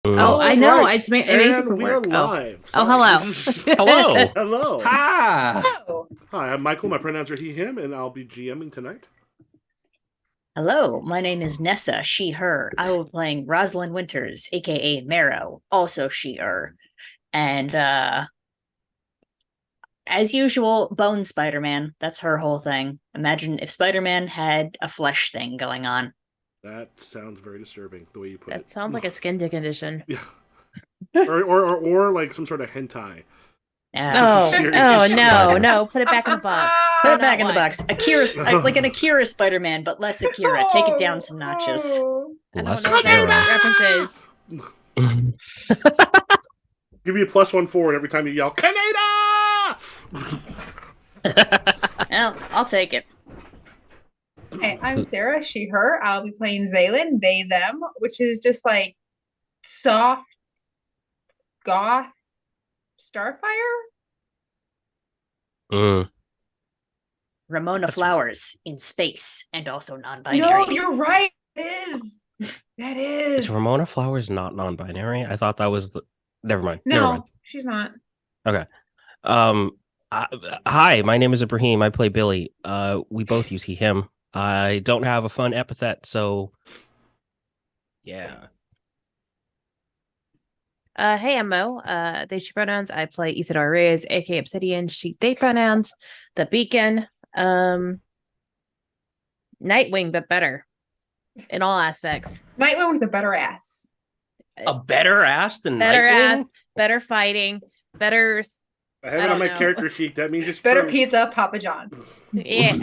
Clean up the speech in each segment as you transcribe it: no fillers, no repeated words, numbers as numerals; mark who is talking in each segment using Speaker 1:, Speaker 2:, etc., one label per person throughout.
Speaker 1: Oh,
Speaker 2: All
Speaker 1: I know.
Speaker 2: right,
Speaker 1: It makes it
Speaker 2: and
Speaker 1: for
Speaker 2: we are
Speaker 1: work. Oh.
Speaker 2: live.
Speaker 1: Oh,
Speaker 2: Sorry.
Speaker 1: hello.
Speaker 3: Hello.
Speaker 2: Hello.
Speaker 3: Hi.
Speaker 4: Oh,
Speaker 2: Hi, I'm Michael. My pronouns are he, him, and I'll be GMing tonight.
Speaker 4: hello. My name is Nessa, she, her. I will be playing Rosalind Winters, aka Marrow, also she, her. And as usual, Bone Spider-Man. That's her whole thing. Imagine if Spider-Man had a flesh thing going on.
Speaker 2: That sounds very disturbing, the way you put it.
Speaker 1: That sounds like a skin condition.
Speaker 2: Yeah. Or like some sort of hentai.
Speaker 4: Uh,
Speaker 1: No.
Speaker 2: Serious.
Speaker 1: Oh, no,
Speaker 3: Spider.
Speaker 1: no. Put it back in the box.
Speaker 4: Put
Speaker 1: No,
Speaker 4: it back
Speaker 1: not
Speaker 4: in the
Speaker 1: one.
Speaker 4: box. Like an Akira Spider-Man, but less Akira. Take it down some notches.
Speaker 1: I don't
Speaker 3: Less
Speaker 1: know what that
Speaker 3: Akira.
Speaker 1: reference is.
Speaker 2: Give you a +1 forward every time you yell, Canada!
Speaker 4: Well, I'll take it.
Speaker 5: Hey, I'm Sarah, she, her. I'll be playing Zaylin, they, them, which is just like soft goth Starfire.
Speaker 3: Mm.
Speaker 4: Ramona
Speaker 3: That's
Speaker 4: Flowers in space and also
Speaker 5: No,
Speaker 4: non-binary.
Speaker 5: you're right. It is. That
Speaker 3: is
Speaker 5: is.
Speaker 3: Ramona Flowers not non-binary? I thought that was the. Never mind. Never mind.
Speaker 5: No, she's not.
Speaker 3: Okay. Um. I, Hi, my name is Ibrahim. I play Billy. We both use he, him. I don't have a fun epithet, so yeah.
Speaker 1: Hey, I'm Mo. They, she pronouns. I play Isadora Reyes, aka Obsidian. She, they pronouns. The Beacon. Um, Nightwing, but better in all aspects.
Speaker 5: Nightwing with a better ass.
Speaker 3: A better ass than
Speaker 1: Better
Speaker 3: Nightwing?
Speaker 1: ass, better fighting, better.
Speaker 2: I have
Speaker 1: I
Speaker 2: it on
Speaker 1: don't
Speaker 2: my
Speaker 1: know.
Speaker 2: character sheet. That means it's
Speaker 5: Better
Speaker 2: true.
Speaker 5: pizza, Papa John's.
Speaker 1: Yeah.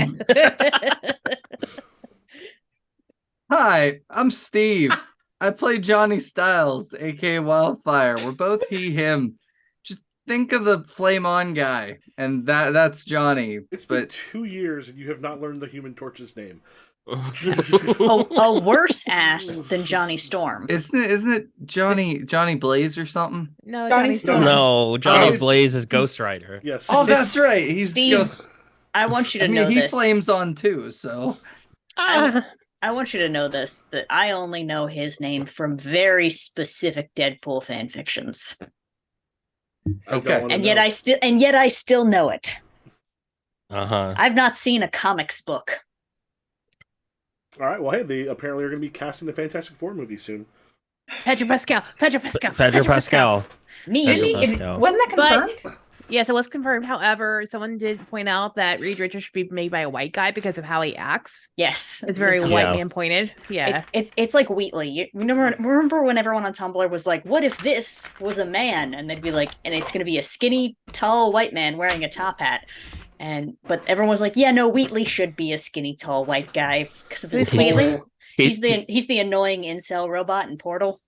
Speaker 6: Hi, I'm Steve. I play Johnny Styles, aka Wildfire. We're both he, him. Just think of the flame on guy, and that's Johnny.
Speaker 2: It's been
Speaker 6: But
Speaker 2: 2 years and you have not learned the Human Torch's name.
Speaker 4: A worse ass than Johnny Storm.
Speaker 6: isn't it Johnny Blaze or something?
Speaker 1: No,
Speaker 5: Johnny
Speaker 1: Johnny
Speaker 5: Storm.
Speaker 1: Storm.
Speaker 3: No, Johnny
Speaker 2: Oh.
Speaker 3: Blaze is Ghost Rider.
Speaker 2: Yes.
Speaker 6: Oh, that's right. He's
Speaker 4: Steve, I want you
Speaker 6: I
Speaker 4: to
Speaker 6: mean,
Speaker 4: know
Speaker 6: he
Speaker 4: this.
Speaker 6: flames on too. So
Speaker 4: I, I want you to know this, that I only know his name from very specific Deadpool fan fictions.
Speaker 2: I don't
Speaker 6: okay.
Speaker 2: want to
Speaker 4: And
Speaker 2: know.
Speaker 4: yet I still know it.
Speaker 3: Uh-huh.
Speaker 4: I've not seen a comics book.
Speaker 2: All right. Well, hey, they apparently are going to be casting the Fantastic Four movie soon.
Speaker 1: Pedro Pascal. Pedro Pascal.
Speaker 3: Pedro Pascal.
Speaker 4: Me,
Speaker 3: Pedro
Speaker 5: Really?
Speaker 3: Pascal.
Speaker 5: Wasn't that
Speaker 1: But
Speaker 5: confirmed?
Speaker 1: yes, it was confirmed. However, someone did point out that Reed Richards should be made by a white guy because of how he acts.
Speaker 4: yes,
Speaker 1: It's very
Speaker 4: It's-
Speaker 1: white
Speaker 3: Yeah.
Speaker 1: man pointed. Yeah.
Speaker 4: It's like Wheatley. You remember when everyone on Tumblr was like, "What if this was a man?" And they'd be like, "And it's going to be a skinny, tall white man wearing a top hat." But everyone was like, "Yeah, no, Wheatley should be a skinny, tall white guy because of his
Speaker 1: Who's Wheatley?
Speaker 4: whole." He's the annoying incel robot in Portal.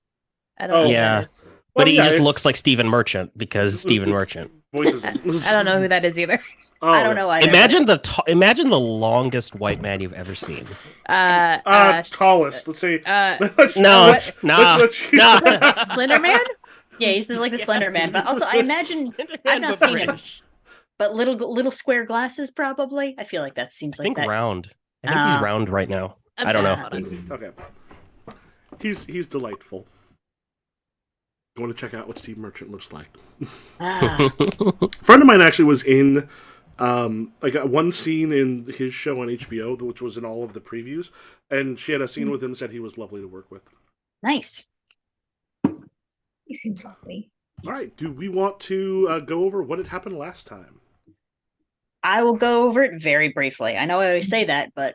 Speaker 1: I don't know who
Speaker 3: Yeah.
Speaker 1: that is.
Speaker 3: But
Speaker 2: Well,
Speaker 3: he
Speaker 2: yeah,
Speaker 3: just
Speaker 2: it's-
Speaker 3: looks like Stephen Merchant because Stephen Merchant.
Speaker 2: Voices.
Speaker 1: I don't know who that is either.
Speaker 2: Oh,
Speaker 4: I don't know either.
Speaker 3: Imagine the longest white man you've ever seen.
Speaker 2: Tallest. Let's say. let's,
Speaker 3: No,
Speaker 2: let's,
Speaker 3: nah,
Speaker 2: let's,
Speaker 3: nah.
Speaker 1: Slender Man?
Speaker 4: Yeah, he's like the Slender Man. But also, I imagine I've not seen him. But little square glasses, probably. I feel like that seems
Speaker 3: I
Speaker 4: like
Speaker 3: think
Speaker 4: that.
Speaker 3: round. I think he's round right now. I don't know.
Speaker 1: Hold on.
Speaker 2: Okay. He's delightful. You want to check out what Steve Merchant looks like?
Speaker 4: Ah,
Speaker 2: A friend of mine actually was in one scene in his show on HBO, which was in all of the previews, and she had a scene with him and said he was lovely to work with.
Speaker 4: nice.
Speaker 5: He seems lovely.
Speaker 2: All right, do we want to go over what had happened last time?
Speaker 4: I will go over it very briefly. I know I always say that, but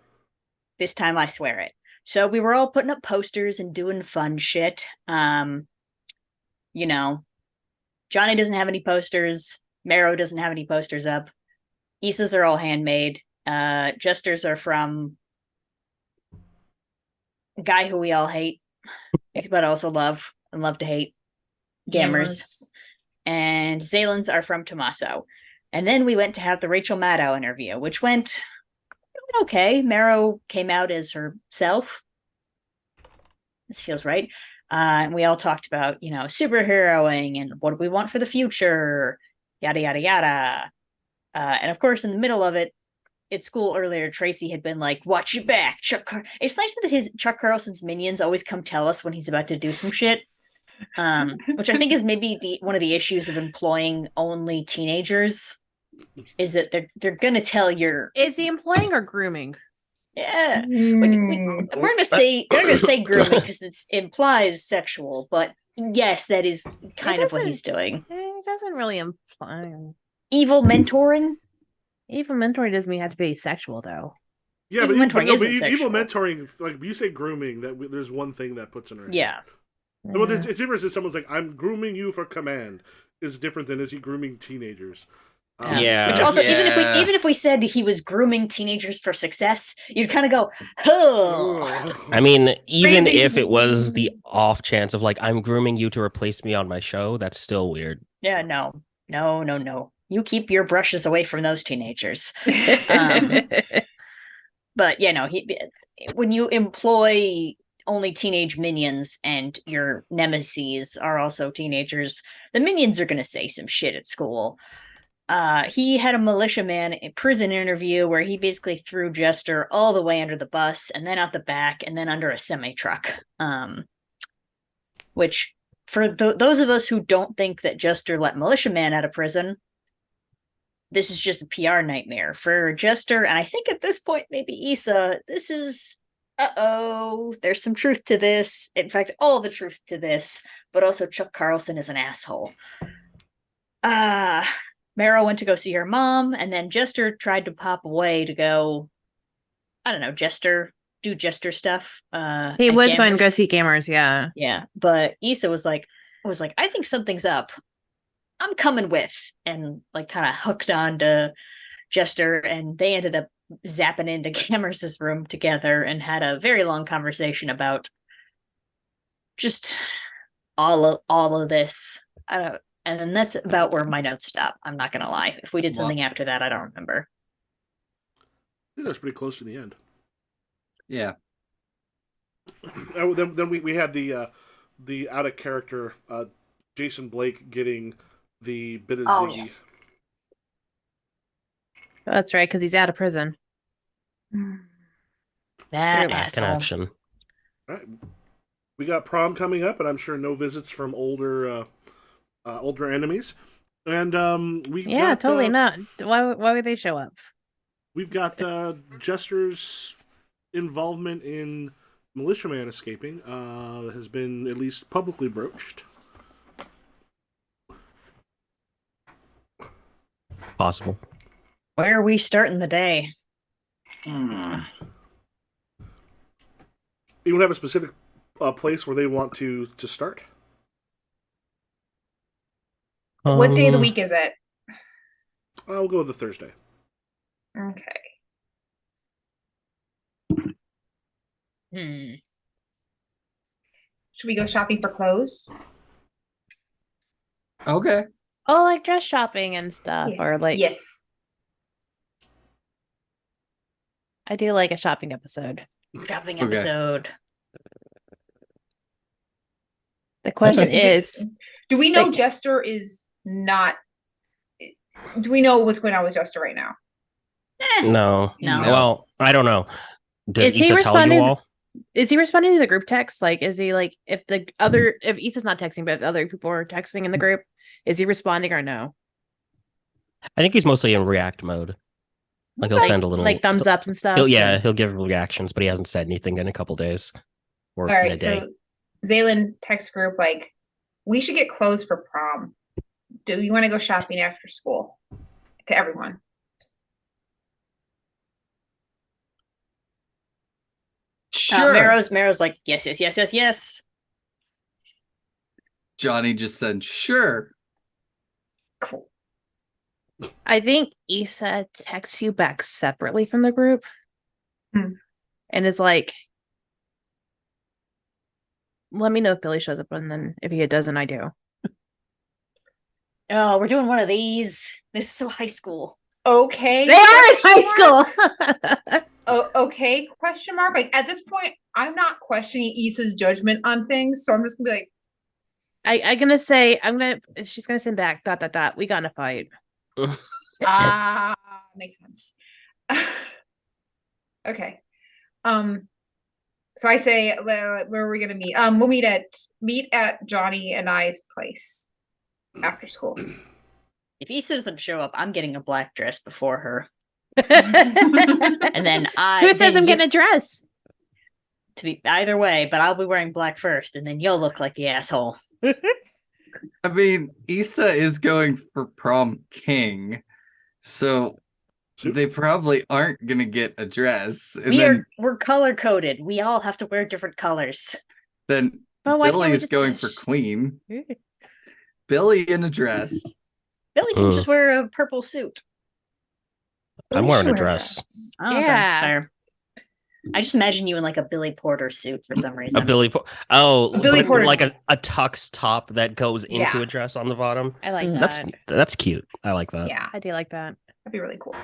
Speaker 4: this time I swear it. So we were all putting up posters and doing fun shit. You know, Johnny doesn't have any posters. Marrow doesn't have any posters up. Isas are all handmade. Jesters are from a guy who we all hate, but also love and love to hate. Gammers. And Zaylins are from Tommaso. And then we went to have the Rachel Maddow interview, which went okay. Marrow came out as herself. This feels right. And we all talked about, superheroing and what do we want for the future, yada, yada, yada. And of course, in the middle of it, at school earlier, Tracy had been like, watch your back, It's nice that his Chuck Carlson's minions always come tell us when he's about to do some shit. Which I think is maybe one of the issues of employing only teenagers, is that they're gonna tell you're
Speaker 1: Is he employing or grooming?
Speaker 4: yeah.
Speaker 5: Mm.
Speaker 4: We're gonna say grooming because it implies sexual, but yes, that is kind of what he's doing.
Speaker 1: It doesn't really imply.
Speaker 4: Evil mentoring.
Speaker 1: Even mentoring doesn't mean it have to be sexual, though.
Speaker 2: Yeah,
Speaker 4: Evil mentoring isn't
Speaker 2: evil
Speaker 4: sexual.
Speaker 2: mentoring, like you say grooming, there's one thing that puts in her head.
Speaker 4: Yeah.
Speaker 2: Well, it's different if someone's like, "I'm grooming you for command," is different than is he grooming teenagers.
Speaker 3: Yeah.
Speaker 4: Which also,
Speaker 6: Yeah.
Speaker 4: even if we said he was grooming teenagers for success, you'd kind of go, "Oh."
Speaker 3: I mean, even
Speaker 5: Crazy.
Speaker 3: if it was the off chance of like I'm grooming you to replace me on my show, that's still weird.
Speaker 4: Yeah, no. You keep your brushes away from those teenagers. But when you employ only teenage minions and your nemesis are also teenagers, the minions are going to say some shit at school. He had a militiaman prison interview where he basically threw Jester all the way under the bus and then out the back and then under a semi-truck. Which, for those of us who don't think that Jester let militiaman out of prison, this is just a PR nightmare for Jester, and I think at this point, maybe Issa, this is, there's some truth to this. In fact, all the truth to this, but also Chuck Carlson is an asshole. Meryl went to go see her mom, and then Jester tried to pop away to go, I don't know, do Jester stuff.
Speaker 1: He
Speaker 4: at
Speaker 1: was going to go
Speaker 4: Gamers.
Speaker 1: see Gamers, yeah.
Speaker 4: Yeah, but Issa was like, I think something's up. I'm coming with, and like kind of hooked on to Jester, and they ended up zapping into Gamers' room together and had a very long conversation about just all of this. And then that's about where my notes stop. I'm not gonna lie. If we did something after that, I don't remember.
Speaker 2: I think that's pretty close to the end.
Speaker 6: Yeah.
Speaker 2: Then we had the out of character Jason Blake getting the bit of Ziggy.
Speaker 4: Yes.
Speaker 1: That's right, because he's out of prison.
Speaker 4: That
Speaker 3: Back in
Speaker 4: asshole.
Speaker 3: action.
Speaker 2: All right. We got prom coming up, and I'm sure no visits from older enemies. And
Speaker 1: Yeah, totally not. Why would they show up?
Speaker 2: We've got Jester's involvement in Militiaman escaping has been at least publicly broached.
Speaker 3: Possible.
Speaker 4: Where are we starting the day?
Speaker 2: Anyone have a specific place where they want to start?
Speaker 5: What day of the week is it?
Speaker 2: I'll go with the Thursday.
Speaker 5: Okay. Should we go shopping for clothes?
Speaker 6: Okay.
Speaker 1: Oh, like dress shopping and stuff,
Speaker 5: Yes.
Speaker 1: or like
Speaker 5: Yes.
Speaker 1: I do like a shopping episode.
Speaker 4: Shopping
Speaker 6: Okay.
Speaker 4: episode.
Speaker 1: The question is,
Speaker 5: Do we know
Speaker 1: like-
Speaker 5: Jester is not? Do we know what's going on with Jester right now?
Speaker 3: No.
Speaker 4: No.
Speaker 3: Well, I don't know. Does
Speaker 1: Is he
Speaker 3: Issa tell you
Speaker 1: responding-
Speaker 3: all?
Speaker 1: is he responding to the group text? Like, is he like if Issa's not texting, but if other people are texting in the group, is he responding or no?
Speaker 3: I think he's mostly in react mode. Like he'll send a little
Speaker 1: like thumbs ups and stuff.
Speaker 3: He'll give reactions, but he hasn't said anything in a couple days or
Speaker 5: All
Speaker 3: in a
Speaker 5: right.
Speaker 3: day.
Speaker 5: So Zaylin text group like, we should get clothes for prom. Do you want to go shopping after school? To everyone.
Speaker 6: Sure.
Speaker 4: Marrow's like, yes.
Speaker 6: Johnny just said, sure.
Speaker 5: Cool.
Speaker 1: I think Issa texts you back separately from the group and is like, let me know if Billy shows up, and then if he doesn't, I do.
Speaker 4: Oh, we're doing one of these. This is so high school.
Speaker 5: Okay.
Speaker 1: They are in
Speaker 5: question
Speaker 1: high
Speaker 5: mark?
Speaker 1: school.
Speaker 5: Oh, okay? Question mark. Like at this point, I'm not questioning Issa's judgment on things, so I'm just gonna be like, she's gonna send back ... We got in a fight. makes sense. Okay. So I say, where are we gonna meet? We'll meet at Johnny and I's place after school.
Speaker 4: If Issa doesn't show up, I'm getting a black dress before her.
Speaker 1: Who
Speaker 4: And then
Speaker 1: says I'm getting a dress?
Speaker 4: to be either way, but I'll be wearing black first, and then you'll look like the asshole.
Speaker 6: I mean, Issa is going for prom king, so
Speaker 2: Suit?
Speaker 6: they probably aren't gonna get a dress. And
Speaker 4: We're color coded. We all have to wear different colors.
Speaker 6: then
Speaker 1: Well, why can't
Speaker 6: Billy
Speaker 1: we
Speaker 6: is
Speaker 1: just
Speaker 6: going
Speaker 1: wish?
Speaker 6: for queen. Billy in a dress.
Speaker 4: Billy can just wear a purple suit.
Speaker 3: I'm
Speaker 5: Billy
Speaker 3: wearing
Speaker 5: should
Speaker 3: a
Speaker 5: wear
Speaker 3: dress.
Speaker 4: Oh, okay,
Speaker 1: Yeah.
Speaker 4: fair. I just imagine you in like a Billy Porter suit for some reason.
Speaker 3: A Billy oh,
Speaker 5: A Billy
Speaker 3: but
Speaker 5: Porter-
Speaker 3: like a tux top that goes into
Speaker 5: Yeah.
Speaker 3: a dress on the bottom.
Speaker 1: I like
Speaker 4: Mm.
Speaker 3: That's cute. I like that.
Speaker 5: Yeah,
Speaker 1: I do like that.
Speaker 5: that'd be really cool.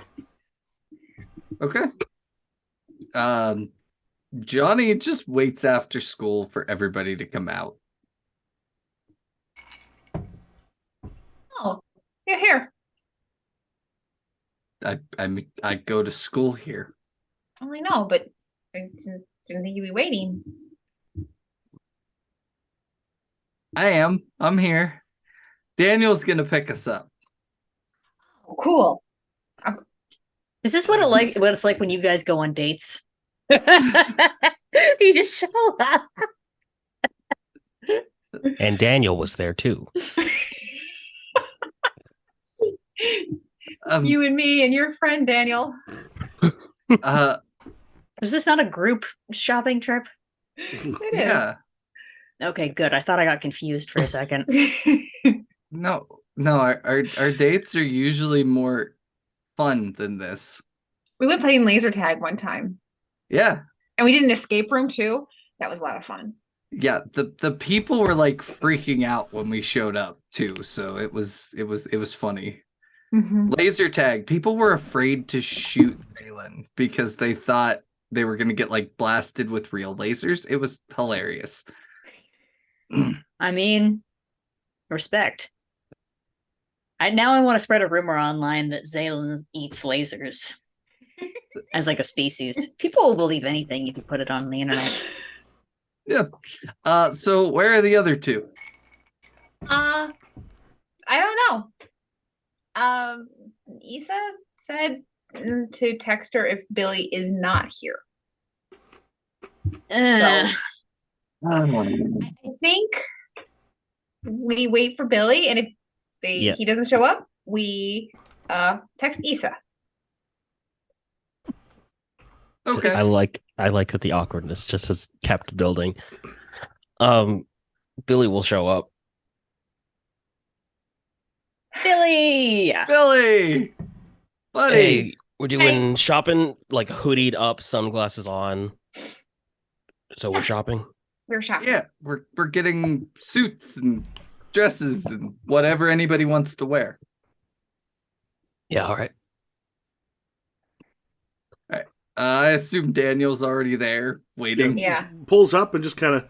Speaker 6: Okay. Johnny just waits after school for everybody to come out.
Speaker 5: Oh, you're here.
Speaker 6: I go to school here.
Speaker 5: Oh, I know, but I didn't think you'd be waiting.
Speaker 6: I'm here. Daniel's gonna pick us up.
Speaker 5: Oh, cool.
Speaker 4: Is this what it's like when you guys go on dates?
Speaker 1: You just show up.
Speaker 3: And Daniel was there too.
Speaker 5: You and me and your friend Daniel.
Speaker 4: Was this not a group shopping trip?
Speaker 5: It
Speaker 6: yeah.
Speaker 4: Okay, good. I thought I got confused for a second.
Speaker 5: is.
Speaker 6: No, our dates are usually more fun than this.
Speaker 5: We went playing laser tag one time,
Speaker 6: Yeah.
Speaker 5: and we did an escape room too. That was a lot of fun.
Speaker 6: Yeah, the people were like freaking out when we showed up too, so it was funny.
Speaker 5: Mhm.
Speaker 6: Laser tag. People were afraid to shoot Valen because they thought they were gonna get like blasted with real lasers. It was hilarious.
Speaker 4: I mean, respect. I want to spread a rumor online that Zaylen eats lasers as like a species. People will believe anything if you put it on the internet.
Speaker 6: Yeah. So where are the other two?
Speaker 5: I don't know. Issa said to text her if Billy is not here.
Speaker 4: Uh,
Speaker 5: I think we wait for Billy, and if
Speaker 3: Yeah.
Speaker 5: he doesn't show up, we text Issa.
Speaker 6: Okay.
Speaker 3: I like that the awkwardness just has kept building. Billy will show up.
Speaker 4: Billy!
Speaker 6: Billy! Buddy!
Speaker 3: Hey, we're doing shopping, like hoodied up, sunglasses on. So we're shopping.
Speaker 5: We're shopping.
Speaker 6: Yeah, we're getting suits and dresses and whatever anybody wants to wear.
Speaker 3: Yeah, all right.
Speaker 6: I assume Daniel's already there waiting.
Speaker 5: Yeah.
Speaker 2: Pulls up and just kind of.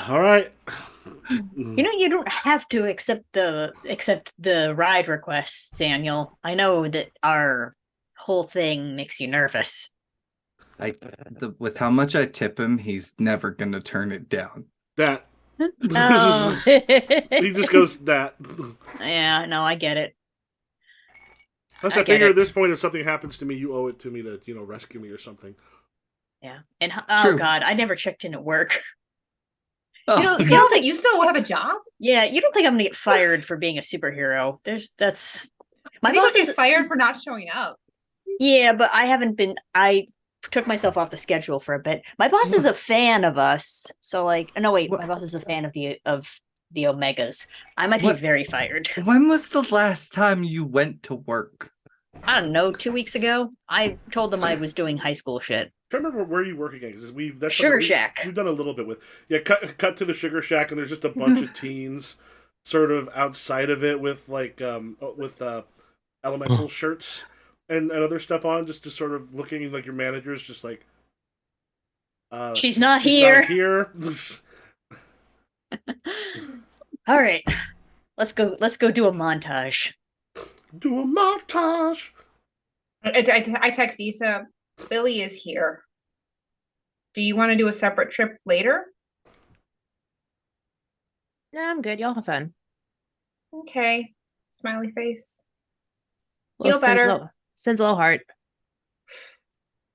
Speaker 2: All right.
Speaker 4: You know, you don't have to accept the ride requests, Daniel. I know that our whole thing makes you nervous.
Speaker 6: With how much I tip him, he's never gonna turn it down.
Speaker 2: That.
Speaker 4: Oh.
Speaker 2: He just goes that.
Speaker 4: Yeah, no, I get it.
Speaker 2: Plus,
Speaker 4: I
Speaker 2: I
Speaker 4: get
Speaker 2: figure
Speaker 4: it.
Speaker 2: at this point, if something happens to me, you owe it to me to, rescue me or something.
Speaker 4: Yeah. And
Speaker 6: True.
Speaker 4: God, I never checked in at work.
Speaker 6: Oh,
Speaker 4: You know,
Speaker 5: You don't think you still have a job?
Speaker 4: Yeah, you don't think I'm gonna get fired for being a superhero. My
Speaker 5: People
Speaker 4: boss
Speaker 5: get
Speaker 4: is
Speaker 5: fired for not showing up.
Speaker 4: Yeah, but I took myself off the schedule for a bit. My boss is a fan of us. So like no wait,
Speaker 6: What?
Speaker 4: my boss is a fan of the Omegas. I might be
Speaker 6: What?
Speaker 4: very fired.
Speaker 6: when was the last time you went to work?
Speaker 4: I don't know, 2 weeks ago. I told them I was doing high school shit.
Speaker 2: I remember where you work again because that's
Speaker 4: Sugar
Speaker 2: something
Speaker 4: Shack.
Speaker 2: We've done a little bit with. Yeah, cut to the Sugar Shack, and there's just a bunch of teens, sort of outside of it with like elemental shirts and other stuff on, just sort of looking like your manager's just like.
Speaker 4: She's not here.
Speaker 2: Not here.
Speaker 4: All right. Let's go do a montage.
Speaker 2: Do a montage.
Speaker 5: I text Issa, Billy is here. Do you want to do a separate trip later?
Speaker 1: No, I'm good. Y'all have fun.
Speaker 5: Okay. Smiley face.
Speaker 1: Little
Speaker 5: Feel better.
Speaker 1: sends a little heart.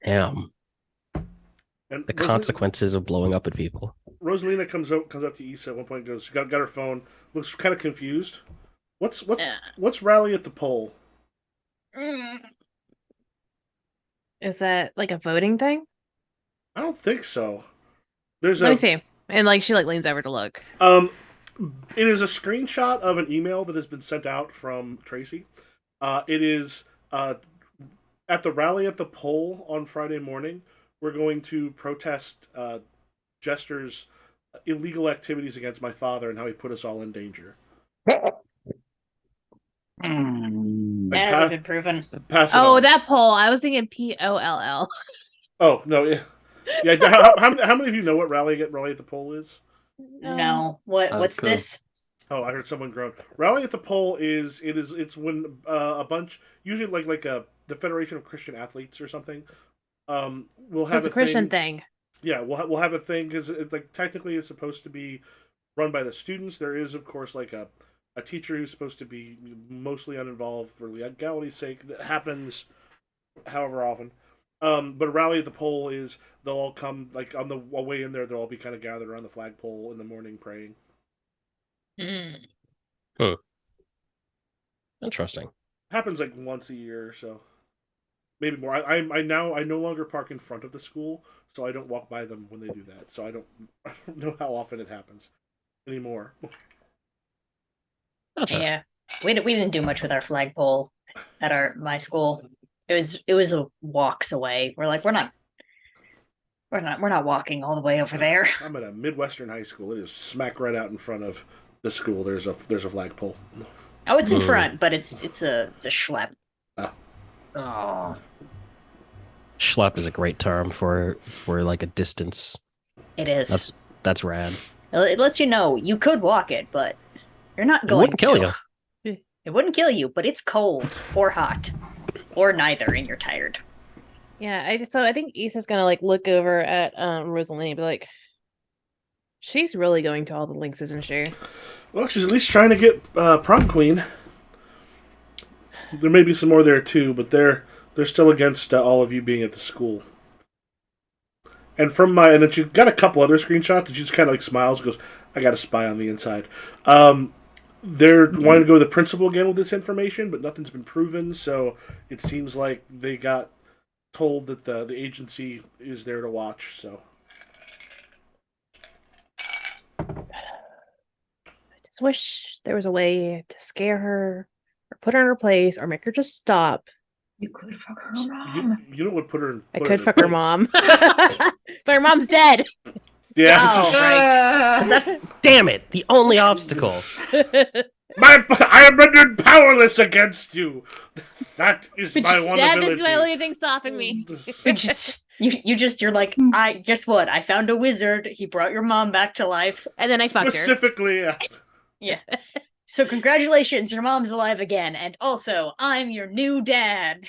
Speaker 3: Damn.
Speaker 2: And
Speaker 3: The consequences of blowing up at people.
Speaker 2: Rosalina comes up to Issa at one point and goes, she got her phone, looks kind of confused. What's rally at the poll?
Speaker 1: Is that like a voting thing?
Speaker 2: I don't think so. There's
Speaker 1: Let me see. And she leans over to look.
Speaker 2: It is a screenshot of an email that has been sent out from Tracy. It is at the rally at the poll on Friday morning. We're going to protest Jester's illegal activities against my father and how he put us all in danger.
Speaker 6: Mm.
Speaker 4: That hasn't been proven.
Speaker 2: Pass it
Speaker 1: Oh,
Speaker 2: on.
Speaker 1: that poll. I was thinking POLL.
Speaker 2: Oh no, yeah. How many of you know what rally at the poll is?
Speaker 4: No. What's
Speaker 6: cool.
Speaker 4: this?
Speaker 2: Oh, I heard someone groan. Rally at the poll it's when a bunch, usually like the Federation of Christian Athletes or something, will have
Speaker 1: It's a Christian thing.
Speaker 2: Yeah, we'll have a thing because it's like technically it's supposed to be run by the students. There is of course like a teacher who's supposed to be mostly uninvolved for legality's sake. That happens however often. But a rally at the poll is they'll all come like on the way in there. They'll all be kind of gathered around the flagpole in the morning praying.
Speaker 3: Interesting.
Speaker 2: Happens like once a year or so, maybe more. I no longer park in front of the school, so I don't walk by them when they do that. So I don't know how often it happens anymore.
Speaker 3: Gotcha.
Speaker 4: Yeah. We didn't do much with our flagpole at my school. It was a walks away. We're like, we're not walking all the way over there.
Speaker 2: I'm at a Midwestern high school. It is smack right out in front of the school. There's a flagpole.
Speaker 4: Oh, it's in front, but it's a schlep.
Speaker 6: Oh.
Speaker 3: Schlep is a great term for like a distance.
Speaker 4: It is.
Speaker 3: That's rad.
Speaker 4: It lets you know you could walk it, but you're not
Speaker 3: It
Speaker 4: going
Speaker 3: wouldn't kill
Speaker 4: to.
Speaker 3: you.
Speaker 4: It wouldn't kill you, but it's cold or hot or neither, and you're tired.
Speaker 1: Yeah, I think Issa's gonna look over at Rosaline and be like, she's really going to all the links, isn't she?
Speaker 2: Well, she's at least trying to get prom queen. There may be some more there too, but they're still against all of you being at the school. And and then she got a couple other screenshots, and she just kind of smiles and goes, "I got a spy on the inside." They're wanting to go to the principal again with this information, but nothing's been proven. So it seems like they got told that the agency is there to watch. So
Speaker 1: I just wish there was a way to scare her or put her in her place or make her just stop.
Speaker 5: You could fuck her mom.
Speaker 2: you know what put her in?
Speaker 1: I
Speaker 2: put
Speaker 1: could
Speaker 2: in
Speaker 1: fuck her
Speaker 2: place.
Speaker 1: mom. But her mom's dead.
Speaker 2: Yeah.
Speaker 4: Oh, right.
Speaker 3: Damn it! The only obstacle.
Speaker 2: I am rendered powerless against you. That is my one
Speaker 1: That
Speaker 2: ability.
Speaker 1: is my only thing stopping me.
Speaker 4: You're like, I guess what? I found a wizard. He brought your mom back to life.
Speaker 1: And then I fucked her.
Speaker 2: Specifically,
Speaker 4: Yeah. So congratulations, your mom's alive again, and also I'm your new dad.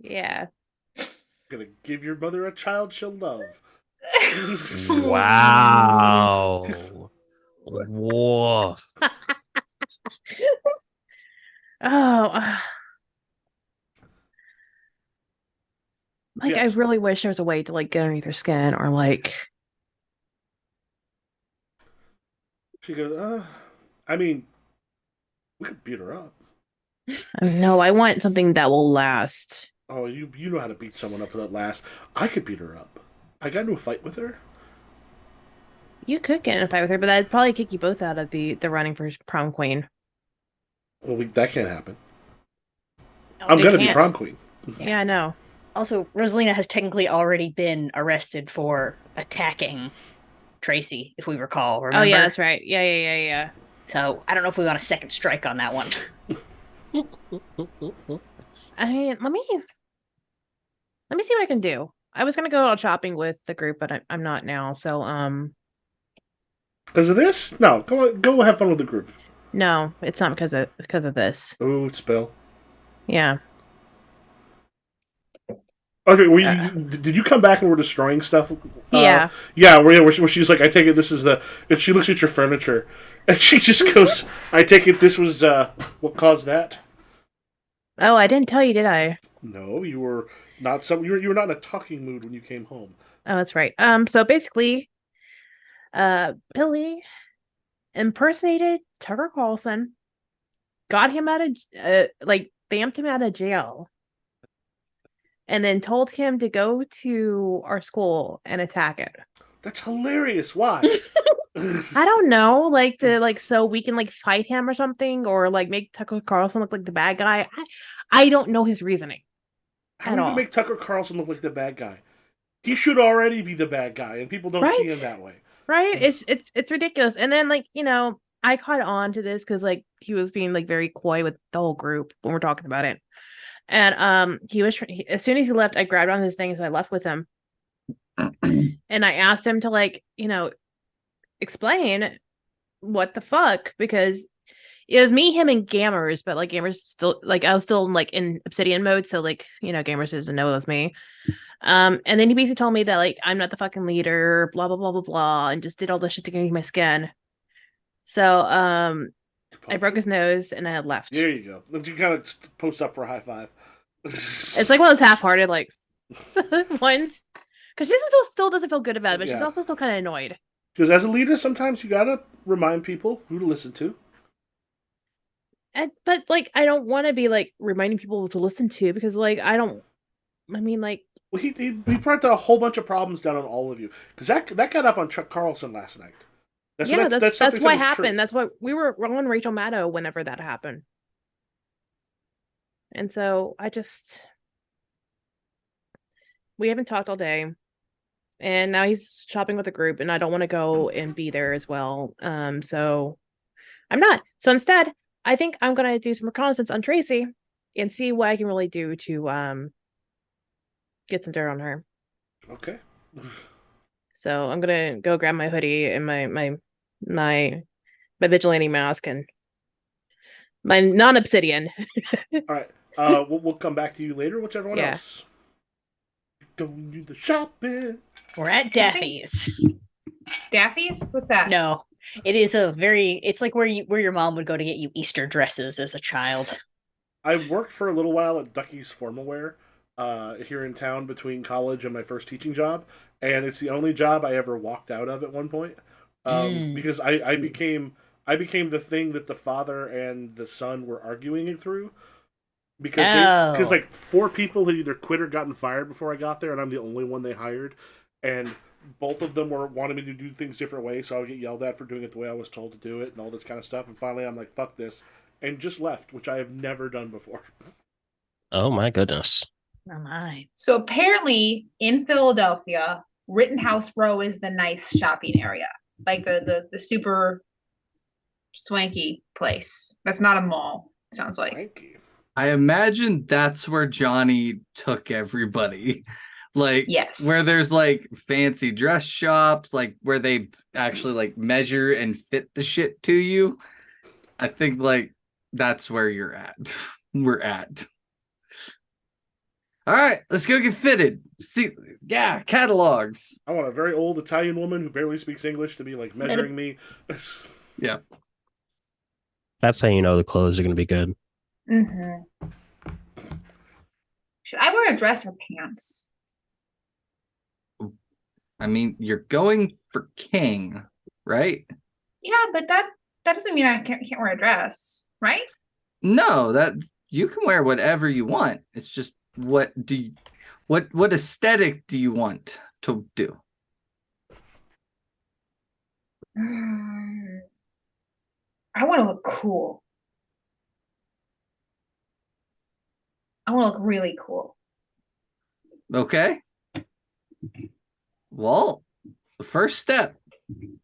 Speaker 1: Yeah.
Speaker 2: gonna give your mother a child she'll love.
Speaker 3: Wow. Whoa.
Speaker 1: Oh. I
Speaker 2: Yes.
Speaker 1: really wish there was a way to get underneath her skin or
Speaker 2: She goes, I mean, we could beat her up.
Speaker 1: no, I want something that will last.
Speaker 2: Oh, you know how to beat someone up at last. I could beat her up. I got into a fight with her.
Speaker 1: You could get in a fight with her, but that'd probably kick you both out of the running for prom queen.
Speaker 2: Well, that can't happen.
Speaker 4: No,
Speaker 2: I'm
Speaker 4: they
Speaker 2: gonna be
Speaker 4: can't.
Speaker 2: prom queen.
Speaker 1: Yeah, I know.
Speaker 4: Also, Rosalina has technically already been arrested for attacking Tracy, if we recall. Remember?
Speaker 1: Oh yeah, that's right. Yeah.
Speaker 4: So I don't know if we want a second strike on that one.
Speaker 1: I mean, let me see what I can do. I was gonna go out shopping with the group, but I'm not now. So
Speaker 2: Because of this? No, go have fun with the group.
Speaker 1: no, it's not because of this.
Speaker 2: Ooh, spill.
Speaker 1: Yeah.
Speaker 2: Okay, did you come back and we're destroying stuff?
Speaker 1: Yeah.
Speaker 2: Yeah, where she's like, I take it this is the... And she looks at your furniture, and she just goes, I take it this was what caused that?
Speaker 1: Oh, I didn't tell you, did I?
Speaker 2: No, you were not you were not in a talking mood when you came home.
Speaker 1: Oh, that's right. So basically, Billy impersonated Tucker Carlson, got him out of like vamped him out of jail, and then told him to go to our school and attack it.
Speaker 2: That's hilarious. Why?
Speaker 1: I don't know, like so we can like fight him or something, or like make Tucker Carlson look like the bad guy. I don't know his reasoning
Speaker 2: How
Speaker 1: at
Speaker 2: are you gonna
Speaker 1: all.
Speaker 2: make Tucker Carlson look like the bad guy? He should already be the bad guy, and people don't see him
Speaker 1: Right?
Speaker 2: that way.
Speaker 1: Right? It's ridiculous. And then like, I caught on to this because like he was being like very coy with the whole group when we're talking about it. And as soon as he left, I grabbed on his thing, so I left with him. And I asked him to like, explain what the fuck, because it was me, him, and Gamers, but like Gamers still like I was still like in Obsidian mode, so like, Gamers doesn't know it was me. And then he basically told me that like I'm not the fucking leader, blah blah blah blah blah, and just did all this shit to get my skin. So I broke his nose and I had left.
Speaker 2: There you go. Then you kind of post up for a high five.
Speaker 1: It's like one of those half-hearted like ones, because she still doesn't feel good about it, but she's
Speaker 2: Yeah.
Speaker 1: also still kind of annoyed.
Speaker 2: Because as a leader, sometimes you gotta remind people who to listen to.
Speaker 1: But like I don't want to be like reminding people to listen to, because like I mean like
Speaker 2: Well, he brought a whole bunch of problems down on all of you. Because that got up on Chuck Carlson last night.
Speaker 1: that's
Speaker 2: something
Speaker 1: what
Speaker 2: that was
Speaker 1: happened.
Speaker 2: true.
Speaker 1: That's why we were on Rachel Maddow whenever that happened. And so we haven't talked all day, and now he's shopping with a group, and I don't want to go and be there as well. So I'm not. So instead, I think I'm gonna do some reconnaissance on Tracy and see what I can really do to get some dirt on her.
Speaker 2: Okay.
Speaker 1: So I'm gonna go grab my hoodie and my vigilante mask and my non-obsidian.
Speaker 2: All right. We'll come back to you later. What's everyone
Speaker 1: Yeah.
Speaker 2: else? Going to the shopping.
Speaker 4: We're at Daffy's.
Speaker 5: Daffy's? What's that?
Speaker 4: No, it's like where your mom would go to get you Easter dresses as a child.
Speaker 2: I worked for a little while at Ducky's Formal Wear here in town between college and my first teaching job, and it's the only job I ever walked out of at one point because I became the thing that the father and the son were arguing it through. Because like 4 people had either quit or gotten fired before I got there, and I'm the only one they hired, and both of them were wanting me to do things different ways, so I would get yelled at for doing it the way I was told to do it and all this kind of stuff. And finally, I'm like, "Fuck this," and just left, which I have never done before.
Speaker 3: Oh my goodness.
Speaker 4: Oh my.
Speaker 5: So apparently in Philadelphia, Rittenhouse Row is the nice shopping area. Like the super swanky place. That's not a mall, sounds like.
Speaker 2: Thank you.
Speaker 6: I imagine that's where Johnny took everybody. Like,
Speaker 5: Yes.
Speaker 6: where there's like fancy dress shops, like where they actually like measure and fit the shit to you. I think like that's where you're at. We're at. All right, let's go get fitted. See, yeah, catalogs.
Speaker 2: I want a very old Italian woman who barely speaks English to be like measuring me.
Speaker 6: Yeah.
Speaker 3: That's how you know the clothes are going to be good.
Speaker 5: Mm-hmm. Should I wear a dress or pants?
Speaker 6: I mean, you're going for king, right?
Speaker 5: Yeah, but that doesn't mean I can't wear a dress, right?
Speaker 6: No, that you can wear whatever you want. It's just what aesthetic do you want to do?
Speaker 5: I want to look cool. I want to look really cool.
Speaker 6: Okay. Well, the first step,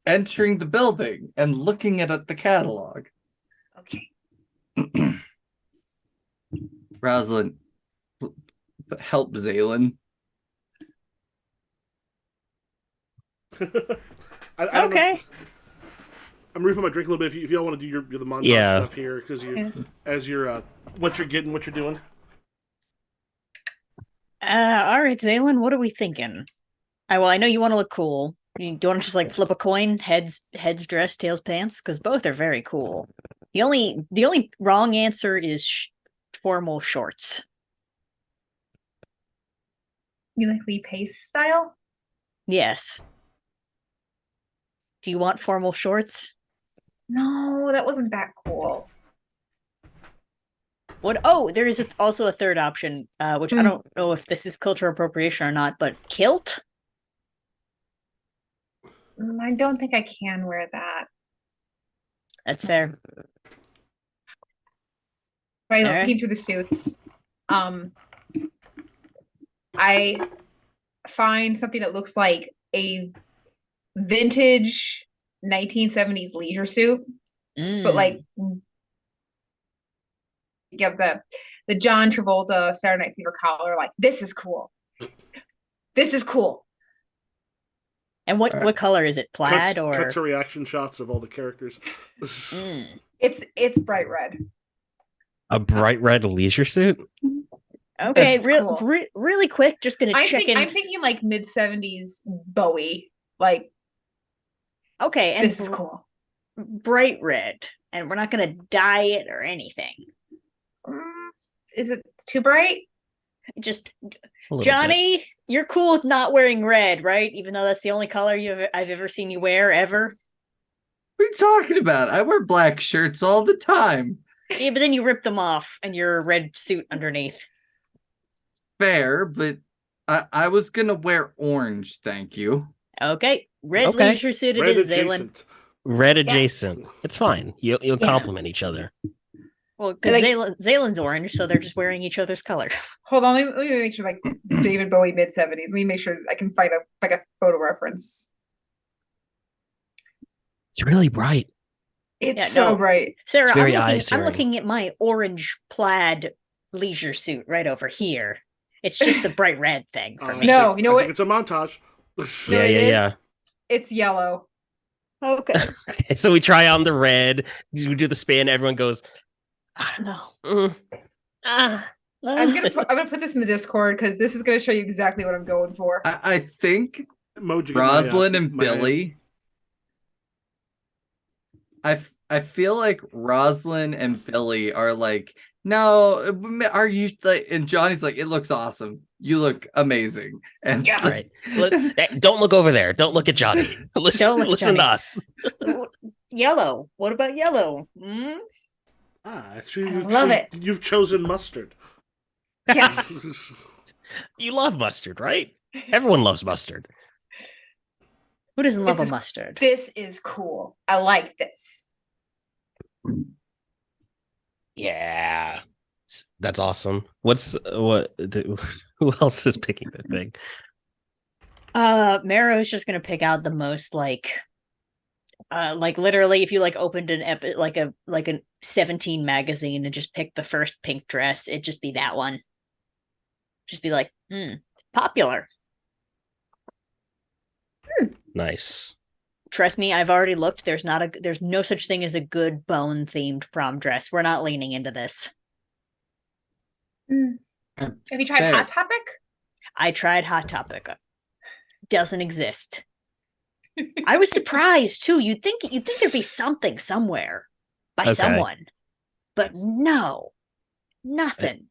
Speaker 6: entering the building and looking at the catalog.
Speaker 5: Okay.
Speaker 6: Rosalind, help Zaylin.
Speaker 2: I don't know.
Speaker 4: Okay.
Speaker 2: I'm refilling my drink a little bit. If y'all want to do the montage
Speaker 3: Yeah.
Speaker 2: stuff here, because as you're what you're getting, what you're doing.
Speaker 4: All right, Zaylin, what are we thinking? Well, I know you want to look cool. Do you want to just like flip a coin, heads dress, tails pants? Because both are very cool. The only wrong answer is formal shorts.
Speaker 5: You like Lee Pace style?
Speaker 4: Yes. Do you want formal shorts?
Speaker 5: No, that wasn't that cool.
Speaker 4: What? Oh, there is also a third option, which I don't know if this is cultural appropriation or not, but kilt.
Speaker 5: I don't think I can wear that.
Speaker 4: That's fair.
Speaker 5: I'm
Speaker 4: All right.
Speaker 5: looking through the suits. I find something that looks like a vintage 1970s leisure suit, but like you have the John Travolta Saturday Night Fever collar. Like, this is cool. This is cool.
Speaker 4: And what color is it? Plaid
Speaker 2: Cuts
Speaker 4: or
Speaker 2: to reaction shots of all the characters.
Speaker 5: It's bright red.
Speaker 3: A bright red leisure suit?
Speaker 4: Okay,
Speaker 5: This is cool.
Speaker 4: really quick, just gonna check in.
Speaker 5: I'm thinking like mid-70s Bowie. Like,
Speaker 4: Okay, and
Speaker 5: this is cool.
Speaker 4: bright red, and we're not gonna dye it or anything.
Speaker 5: Is it too bright?
Speaker 4: Just
Speaker 3: A little
Speaker 4: Johnny,
Speaker 3: bit.
Speaker 4: you're cool with not wearing red, right? Even though that's the only color I've ever seen you wear ever.
Speaker 6: What are you talking about? I wear black shirts all the time.
Speaker 4: Yeah, but then you rip them off, and you're a red suit underneath.
Speaker 6: Fair, but I was gonna wear orange, thank you.
Speaker 4: Okay, red
Speaker 3: Okay.
Speaker 4: leisure suit it
Speaker 2: Red
Speaker 4: is, Zaylin.
Speaker 2: adjacent.
Speaker 3: Red adjacent. It's fine. You'll complement each other.
Speaker 4: Well, because
Speaker 5: Like-
Speaker 4: Zaylin's orange, so they're just wearing each other's color.
Speaker 5: Hold on, let me make sure, like, David Bowie mid-70s. Let me make sure I can find a photo reference.
Speaker 3: It's really bright.
Speaker 5: It's
Speaker 4: Yeah,
Speaker 5: so
Speaker 4: no.
Speaker 5: bright.
Speaker 4: Sarah,
Speaker 3: It's very
Speaker 4: I'm
Speaker 3: eye-searing.
Speaker 4: looking at my orange plaid leisure suit right over here. It's just the bright red thing for me.
Speaker 5: No, you know
Speaker 2: I
Speaker 5: what?
Speaker 2: think it's a montage.
Speaker 5: You know what it
Speaker 3: Yeah.
Speaker 5: is? It's yellow.
Speaker 4: Okay.
Speaker 3: Okay, so we try on the red. We do the spin. Everyone goes, I don't know.
Speaker 5: I'm gonna put this in the Discord because this is gonna show you exactly what I'm going for.
Speaker 6: I think
Speaker 2: Emoji.
Speaker 6: Rosalind and Billy. I feel like Rosalind and Billy are like, no, are you like? And Johnny's like, it looks awesome. You look amazing. And
Speaker 5: Yeah.
Speaker 3: All right. Don't look over there. Don't look at Johnny. Listen
Speaker 4: look at
Speaker 3: to
Speaker 4: Johnny.
Speaker 3: us.
Speaker 4: Yellow. What about yellow?
Speaker 2: Actually,
Speaker 5: I love it.
Speaker 2: You've chosen mustard.
Speaker 5: Yes.
Speaker 3: You love mustard, right? Everyone loves mustard.
Speaker 4: Who doesn't love
Speaker 5: This
Speaker 4: a
Speaker 5: is-
Speaker 4: mustard?
Speaker 5: This is cool. I like this.
Speaker 3: Yeah. That's awesome. Who else is picking the thing?
Speaker 4: Marrow's just gonna pick out the most like literally if you like opened like a 17 magazine and just picked the first pink dress, it'd just be that one. Just be like, popular.
Speaker 3: Nice.
Speaker 4: Trust me, I've already looked. There's no such thing as a good bone themed prom dress. We're not leaning into this.
Speaker 5: Have you tried
Speaker 6: Fair.
Speaker 5: Hot Topic?
Speaker 4: I tried Hot Topic. Doesn't exist. I was surprised too. You'd think there'd be something somewhere by someone, but no, nothing.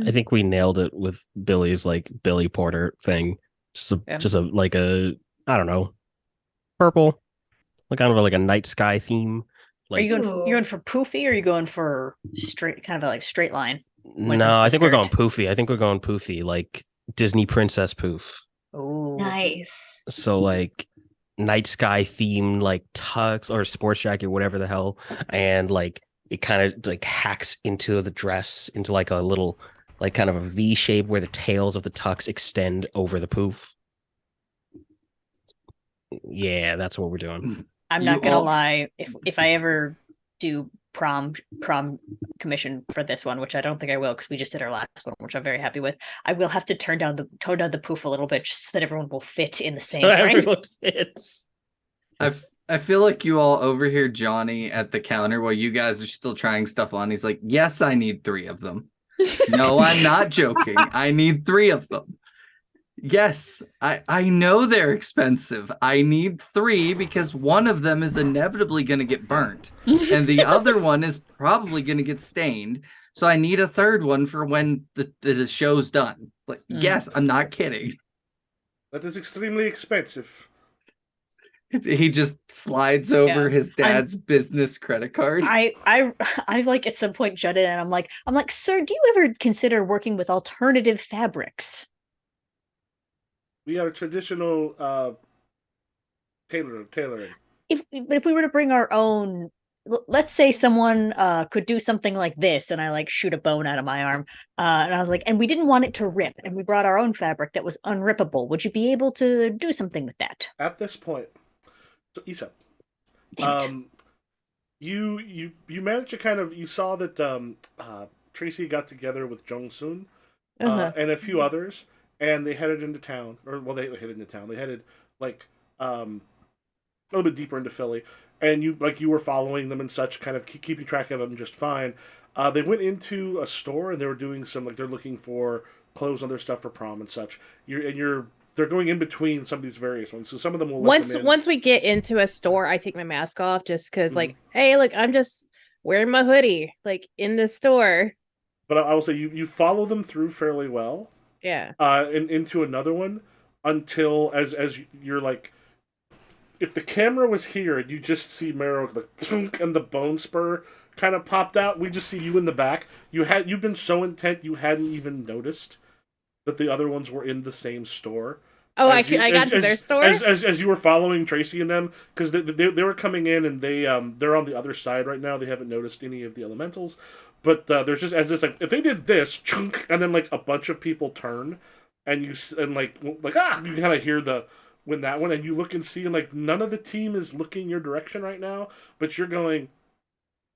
Speaker 3: I think we nailed it with Billy's like Billy Porter thing. Just a like a I don't know, purple, like kind of like a night sky theme. Like,
Speaker 4: Are you going for poofy or are you going for straight kind of like straight line?
Speaker 3: No, I think we're going poofy. I think we're going poofy, like Disney princess poof.
Speaker 4: Oh,
Speaker 5: Nice.
Speaker 3: So like night sky themed like tux or sports jacket, whatever the hell, and like it kind of like hacks into the dress into like a little like kind of a V shape where the tails of the tux extend over the poof. Yeah, that's what we're doing.
Speaker 4: I'm not gonna lie. If I ever do prom commission for this one, which I don't think I will because we just did our last one, which I'm very happy with. I will have to tone down the poof a little bit just so that everyone will fit in the same frame.
Speaker 3: Everyone fits.
Speaker 6: I feel like you all overhear Johnny at the counter while you guys are still trying stuff on. He's like, yes, I need 3 of them. No, I'm not joking. I need 3 of them. Yes, I know they're expensive. I need 3 because one of them is inevitably going to get burnt, and the other one is probably going to get stained. So I need a third one for when the show's done. Like, yes, I'm not kidding.
Speaker 2: That is extremely expensive.
Speaker 6: He just slides over
Speaker 4: Yeah.
Speaker 6: his dad's business credit card.
Speaker 4: I like at some point jut in and I'm like, sir, do you ever consider working with alternative fabrics?
Speaker 2: We are traditional tailoring.
Speaker 4: But if we were to bring our own, let's say someone could do something like this, and I like shoot a bone out of my arm, and I was like, and we didn't want it to rip, and we brought our own fabric that was unrippable. Would you be able to do something with that?
Speaker 2: At this point, so Isa,
Speaker 4: Damn it.
Speaker 2: you managed to kind of you saw that Tracy got together with Jung Soon
Speaker 1: Uh-huh.
Speaker 2: and a few others, and they headed into town, or well, they headed into town. They headed like a little bit deeper into Philly, and you were following them and such, kind of keeping track of them just fine. They went into a store and they were doing some like they're looking for clothes on their stuff for prom and such. They're going in between some of these various ones, so some of them will let them in.
Speaker 1: Once we get into a store, I take my mask off just because, like, hey, look, I'm just wearing my hoodie, like in the store.
Speaker 2: But I will say you follow them through fairly well,
Speaker 1: Yeah.
Speaker 2: and into another one until as you're like, if the camera was here and you just see Marrow the thunk and the bone spur kind of popped out, we just see you in the back. You've been so intent you hadn't even noticed that the other ones were in the same store.
Speaker 1: Oh, I got to their store.
Speaker 2: As you were following Tracy and them, because they were coming in and they're on the other side right now. They haven't noticed any of the elementals, but there's just as this like if they did this chunk and then like a bunch of people turn and like you kind of hear the when that one and you look and see and like none of the team is looking your direction right now, but you're going,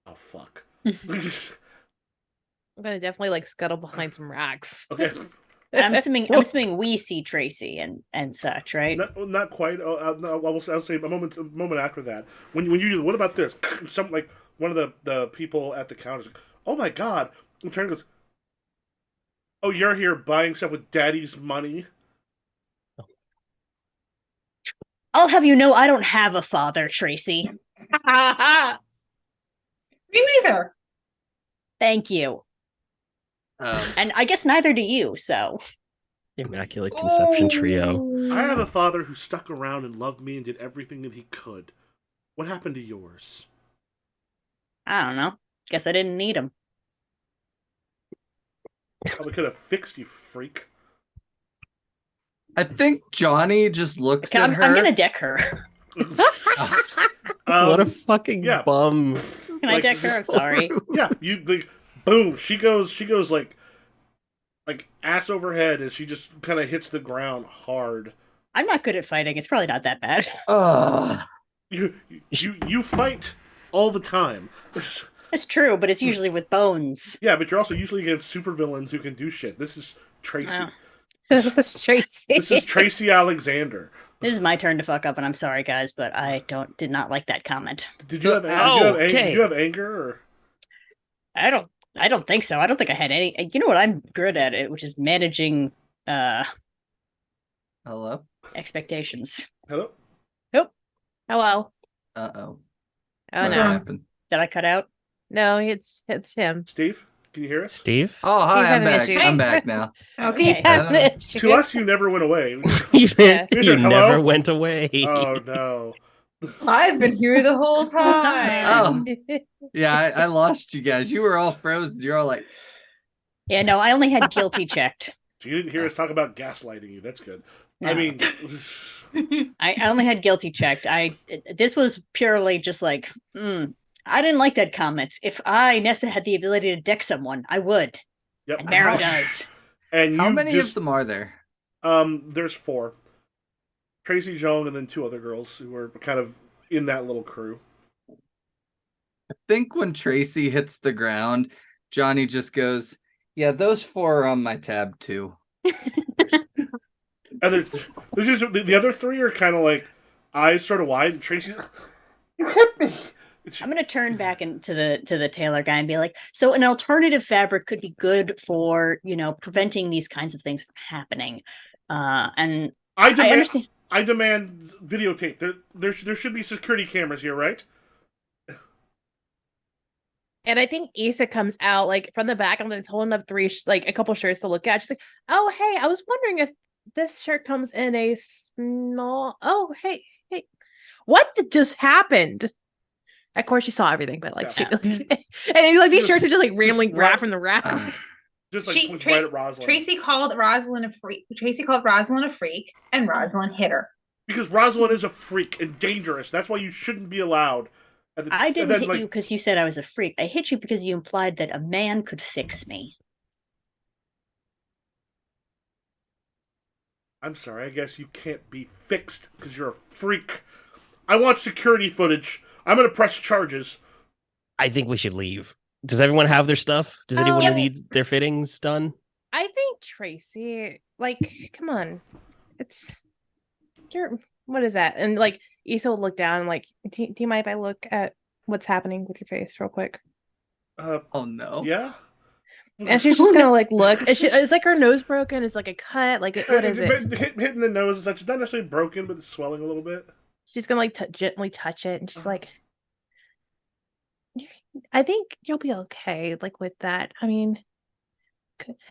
Speaker 2: oh fuck.
Speaker 1: I'm gonna definitely like scuttle behind some racks.
Speaker 2: Okay.
Speaker 4: I'm assuming we see Tracy and such, right?
Speaker 2: Not quite. No, I'll say a moment after that. When you what about this? Some like one of the people at the counter. Like, oh my god! And turn goes. Oh, you're here buying stuff with Daddy's money.
Speaker 4: I'll have you know I don't have a father, Tracy.
Speaker 5: Me neither.
Speaker 4: Thank you. And I guess neither do you, so.
Speaker 3: Immaculate Conception Trio.
Speaker 2: I have a father who stuck around and loved me and did everything that he could. What happened to yours?
Speaker 4: I don't know. Guess I didn't need him.
Speaker 2: Probably could have fixed you, freak.
Speaker 6: I think Johnny just looks at her.
Speaker 4: I'm gonna deck her.
Speaker 3: What a fucking bum.
Speaker 4: Can I deck her? I'm sorry.
Speaker 2: Yeah, you like, boom. She goes like ass over head as she just kind of hits the ground hard.
Speaker 4: I'm not good at fighting. It's probably not that bad.
Speaker 2: You fight all the time.
Speaker 4: It's true, but it's usually with bones.
Speaker 2: Yeah, but you're also usually against supervillains who can do shit. This is Tracy.
Speaker 4: Oh.
Speaker 1: This is Tracy.
Speaker 2: This is Tracy Alexander.
Speaker 4: This is my turn to fuck up, and I'm sorry, guys, but I did not like that comment.
Speaker 2: Did you have anger? Or?
Speaker 4: I don't think so. I don't think I had any. You know what I'm good at it, which is managing
Speaker 6: Hello?
Speaker 4: expectations.
Speaker 2: Hello?
Speaker 1: Nope. Hello.
Speaker 6: Uh-oh.
Speaker 1: Oh
Speaker 6: What
Speaker 1: no.
Speaker 6: happened?
Speaker 4: Did I cut out?
Speaker 1: No, it's him.
Speaker 2: Steve, can you hear us?
Speaker 3: Steve?
Speaker 6: Oh, hi,
Speaker 1: Steve's
Speaker 6: I'm
Speaker 1: having
Speaker 6: back.
Speaker 1: issues.
Speaker 6: I'm back now.
Speaker 1: Steve's
Speaker 4: Okay.
Speaker 1: having issues.
Speaker 2: To us, you never went away.
Speaker 3: You
Speaker 1: Yeah.
Speaker 2: Hello?
Speaker 3: never went away.
Speaker 2: Oh no.
Speaker 5: I've been here the whole time.
Speaker 6: Oh. Yeah, I lost you guys. You were all frozen. You're all like,
Speaker 4: Yeah, no, I only had guilty checked.
Speaker 2: So you didn't hear us talk about gaslighting you. That's good.
Speaker 4: No.
Speaker 2: I mean,
Speaker 4: I only had guilty checked. This was purely just like, I didn't like that comment. If Nessa had the ability to deck someone, I would.
Speaker 2: yep.
Speaker 4: And Marrow does.
Speaker 2: And
Speaker 6: how
Speaker 2: you
Speaker 6: many
Speaker 2: just,
Speaker 6: of them are there?
Speaker 2: There's 4. Tracy Jong and then 2 other girls who are kind of in that little crew.
Speaker 6: I think when Tracy hits the ground, Johnny just goes, yeah, those 4 are on my tab too.
Speaker 2: And they're just the other 3 are kind of like eyes sort of wide, and Tracy's like, you hit me.
Speaker 4: I'm gonna turn back into the tailor guy and be like, so an alternative fabric could be good for, preventing these kinds of things from happening. And
Speaker 2: I
Speaker 4: I
Speaker 2: demand.
Speaker 4: understand.
Speaker 2: I demand videotape. There should be security cameras here, right?
Speaker 1: And I think Issa comes out like from the back and is holding up like a couple shirts to look at. She's like, "Oh, hey, I was wondering if this shirt comes in a small. Oh, hey, what just happened?" Of course, she saw everything, but like,
Speaker 2: Yeah.
Speaker 1: and like these
Speaker 2: Just-
Speaker 1: shirts are just like randomly
Speaker 2: just
Speaker 1: grabbed
Speaker 2: right-
Speaker 1: from the rack.
Speaker 2: Just like points right at Rosalind.
Speaker 5: Tracy called Rosalind a freak. Tracy called Rosalind a freak, and Rosalind hit her.
Speaker 2: Because Rosalind is a freak and dangerous. That's why you shouldn't be allowed.
Speaker 4: I didn't hit you because you said I was a freak. I hit you because you implied that a man could fix me.
Speaker 2: I'm sorry, I guess you can't be fixed because you're a freak. I want security footage. I'm gonna press charges.
Speaker 3: I think we should leave. Does everyone have their stuff? Does anyone
Speaker 1: Yep.
Speaker 3: need their fittings done?
Speaker 1: I think Tracy, like, come on, what is that? And like, Issa will look down and like, do you mind if I look at what's happening with your face real quick?
Speaker 6: Oh no.
Speaker 2: Yeah.
Speaker 1: And she's just gonna like look. Is like her nose broken? Is like a cut? Like what is it?
Speaker 2: Hitting the nose is such. It's not necessarily broken, but it's swelling a little bit.
Speaker 1: She's gonna like gently touch it, and she's like, "I think you'll be okay." Like with that, I mean,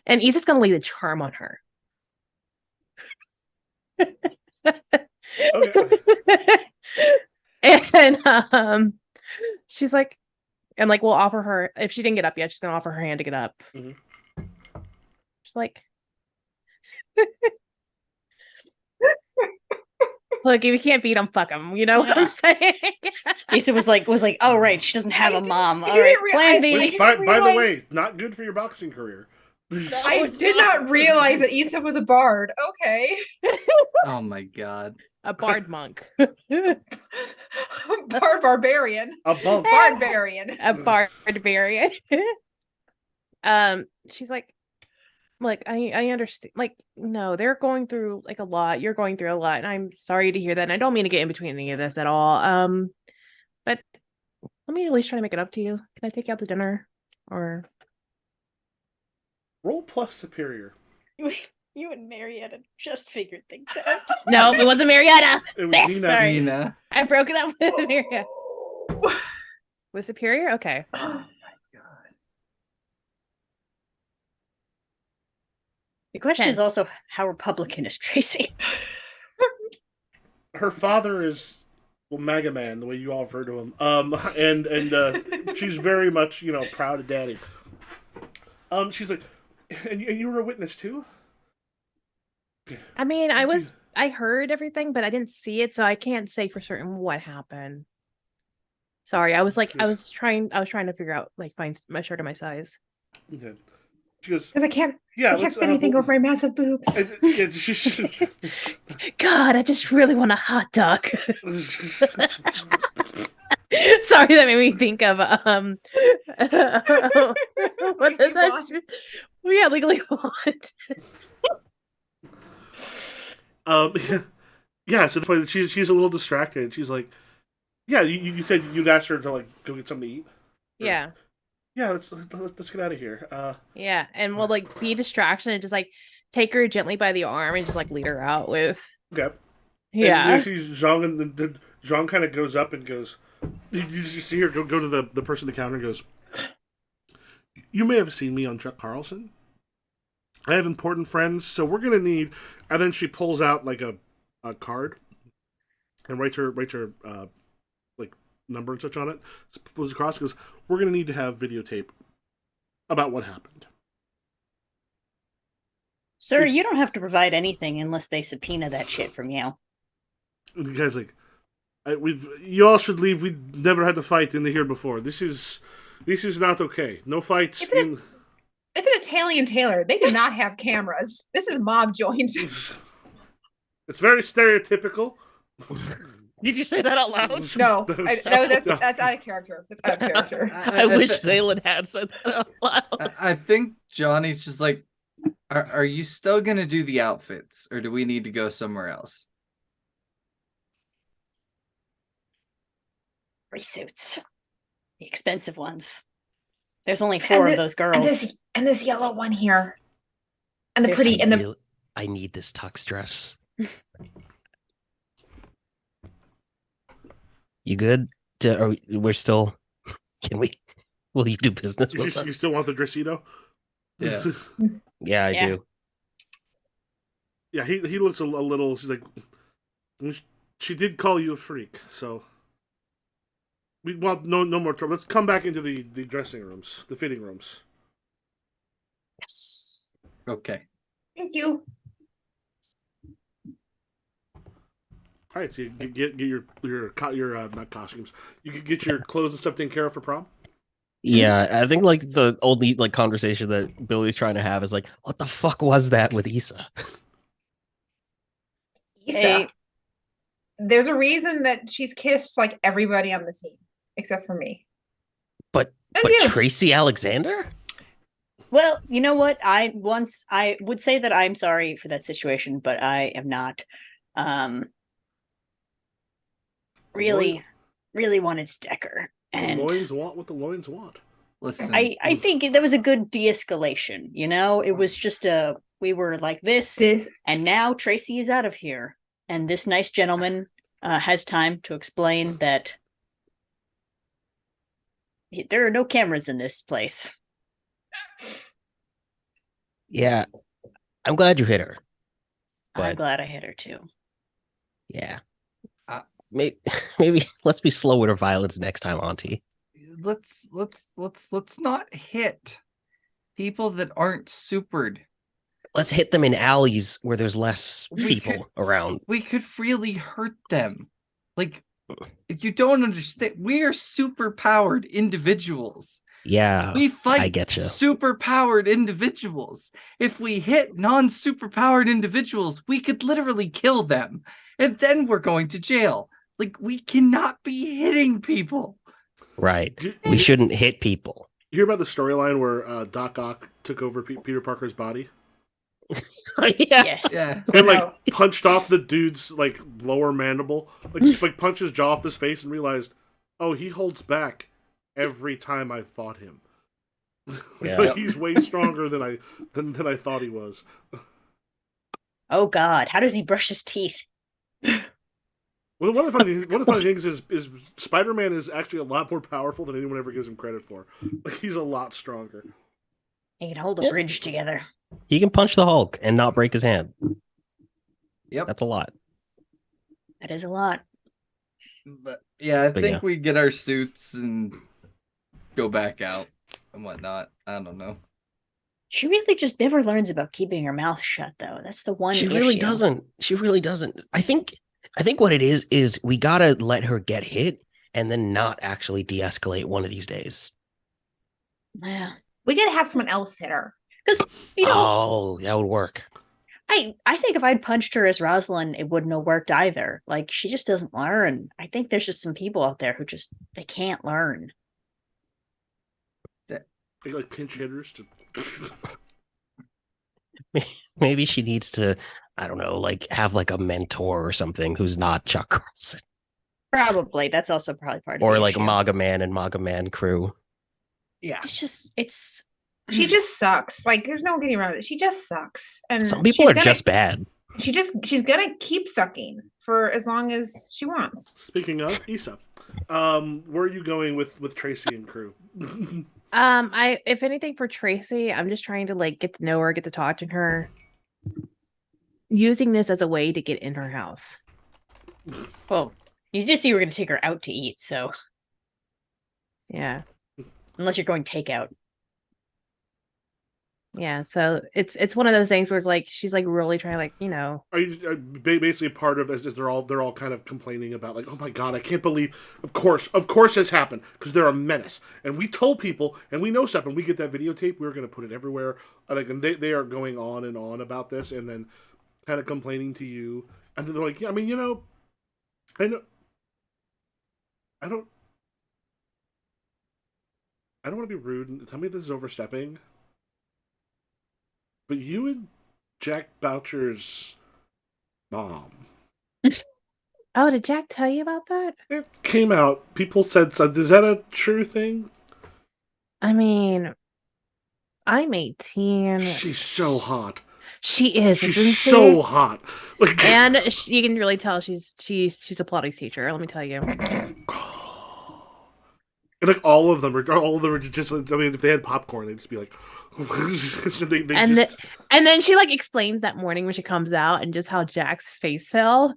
Speaker 1: and Issa's gonna lay the charm on her.
Speaker 2: Okay.
Speaker 1: And she's like, and like we'll offer her if she didn't get up yet. She's gonna offer her hand to get up.
Speaker 2: Mhm.
Speaker 1: She's like, look, if you can't beat them, fuck them. You know what I'm saying?
Speaker 4: Issa was like, oh right, she doesn't have a mom.
Speaker 5: I
Speaker 4: All
Speaker 5: didn't
Speaker 4: right,
Speaker 5: rea-
Speaker 4: plan
Speaker 5: I
Speaker 4: B.
Speaker 2: Which, by the
Speaker 5: realize-
Speaker 2: way, not good for your boxing career.
Speaker 5: I did not realize that Issa was a bard. Okay.
Speaker 6: Oh my god.
Speaker 1: A bard monk.
Speaker 5: Bard barbarian.
Speaker 2: A bump.
Speaker 5: Barbarian.
Speaker 1: A barbarian. She's like, look, I understand. Like, no, they're going through like a lot. You're going through a lot, and I'm sorry to hear that. And I don't mean to get in between any of this at all. But let me at least try to make it up to you. Can I take you out to dinner? Or
Speaker 2: Roll plus superior.
Speaker 4: You and Marietta just figured things out.
Speaker 1: no, it wasn't Marietta.
Speaker 2: It was Nina.
Speaker 1: Sorry.
Speaker 6: Nina.
Speaker 1: I broke it up with Marietta. With Superior? Okay.
Speaker 6: Oh my god.
Speaker 4: The question
Speaker 1: 10.
Speaker 4: is also, how Republican is Tracy?
Speaker 2: Her father is Mega Man, the way you all refer to him. And she's very much, proud of Daddy. She's like, and you were a witness too?
Speaker 1: I mean, I heard everything, but I didn't see it, so I can't say for certain what happened. Sorry, I was trying to figure out, like, find my shirt to my size.
Speaker 2: Okay. She goes,
Speaker 5: Because I can't
Speaker 2: yeah,
Speaker 5: fit anything over my massive boobs.
Speaker 1: God, I just really want a hot dog. Sorry, that made me think of what is that? Yeah, Legally Blonde.
Speaker 2: Yeah. So the point she's a little distracted. She's like, yeah, you said you'd asked her to like go get something to eat.
Speaker 1: Yeah.
Speaker 2: Yeah, let's get out of here.
Speaker 1: Yeah, and we'll like be a distraction and just like take her gently by the arm and just like lead her out with.
Speaker 2: Okay.
Speaker 1: Yeah.
Speaker 2: And you see Zhang, and Zhang kind of goes up and goes. You see her go to the person at the counter and goes. You may have seen me on Chuck Carlson. I have important friends, so we're gonna need. And then she pulls out like a card and writes her like number and such on it. Pulls across. Goes. We're gonna need to have videotape about what happened.
Speaker 4: Sir, you don't have to provide anything unless they subpoena that shit from you.
Speaker 2: And the guy's like, you all should leave. We never had to fight in the here before. This is not okay. No fights.
Speaker 5: It's an Italian tailor. They do not have cameras. This is mob joint.
Speaker 2: It's very stereotypical.
Speaker 3: Did you say that out loud?
Speaker 5: No, that's out of character. That's out of character.
Speaker 3: I wish Zaylan had said that out loud.
Speaker 6: I think Johnny's just like, are you still gonna do the outfits, or do we need to go somewhere else?
Speaker 4: Free suits. The expensive ones. There's only 4 of those girls.
Speaker 5: And this yellow one here. And the
Speaker 4: There's
Speaker 5: pretty and the
Speaker 3: I need this tux dress. You good? We're still. Can we? Will you do business with
Speaker 2: You
Speaker 3: us?
Speaker 2: still want the Dressito?
Speaker 6: Yeah.
Speaker 3: Yeah, I do.
Speaker 2: Yeah, he looks a little. She's like, she did call you a freak, so we want no more trouble. Let's come back into the dressing rooms, the fitting rooms.
Speaker 3: Yes.
Speaker 6: Okay.
Speaker 5: thank you.
Speaker 2: All right, so you get your not costumes. You can get your clothes and stuff taken care of for prom.
Speaker 3: Yeah, I think like the only like conversation that Billy's trying to have is like, what the fuck was that with Issa?
Speaker 5: Issa.
Speaker 4: Hey.
Speaker 5: There's a reason that she's kissed like everybody on the team except for me.
Speaker 3: But
Speaker 5: And you.
Speaker 3: Tracy Alexander?
Speaker 4: Well, you know what? I would say that I'm sorry for that situation, but I am not. Really wanted to Decker.
Speaker 2: The
Speaker 4: And
Speaker 2: loins want what the loins want.
Speaker 6: Listen.
Speaker 4: I think that was a good de-escalation, you know? It was just we were like this, and now Tracy is out of here. And this nice gentleman has time to explain that there are no cameras in this place.
Speaker 3: Yeah. I'm glad you hit her.
Speaker 4: I'm
Speaker 3: But
Speaker 4: glad I hit her too.
Speaker 3: yeah. Maybe let's be slow with our violence next time, Auntie.
Speaker 6: Let's not hit people that aren't supered.
Speaker 3: Let's hit them in alleys where there's less people around.
Speaker 6: We could really hurt them. Like, you don't understand. We are super powered individuals.
Speaker 3: Yeah,
Speaker 6: We fight
Speaker 3: I get you.
Speaker 6: super powered individuals. If we hit non-super powered individuals, we could literally kill them. And then we're going to jail. Like, we cannot be hitting people.
Speaker 3: Right. We shouldn't hit people.
Speaker 2: You hear about the storyline where Doc Ock took over Peter Parker's body?
Speaker 3: Yeah.
Speaker 4: Yes.
Speaker 6: Yeah.
Speaker 2: And like punched off the dude's like lower mandible, like punched his jaw off his face, and realized, oh, he holds back every time I fought him.
Speaker 3: Yeah.
Speaker 2: Like he's way stronger than I thought he was.
Speaker 4: Oh God, how does he brush his teeth?
Speaker 2: Well, one of the funny things is Spider-Man is actually a lot more powerful than anyone ever gives him credit for. Like he's a lot stronger.
Speaker 4: He can hold a bridge together.
Speaker 3: He can punch the Hulk and not break his hand.
Speaker 6: Yep.
Speaker 3: That's a lot.
Speaker 4: That is a lot.
Speaker 6: But yeah, I think
Speaker 3: yeah.
Speaker 6: we get our suits and go back out and whatnot. I don't know.
Speaker 4: She really just never learns about keeping her mouth shut, though. That's the one
Speaker 3: She
Speaker 4: issue.
Speaker 3: really doesn't. She really doesn't. I think what it is we gotta let her get hit and then not actually de-escalate one of these days.
Speaker 4: Yeah.
Speaker 5: We gotta have someone else hit her.
Speaker 4: Because, you know,
Speaker 3: Oh, that would work.
Speaker 4: I think if I'd punched her as Rosalind, it wouldn't have worked either. Like, she just doesn't learn. I think there's just some people out there who they can't learn.
Speaker 2: They like pinch hitters to.
Speaker 3: Maybe she needs to, I don't know, like have like a mentor or something who's not Chuck Carlson.
Speaker 4: Probably. That's also probably part of
Speaker 3: Or
Speaker 4: the
Speaker 3: like
Speaker 4: issue.
Speaker 3: Maga Man and Maga Man crew.
Speaker 6: Yeah.
Speaker 5: She just sucks. Like, there's no getting around it. She just sucks. And
Speaker 3: Some people are just bad.
Speaker 5: She's gonna keep sucking for as long as she wants.
Speaker 2: Speaking of Issa, where are you going with Tracy and crew?
Speaker 1: If anything for Tracy, I'm just trying to like get to know her, get to talk to her, using this as a way to get in her house.
Speaker 4: Well, you did say you were going to take her out to eat, so
Speaker 1: Yeah.
Speaker 4: unless you're going takeout.
Speaker 1: Yeah, so it's one of those things where it's like she's like really trying to like, you know.
Speaker 2: Are you basically part of as they're all kind of complaining about like, oh my god, I can't believe, of course this happened because they're a menace, and we told people and we know stuff, and we get that videotape, we were going to put it everywhere, like, and they are going on and on about this, and then kind of complaining to you, and then they're like, yeah, I mean, you know, I don't want to be rude and tell me this is overstepping. But you and Jack Boucher's mom
Speaker 1: Oh, did Jack tell you about that?
Speaker 2: It came out. People said, so, is that a true thing?
Speaker 1: I mean, I'm 18.
Speaker 2: She's so hot.
Speaker 1: She is,
Speaker 2: She's
Speaker 1: isn't she?
Speaker 2: so hot. Like,
Speaker 1: And you can really tell she's a Pilates teacher. Let me tell you.
Speaker 2: and like all of them are just. I mean, if they had popcorn, they'd just be like, they
Speaker 1: And
Speaker 2: just.
Speaker 1: and then she like explains that morning when she comes out and just how Jack's face fell.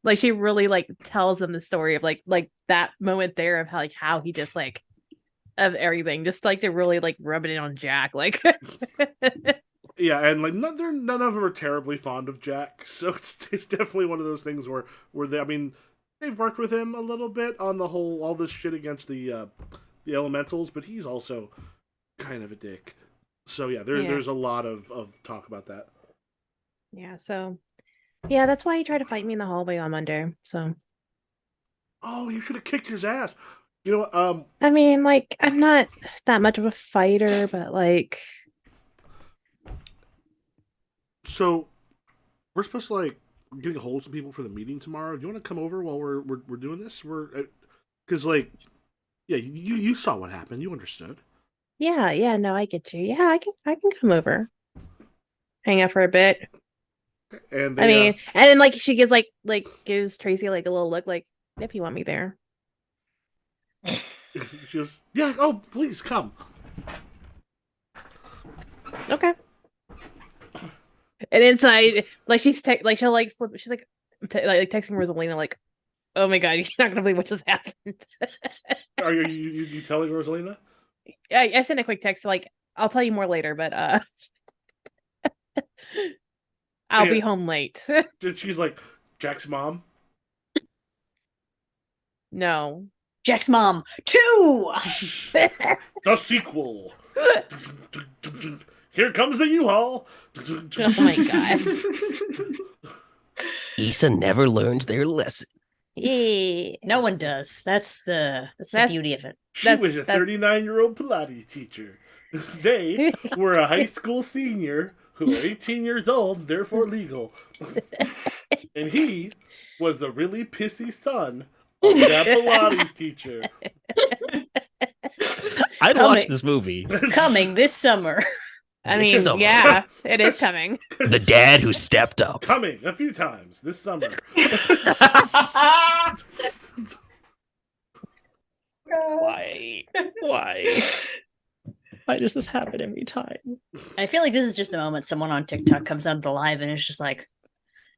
Speaker 1: Like she really like tells them the story of like that moment there of how he just like of everything, just like to really like rub it in on Jack. Like
Speaker 2: Yeah, and like none of them are terribly fond of Jack, so it's definitely one of those things where they. I mean, they've worked with him a little bit on the whole all this shit against the elementals, but he's also kind of a dick. So yeah,
Speaker 1: Yeah.
Speaker 2: there's a lot of talk about that.
Speaker 1: yeah, so yeah, that's why he tried to fight me in the hallway on Monday. So
Speaker 2: Oh, you should have kicked his ass. You know,
Speaker 1: I mean, like I'm not that much of a fighter, but like
Speaker 2: so we're supposed to like getting a hold of some people for the meeting tomorrow. Do you want to come over while we're doing this? We're because like yeah, you saw what happened. You understood.
Speaker 1: yeah, no, I get you. Yeah, I can come over, hang out for a bit.
Speaker 2: And
Speaker 1: I
Speaker 2: they
Speaker 1: mean, and then like she gives like gives Tracy like a little look like if you want me there.
Speaker 2: she goes, yeah, oh please come.
Speaker 1: Okay. And inside, like like she'll like flip. She's like like texting Rosalina like, "Oh my God, you're not gonna believe what just happened."
Speaker 2: Are you telling Rosalina?
Speaker 1: I sent a quick text like, "I'll tell you more later, but I'll be
Speaker 2: And
Speaker 1: home late."
Speaker 2: she's like, Jack's mom.
Speaker 1: No.
Speaker 4: Jack's mom, 2!
Speaker 2: The sequel. Here comes the U-Haul.
Speaker 1: Oh my God.
Speaker 3: Issa never learned their lesson.
Speaker 1: Yeah.
Speaker 4: No one does. That's the
Speaker 1: That's-
Speaker 4: beauty of it.
Speaker 2: She was a 39-year-old Pilates teacher. They were a high school senior who were 18 years old, therefore legal. And he was a really pissy son of that Pilates teacher.
Speaker 3: I'd
Speaker 4: Coming.
Speaker 3: watch this movie.
Speaker 4: Coming this summer.
Speaker 1: I
Speaker 3: This
Speaker 1: mean,
Speaker 3: summer.
Speaker 1: yeah, it is coming.
Speaker 3: The dad who stepped up.
Speaker 2: Coming a few times this summer.
Speaker 3: Why? Why? Why does this happen every time?
Speaker 4: I feel like this is just the moment someone on TikTok comes out of the live and is just like,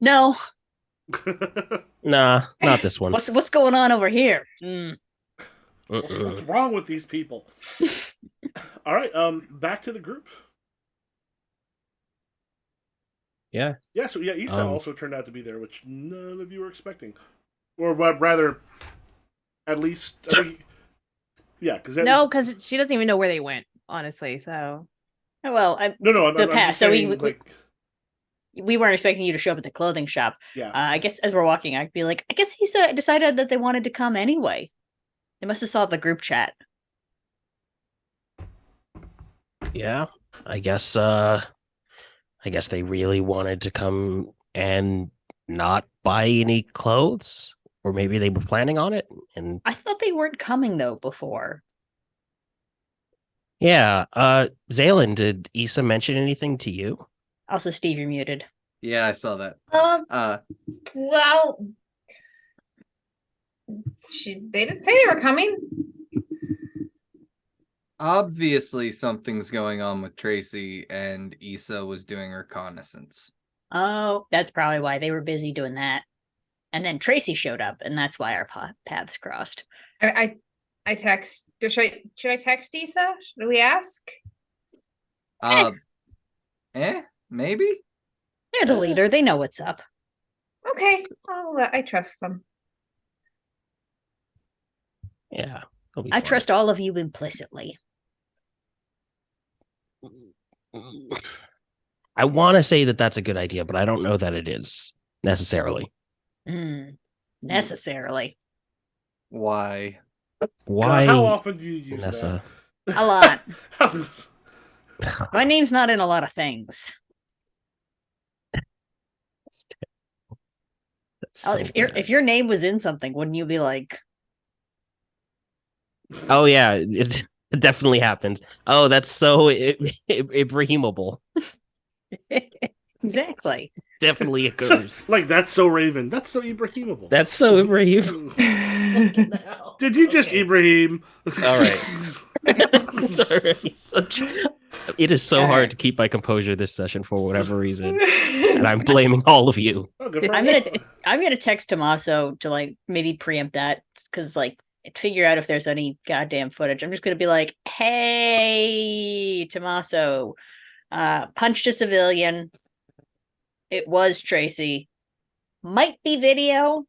Speaker 4: no,
Speaker 3: Nah, not this one.
Speaker 4: what's going on over here?
Speaker 2: What's wrong with these people? All right, back to the group.
Speaker 3: Yeah.
Speaker 2: Yeah, so yeah, Issa also turned out to be there, which none of you were expecting, or rather, at least, yeah, because
Speaker 1: No, because she doesn't even know where they went, honestly. So
Speaker 4: Well,
Speaker 2: no, I'm
Speaker 4: the
Speaker 2: just
Speaker 4: past. So
Speaker 2: saying,
Speaker 4: we weren't expecting you to show up at the clothing shop.
Speaker 2: yeah,
Speaker 4: I guess as we're walking, I'd be like, I guess he decided that they wanted to come anyway. They must have saw the group chat.
Speaker 3: Yeah. I guess they really wanted to come and not buy any clothes. Or maybe they were planning on it. And
Speaker 4: I thought they weren't coming though before.
Speaker 3: yeah, Zaylin, did Issa mention anything to you?
Speaker 4: Also, Steve, you're muted.
Speaker 6: Yeah, I saw that.
Speaker 5: Well, they didn't say they were coming.
Speaker 6: Obviously, something's going on with Tracy, and Issa was doing reconnaissance.
Speaker 4: Oh, that's probably why they were busy doing that. And then Tracy showed up, and that's why our paths crossed.
Speaker 5: I text. Should I text Issa? Should we ask?
Speaker 6: Maybe?
Speaker 4: They're the leader. They know what's up.
Speaker 5: Okay, I trust them.
Speaker 3: Yeah.
Speaker 4: I trust all of you implicitly.
Speaker 3: I want to say that that's a good idea, but I don't know that it is necessarily.
Speaker 4: Necessarily.
Speaker 6: Why?
Speaker 3: Why?
Speaker 2: How often do you use
Speaker 3: Nessa?
Speaker 2: that?
Speaker 4: A lot. My name's not in a lot of things.
Speaker 3: So
Speaker 4: if
Speaker 3: bad.
Speaker 4: your name was in something, wouldn't you be like,
Speaker 3: Oh yeah, it definitely happens. Oh, that's so Ibrahimable.
Speaker 4: exactly?
Speaker 3: Definitely occurs.
Speaker 2: Like, that's so Raven. That's so Ibrahimable.
Speaker 3: That's so Ibrahim.
Speaker 2: Did you just Ibrahim?
Speaker 3: All right. Sorry. It is so
Speaker 4: All
Speaker 3: hard
Speaker 4: right.
Speaker 3: to keep my composure this session for whatever reason, and I'm blaming all of you.
Speaker 2: Oh, good for
Speaker 4: I'm
Speaker 2: him.
Speaker 4: gonna text Tommaso to like maybe preempt that because like figure out if there's any goddamn footage. I'm just gonna be like, hey, Tommaso, punched a civilian. It was Tracy. Might be video.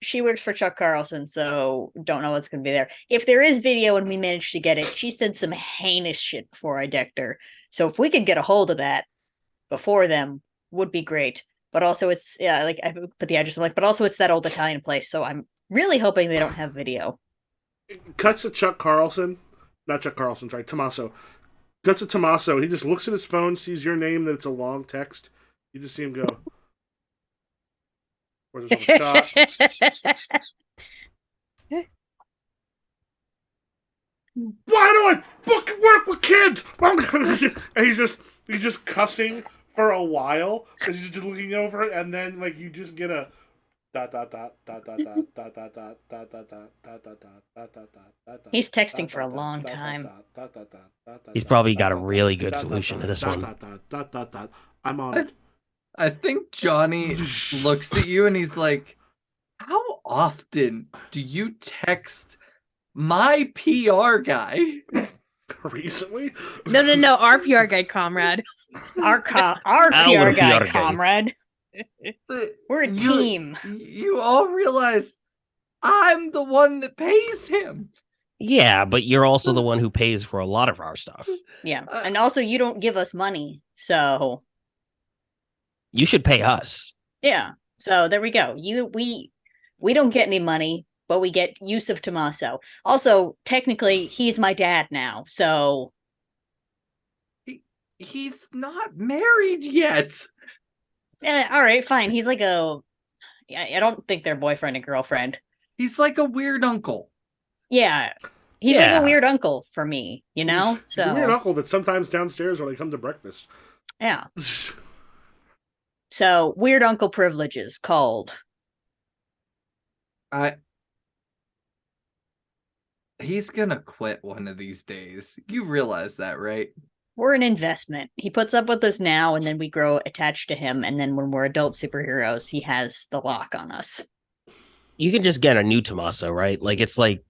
Speaker 4: She works for Chuck Carlson, so don't know what's going to be there. If there is video and we manage to get it, she said some heinous shit before I decked her. So if we could get a hold of that before them, would be great. But also, it's like I put the address. I'm like, but also it's that old Italian place. So I'm really hoping they don't have video.
Speaker 2: Cuts to Chuck Carlson. Not Chuck Carlson, sorry, Tommaso. Cuts to Tommaso. He just looks at his phone, sees your name, that it's a long text. You just see him go. Where's his little shot? Why do I fucking work with kids? And he's just cussing for a while because he's just looking over it, and then like you just get a dot dot dot dot dot dot dot dot dot dot dot dot dot dot dot dot dot.
Speaker 4: He's texting for a long time.
Speaker 3: He's probably got a really good solution to this one.
Speaker 2: I'm on it.
Speaker 6: I think Johnny looks at you and he's like, how often do you text my PR guy?
Speaker 2: Recently?
Speaker 1: No. Our PR guy, comrade.
Speaker 4: Our PR
Speaker 3: Our
Speaker 4: guy,
Speaker 3: PR guy.
Speaker 4: comrade. We're a team.
Speaker 6: You all realize I'm the one that pays him.
Speaker 3: Yeah, but you're also the one who pays for a lot of our stuff.
Speaker 4: Yeah, and also you don't give us money, so
Speaker 3: You should pay us.
Speaker 4: yeah. So there we go. We don't get any money, but we get use of Tommaso. Also, technically, he's my dad now, so
Speaker 6: He's not married yet.
Speaker 4: all right, fine. He's like I don't think they're boyfriend and girlfriend.
Speaker 6: He's like a weird uncle.
Speaker 4: Yeah. He's like
Speaker 3: Yeah.
Speaker 4: a weird uncle for me, you know?
Speaker 2: He's a weird
Speaker 4: So
Speaker 2: uncle that's sometimes downstairs when I come to breakfast.
Speaker 4: yeah. So weird uncle privileges called.
Speaker 6: He's gonna quit one of these days. You realize that, right?
Speaker 4: We're an investment. He puts up with us now, and then we grow attached to him. And then when we're adult superheroes, he has the lock on us.
Speaker 3: You can just get a new Tommaso, right? Like it's like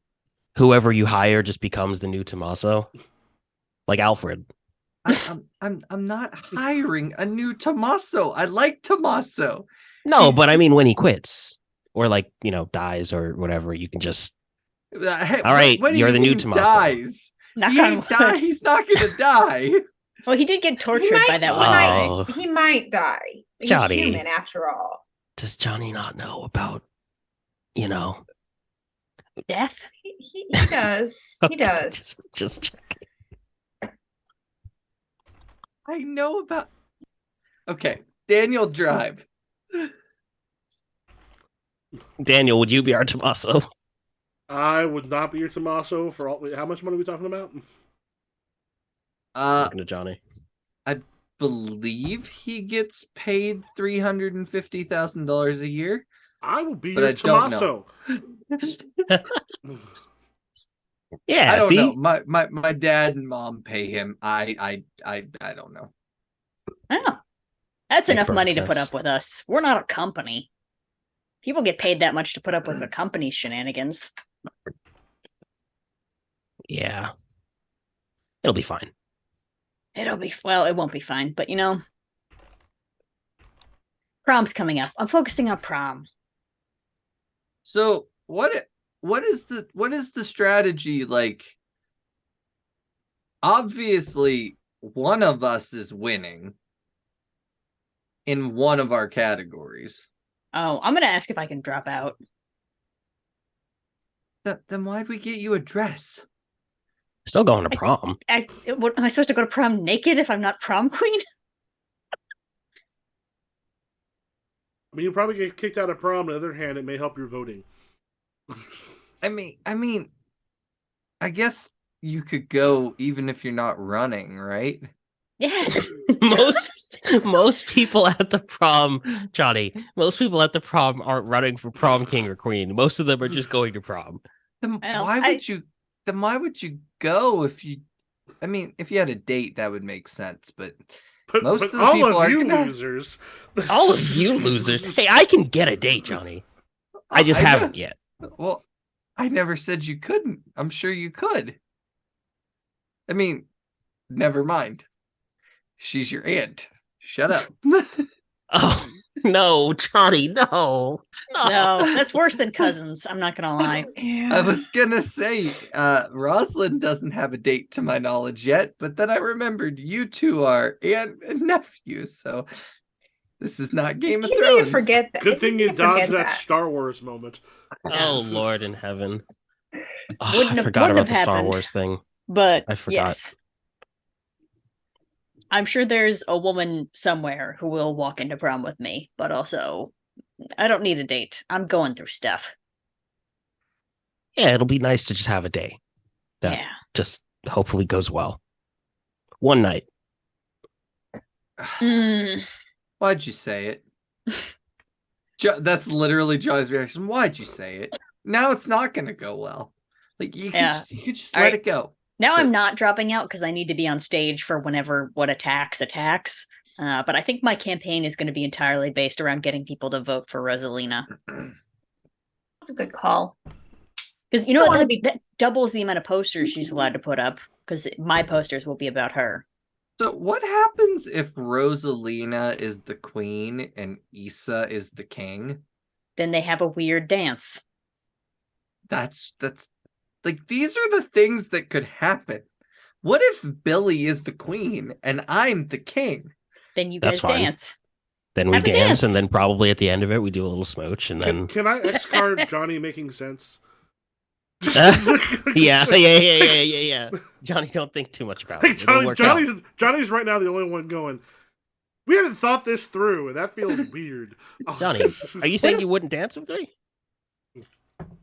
Speaker 3: whoever you hire just becomes the new Tommaso. Like Alfred.
Speaker 6: I'm not hiring a new Tommaso. I like Tommaso.
Speaker 3: No, but I mean when he quits or like, dies or whatever, you can just
Speaker 6: Hey,
Speaker 3: all right,
Speaker 6: what do
Speaker 3: you're
Speaker 6: you
Speaker 3: the new
Speaker 6: mean
Speaker 3: Tommaso.
Speaker 6: dies?
Speaker 4: Knock
Speaker 6: He
Speaker 4: on
Speaker 6: ain't die.
Speaker 4: wood.
Speaker 6: He's not gonna die.
Speaker 4: Well, he did get tortured by that one
Speaker 3: Oh.
Speaker 4: guy.
Speaker 5: He might die. He's
Speaker 3: Johnny.
Speaker 5: human after all.
Speaker 3: Does Johnny not know about,
Speaker 4: Death?
Speaker 5: He does. He does.
Speaker 3: Just check.
Speaker 6: I know about. Okay, Daniel Drive.
Speaker 3: Daniel, would you be our Tommaso?
Speaker 2: I would not be your Tommaso for all. Wait, how much money are we talking about?
Speaker 6: Uh,
Speaker 3: Talking to Johnny.
Speaker 6: believe he gets paid $350,000 a year.
Speaker 2: I will be
Speaker 6: But
Speaker 2: your
Speaker 6: I don't know.
Speaker 2: Tommaso.
Speaker 3: Yeah,
Speaker 6: I don't
Speaker 3: see?
Speaker 6: know. My dad and mom pay him. I don't know.
Speaker 4: Oh, that's
Speaker 3: Makes
Speaker 4: enough money
Speaker 3: perfect
Speaker 4: to put
Speaker 3: sense.
Speaker 4: up with us. We're not a company. People get paid that much to put up with the company's shenanigans.
Speaker 3: Yeah. It'll be fine.
Speaker 4: It won't be fine, but prom's coming up. I'm focusing on prom.
Speaker 6: So what is the strategy like? Obviously, one of us is winning in one of our categories.
Speaker 4: Oh, I'm gonna ask if I can drop out.
Speaker 6: Then why'd we get you a dress?
Speaker 3: Still going to prom.
Speaker 4: What, am I supposed to go to prom naked if I'm not prom queen?
Speaker 2: mean, you'll probably get kicked out of prom. On the other hand, it may help your voting.
Speaker 6: I mean, I guess you could go even if you're not running, right?
Speaker 4: Yes.
Speaker 3: Most people at the prom, Johnny. Most people at the prom aren't running for prom king or queen. Most of them are just going to prom.
Speaker 6: Then
Speaker 4: Well,
Speaker 6: why would you? Then why would you go if you? I mean, if you had a date, that would make sense. But most of the
Speaker 2: all
Speaker 6: people
Speaker 2: of
Speaker 6: are
Speaker 2: you
Speaker 6: gonna.
Speaker 2: losers.
Speaker 3: All of you losers. Hey, I can get a date, Johnny. I just haven't yet.
Speaker 6: Well, I never said you couldn't. I'm sure you could. I mean, never mind. She's your aunt. Shut up.
Speaker 3: Oh no, Johnny, no.
Speaker 4: No, that's worse than cousins. I'm not gonna lie.
Speaker 6: I was gonna say, Rosalind doesn't have a date to my knowledge yet, but then I remembered you two are aunt and nephew, so this is not Game
Speaker 5: It's
Speaker 6: of
Speaker 5: easy
Speaker 6: Thrones.
Speaker 5: to forget that.
Speaker 2: Good
Speaker 5: It's
Speaker 2: thing
Speaker 5: easy
Speaker 2: you
Speaker 5: to forget
Speaker 2: dodged that
Speaker 5: that.
Speaker 2: Star Wars moment.
Speaker 3: Oh Lord in heaven. Oh,
Speaker 4: Wouldn't
Speaker 3: I
Speaker 4: have-
Speaker 3: forgot
Speaker 4: wouldn't
Speaker 3: about
Speaker 4: have
Speaker 3: the Star
Speaker 4: happened.
Speaker 3: Wars thing.
Speaker 4: But
Speaker 3: I forgot.
Speaker 4: yes. I'm sure there's a woman somewhere who will walk into prom with me, but also I don't need a date. I'm going through stuff.
Speaker 3: Yeah, it'll be nice to just have a day that
Speaker 4: Yeah.
Speaker 3: just hopefully goes well. One night.
Speaker 4: Mm,
Speaker 6: Why'd you say it? That's literally Joy's reaction. Why'd you say it? Now it's not gonna go well. Like you
Speaker 4: Yeah.
Speaker 6: could just
Speaker 4: All
Speaker 6: let
Speaker 4: right.
Speaker 6: it go.
Speaker 4: now
Speaker 6: But-
Speaker 4: I'm not dropping out because I need to be on stage for whenever what attacks. But I think my campaign is going to be entirely based around getting people to vote for Rosalina.
Speaker 5: That's a good call.
Speaker 4: Because you know
Speaker 5: Don't
Speaker 4: what,
Speaker 5: wanna
Speaker 4: that doubles the amount of posters she's allowed to put up. Because my posters will be about her.
Speaker 6: So what happens if Rosalina is the queen and Issa is the king?
Speaker 4: Then they have a weird dance.
Speaker 6: That's like these are the things that could happen. What if Billy is the queen and I'm the king?
Speaker 4: Then you
Speaker 3: That's
Speaker 4: guys
Speaker 3: fine.
Speaker 4: dance.
Speaker 3: Then we
Speaker 4: Have a
Speaker 3: dance, and
Speaker 4: dance.
Speaker 3: then probably at the end of it, we do a little smooch, and then
Speaker 2: Can I X card Johnny making sense?
Speaker 3: yeah. Johnny, don't think too much about
Speaker 2: Hey,
Speaker 3: it. It'll work out.
Speaker 2: Johnny's right now the only one going. We haven't thought this through, and that feels weird. Oh.
Speaker 3: Johnny, are you saying you wouldn't dance with me?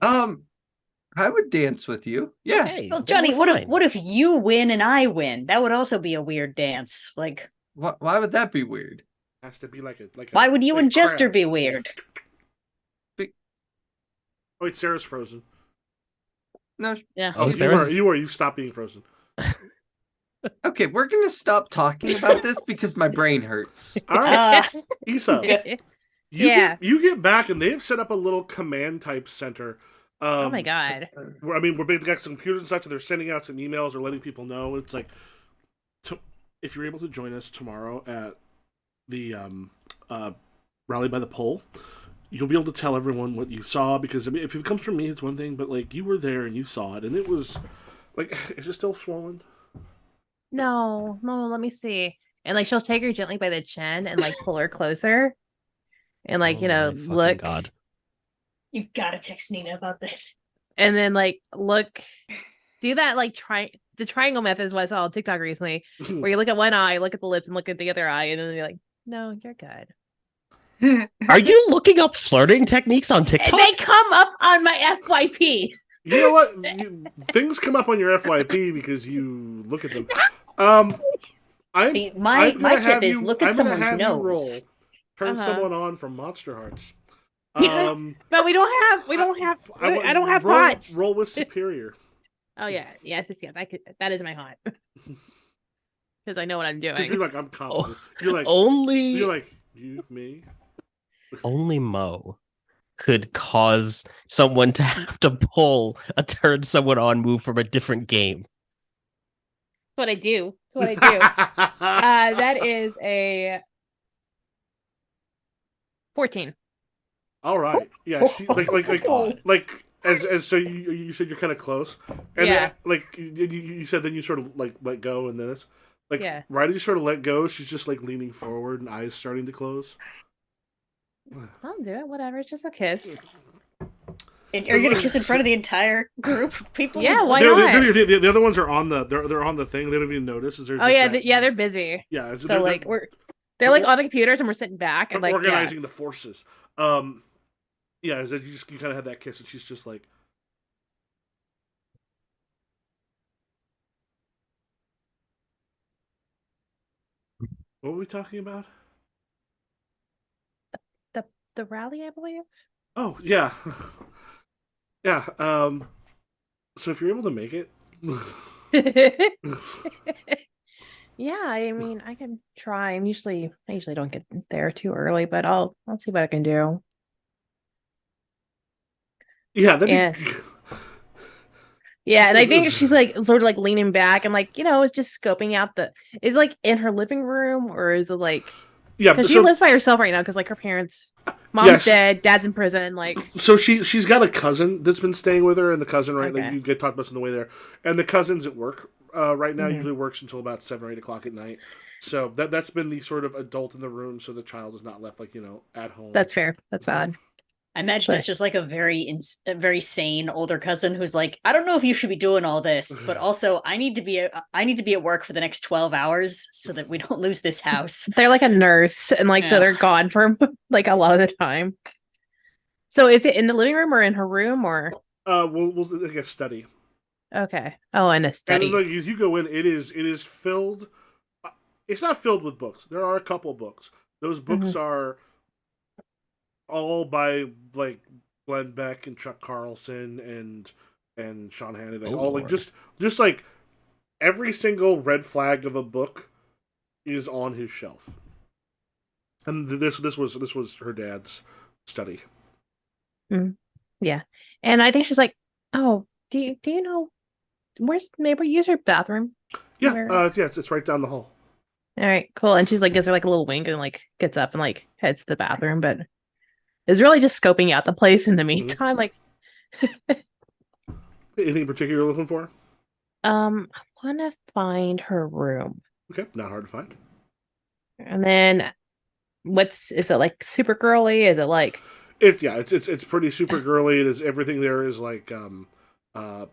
Speaker 6: I would dance with you. Yeah.
Speaker 3: Hey,
Speaker 4: Well,
Speaker 3: then
Speaker 4: Johnny,
Speaker 3: we're fine.
Speaker 4: what if you win and I win? That would also be a weird dance. Like,
Speaker 6: Why would that be weird?
Speaker 2: Has to be like a
Speaker 4: why would you
Speaker 2: like
Speaker 4: and Jester
Speaker 2: crab.
Speaker 4: be weird?
Speaker 2: Oh wait, Sarah's frozen.
Speaker 6: No.
Speaker 4: Yeah.
Speaker 3: Oh,
Speaker 2: you
Speaker 3: Sarah's-
Speaker 2: you stopped being frozen.
Speaker 6: Okay, we're gonna stop talking about this because my brain hurts.
Speaker 2: All right,
Speaker 4: Uh,
Speaker 2: Issa.
Speaker 1: Yeah.
Speaker 2: You get back, and they've set up a little command type center.
Speaker 1: Oh my god.
Speaker 2: I mean, we're big got some computers and such, and they're sending out some emails or letting people know. It's like, if you're able to join us tomorrow at the rally by the pole, you'll be able to tell everyone what you saw. Because I mean, if it comes from me, it's one thing, but like you were there and you saw it, and it was like, is it still swollen?
Speaker 1: No, let me see. And like she'll take her gently by the chin and like pull her closer. And like,
Speaker 3: Oh my fucking
Speaker 1: look.
Speaker 3: God.
Speaker 4: you gotta text Nina about this.
Speaker 1: And then like look, do that like the triangle method is what I saw on TikTok recently, where you look at one eye, look at the lips, and look at the other eye, and then you're like, no, you're good.
Speaker 3: Are you looking up flirting techniques on TikTok?
Speaker 1: They come up on my FYP.
Speaker 2: You know what? Things come up on your FYP because you look at them.
Speaker 4: See, my tip is look at someone's nose.
Speaker 2: Turn
Speaker 1: Uh-huh.
Speaker 2: someone on from Monster Hearts.
Speaker 1: But we don't have I don't have pots.
Speaker 2: Roll with Superior.
Speaker 1: Oh yeah, that is my hot. Because I know what I'm
Speaker 2: Because
Speaker 1: doing.
Speaker 2: you're like, I'm confident. You're like, you, me.
Speaker 3: Only Mo could cause someone to have to pull a turn someone on move from a different game.
Speaker 1: That's what I do. That's what I do. That is a 14.
Speaker 2: All right. Yeah. She, like as so you said you're kind of close, and
Speaker 1: Yeah.
Speaker 2: then, like you said, then you sort of like let go, and then it's like
Speaker 1: Yeah.
Speaker 2: right as you sort of let go, she's just like leaning forward and eyes starting to close.
Speaker 1: I'll do it. Whatever. It's just a kiss.
Speaker 4: And are you gonna kiss in front of the entire group of people?
Speaker 1: Yeah, why
Speaker 2: The,
Speaker 1: not?
Speaker 2: the other ones are on the they're on the thing. They don't even notice. Is there
Speaker 1: Oh yeah, they're busy.
Speaker 2: yeah.
Speaker 1: So like we're They're like on the computers and we're sitting back and like
Speaker 2: organizing the forces. Yeah, is that you kind of have that kiss, and she's just like, "What were we talking about?"
Speaker 1: the the rally, I believe.
Speaker 2: Oh yeah, yeah. So if you're able to make it,
Speaker 1: Yeah, I mean, I can try. I usually don't get there too early, but I'll see what I can do.
Speaker 2: yeah, that'd be.
Speaker 1: And yeah, and I think she's like sort of like leaning back and like, is just scoping out is it, like in her living room or is it like
Speaker 2: Yeah,
Speaker 1: because she
Speaker 2: so
Speaker 1: lives by herself right now because like her parents, mom's
Speaker 2: yes,
Speaker 1: dead, dad's in prison, like
Speaker 2: so she's got a cousin that's been staying with her, and the cousin right now
Speaker 1: okay.
Speaker 2: you get talked about on the way there, and the cousin's at work right now.
Speaker 1: Mhm.
Speaker 2: Usually works until about 7 or 8 o'clock at night. So that's been the sort of adult in the room, so the child is not left like at home.
Speaker 1: That's fair. That's valid.
Speaker 4: I imagine it's
Speaker 1: But
Speaker 4: just like a very sane older cousin who's like, I don't know if you should be doing all this, but also I need to be at work for the next 12 hours so that we don't lose this house.
Speaker 1: they're like a nurse and like so
Speaker 4: Yeah.
Speaker 1: they're gone for like a lot of the time. So is it in the living room or in her room or
Speaker 2: We'll like a study,
Speaker 1: okay. Oh, in a
Speaker 2: and then
Speaker 1: study.
Speaker 2: like as you go in, it is filled. It's not filled with books. There are a couple books. Those books
Speaker 1: Mhm.
Speaker 2: are all by like Glenn Beck and Chuck Carlson and Sean Hannity,
Speaker 3: Oh
Speaker 2: like all like
Speaker 3: Lord.
Speaker 2: just like every single red flag of a book is on his shelf. And this was her dad's study.
Speaker 1: Mm. Yeah. And I think she's like, "Oh, do you know where's the neighbor use her bathroom?
Speaker 2: Yeah,
Speaker 1: Where is?"
Speaker 2: yeah, it's right down the hall.
Speaker 1: All right, cool. And she's like gives her like a little wink and like gets up and like heads to the bathroom, but is really just scoping out the place in the
Speaker 2: Mm-hmm.
Speaker 1: meantime. Like,
Speaker 2: Anything in particular you're looking for?
Speaker 1: I wanna find her room.
Speaker 2: Okay, not hard to find.
Speaker 1: And then is it like super girly? Is it like
Speaker 2: It's pretty super girly. It is everything there is like uh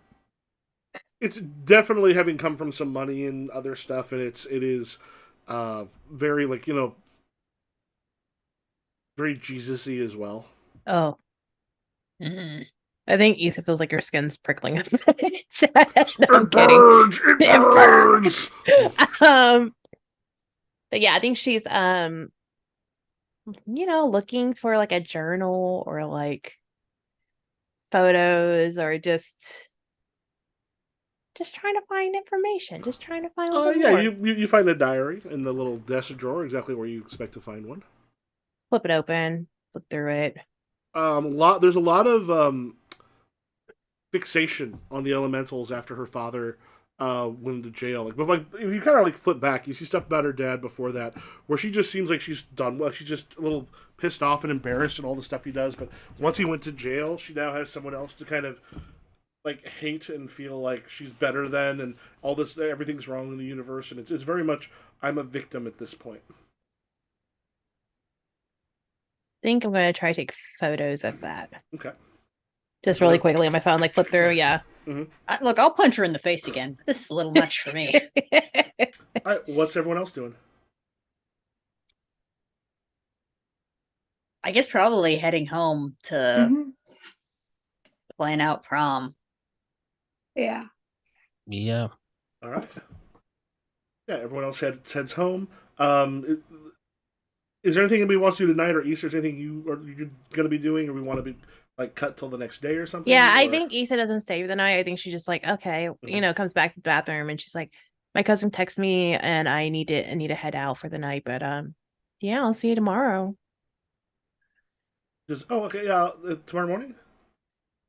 Speaker 2: it's definitely having come from some money and other stuff, and it is very like very Jesus-y as well.
Speaker 1: oh,
Speaker 4: Mm.
Speaker 1: I think Issa feels like her skin's prickling up. No, I'm
Speaker 2: It
Speaker 1: kidding.
Speaker 2: burns. It
Speaker 1: It
Speaker 2: burns.
Speaker 1: burns. Um, but yeah, I think she's looking for like a journal or like photos or just trying to find information, just trying to find a little
Speaker 2: Yeah,
Speaker 1: more.
Speaker 2: you find a diary in the little desk drawer, exactly where you expect to find one.
Speaker 1: Flip it open, look through it.
Speaker 2: There's a lot of fixation on the elementals after her father went to jail. Like, but like if you kind of like flip back, you see stuff about her dad before that, where she just seems like she's done well. She's just a little pissed off and embarrassed and all the stuff he does. But once he went to jail, she now has someone else to kind of like hate and feel like she's better than, and all this everything's wrong in the universe, and it's very much I'm a victim at this point.
Speaker 1: Think I'm gonna try to take photos of that.
Speaker 2: Okay.
Speaker 1: Just
Speaker 2: So
Speaker 1: really
Speaker 2: that,
Speaker 1: quickly on my phone, like flip through, yeah.
Speaker 2: mm-hmm.
Speaker 4: Look, I'll punch her in the face again. This is a little much for me.
Speaker 2: All right, what's everyone else doing?
Speaker 4: I guess probably heading home to
Speaker 5: Mhm.
Speaker 4: plan out prom.
Speaker 5: Yeah.
Speaker 3: Yeah.
Speaker 2: All right. Yeah, everyone else heads home. Is there anything anybody wants to do tonight or Easter? Is anything you're going to be doing, or we want to be like cut till the next day or something?
Speaker 1: Yeah, I
Speaker 2: Or
Speaker 1: think Issa doesn't stay the night. I think she's just like, okay,
Speaker 2: Mhm.
Speaker 1: comes back to the bathroom and she's like, my cousin texted me and I need to head out for the night, but yeah, I'll see you tomorrow.
Speaker 2: Just okay, yeah, tomorrow morning.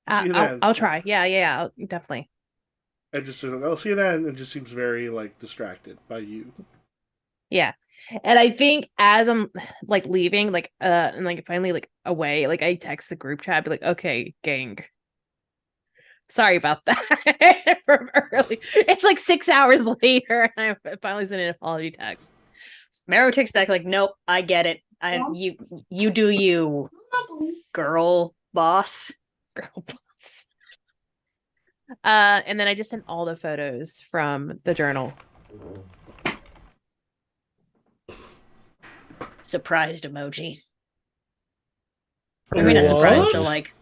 Speaker 2: See you
Speaker 1: I'll
Speaker 2: then.
Speaker 1: I'll try. Yeah, definitely.
Speaker 2: And just I'll see you then. It just seems very like distracted by you.
Speaker 1: Yeah. And I think as I'm like leaving, like and like finally like away, like I text the group chat, be like, okay, gang. Sorry about that from early. It's like 6 hours later, and I finally sent an apology text.
Speaker 4: Marrow takes back like, nope, I get it. You do you, girl boss.
Speaker 1: Girl boss. And then I just sent all the photos from the journal.
Speaker 4: surprised emoji. I mean, a
Speaker 3: What?
Speaker 4: surprised to like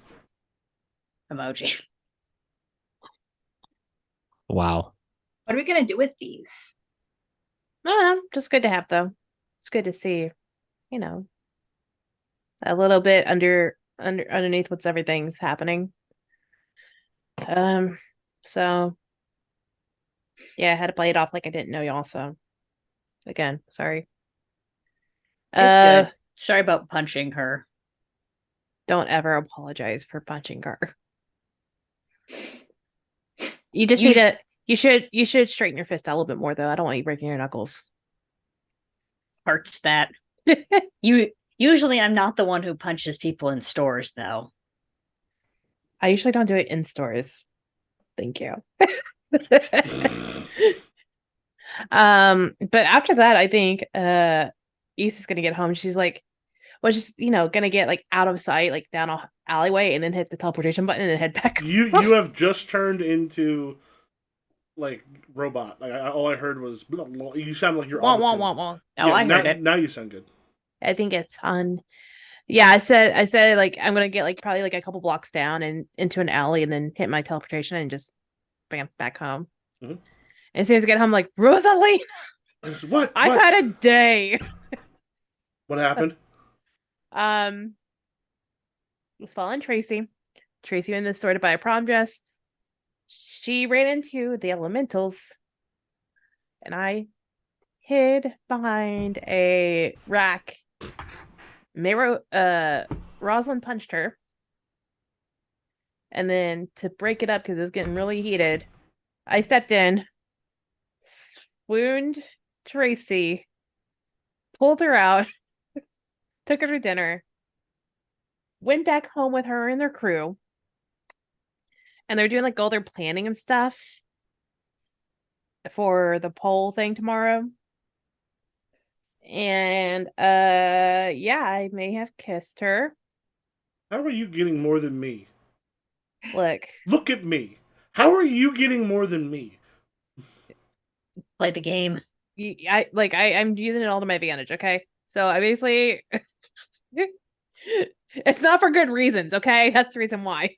Speaker 4: emoji.
Speaker 3: Wow.
Speaker 5: What are we gonna do with these?
Speaker 1: No, just good to have though. It's good to see, you know, a little bit underneath what's everything's happening. Um, so yeah, I had to play it off like I didn't know y'all. So again, sorry.
Speaker 4: It's good. Sorry about punching her.
Speaker 1: Don't ever apologize for punching her. You just need to. You should straighten your fist out a little bit more though. I don't want you breaking your knuckles.
Speaker 4: Hearts that. Usually I'm not the one who punches people in stores though.
Speaker 1: I usually don't do it in stores. Thank you. But after that, I think Issa's gonna get home. She's like, well, just gonna get like out of sight, like down a alleyway, and then hit the teleportation button and head back.
Speaker 2: You have just turned into like robot. Like all I heard was you sound like you're
Speaker 1: Wah, wah,
Speaker 2: auto-tuned.
Speaker 1: wah, wah.
Speaker 4: Oh,
Speaker 2: Yeah,
Speaker 4: I
Speaker 2: now,
Speaker 4: heard it.
Speaker 2: now you sound good.
Speaker 1: I think it's on. Yeah, I said like I'm gonna get like probably like a couple blocks down and into an alley and then hit my teleportation and just bam back home.
Speaker 2: Mhm.
Speaker 1: And as soon as I get home, like Rosalie,
Speaker 2: What?
Speaker 1: I've
Speaker 2: What?
Speaker 1: had a day.
Speaker 2: What happened?
Speaker 1: Was following Tracy. Tracy went in the store to buy a prom dress. She ran into the elementals, and I hid behind a rack. Rosalind punched her. And then to break it up because it was getting really heated, I stepped in, swooned Tracy, pulled her out, took her to dinner, went back home with her and their crew, and they're doing like all their planning and stuff for the poll thing tomorrow. And yeah, I may have kissed her.
Speaker 2: How are you getting more than me?
Speaker 1: Look,
Speaker 2: Look at me. How are you getting more than me?
Speaker 4: Play the game.
Speaker 1: I'm using it all to my advantage, okay? So I basically it's not for good reasons, okay? That's the reason why.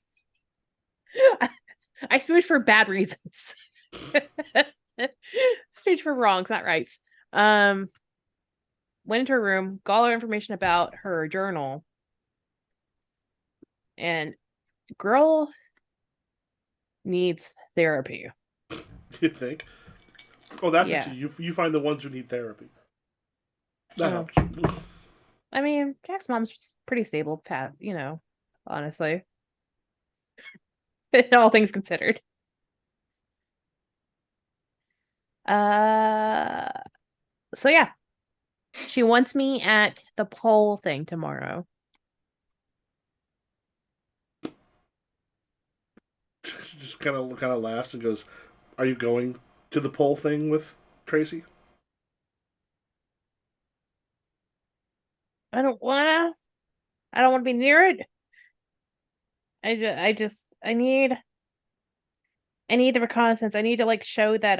Speaker 1: I smooch for bad reasons. Smooch for wrongs, not rights. Went into her room, got all her information about her journal, and girl needs therapy.
Speaker 2: You think? Oh, that's
Speaker 1: Yeah.
Speaker 2: what you find the ones who need therapy. That
Speaker 1: Oh.
Speaker 2: helps.
Speaker 1: I mean, Jack's mom's pretty stable, honestly. All things considered. So yeah. She wants me at the poll thing tomorrow.
Speaker 2: She just kind of laughs and goes, "Are you going to the poll thing with Tracy?"
Speaker 1: I don't wanna. I don't want to be near it. I need the reconnaissance. I need to like show that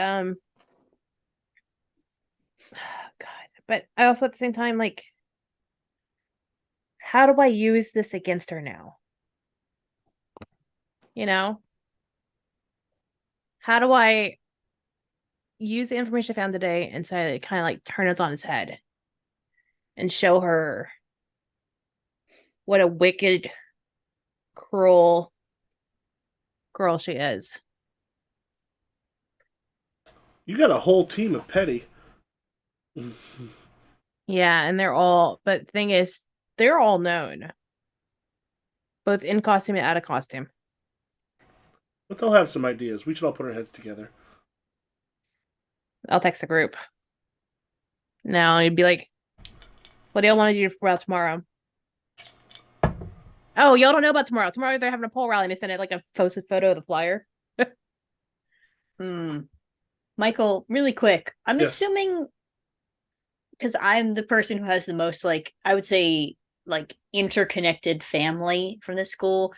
Speaker 1: God. But I also at the same time like how do I use this against her now? You know? How do I use the information I found today and say kind of like turn it on its head and show her what a wicked, cruel girl she is.
Speaker 2: You got a whole team of petty.
Speaker 1: Yeah, and but the thing is, they're all known, both in costume and out of costume.
Speaker 2: But they'll have some ideas. We should all put our heads together.
Speaker 1: I'll text the group. Now you'd be like, what do y'all want to do about tomorrow? Oh, y'all don't know about tomorrow. Tomorrow they're having a poll rally and they sent it like a posted photo of the flyer.
Speaker 4: Michael, really quick. I'm
Speaker 2: Yes.
Speaker 4: assuming because I'm the person who has the most like I would say like interconnected family from this school.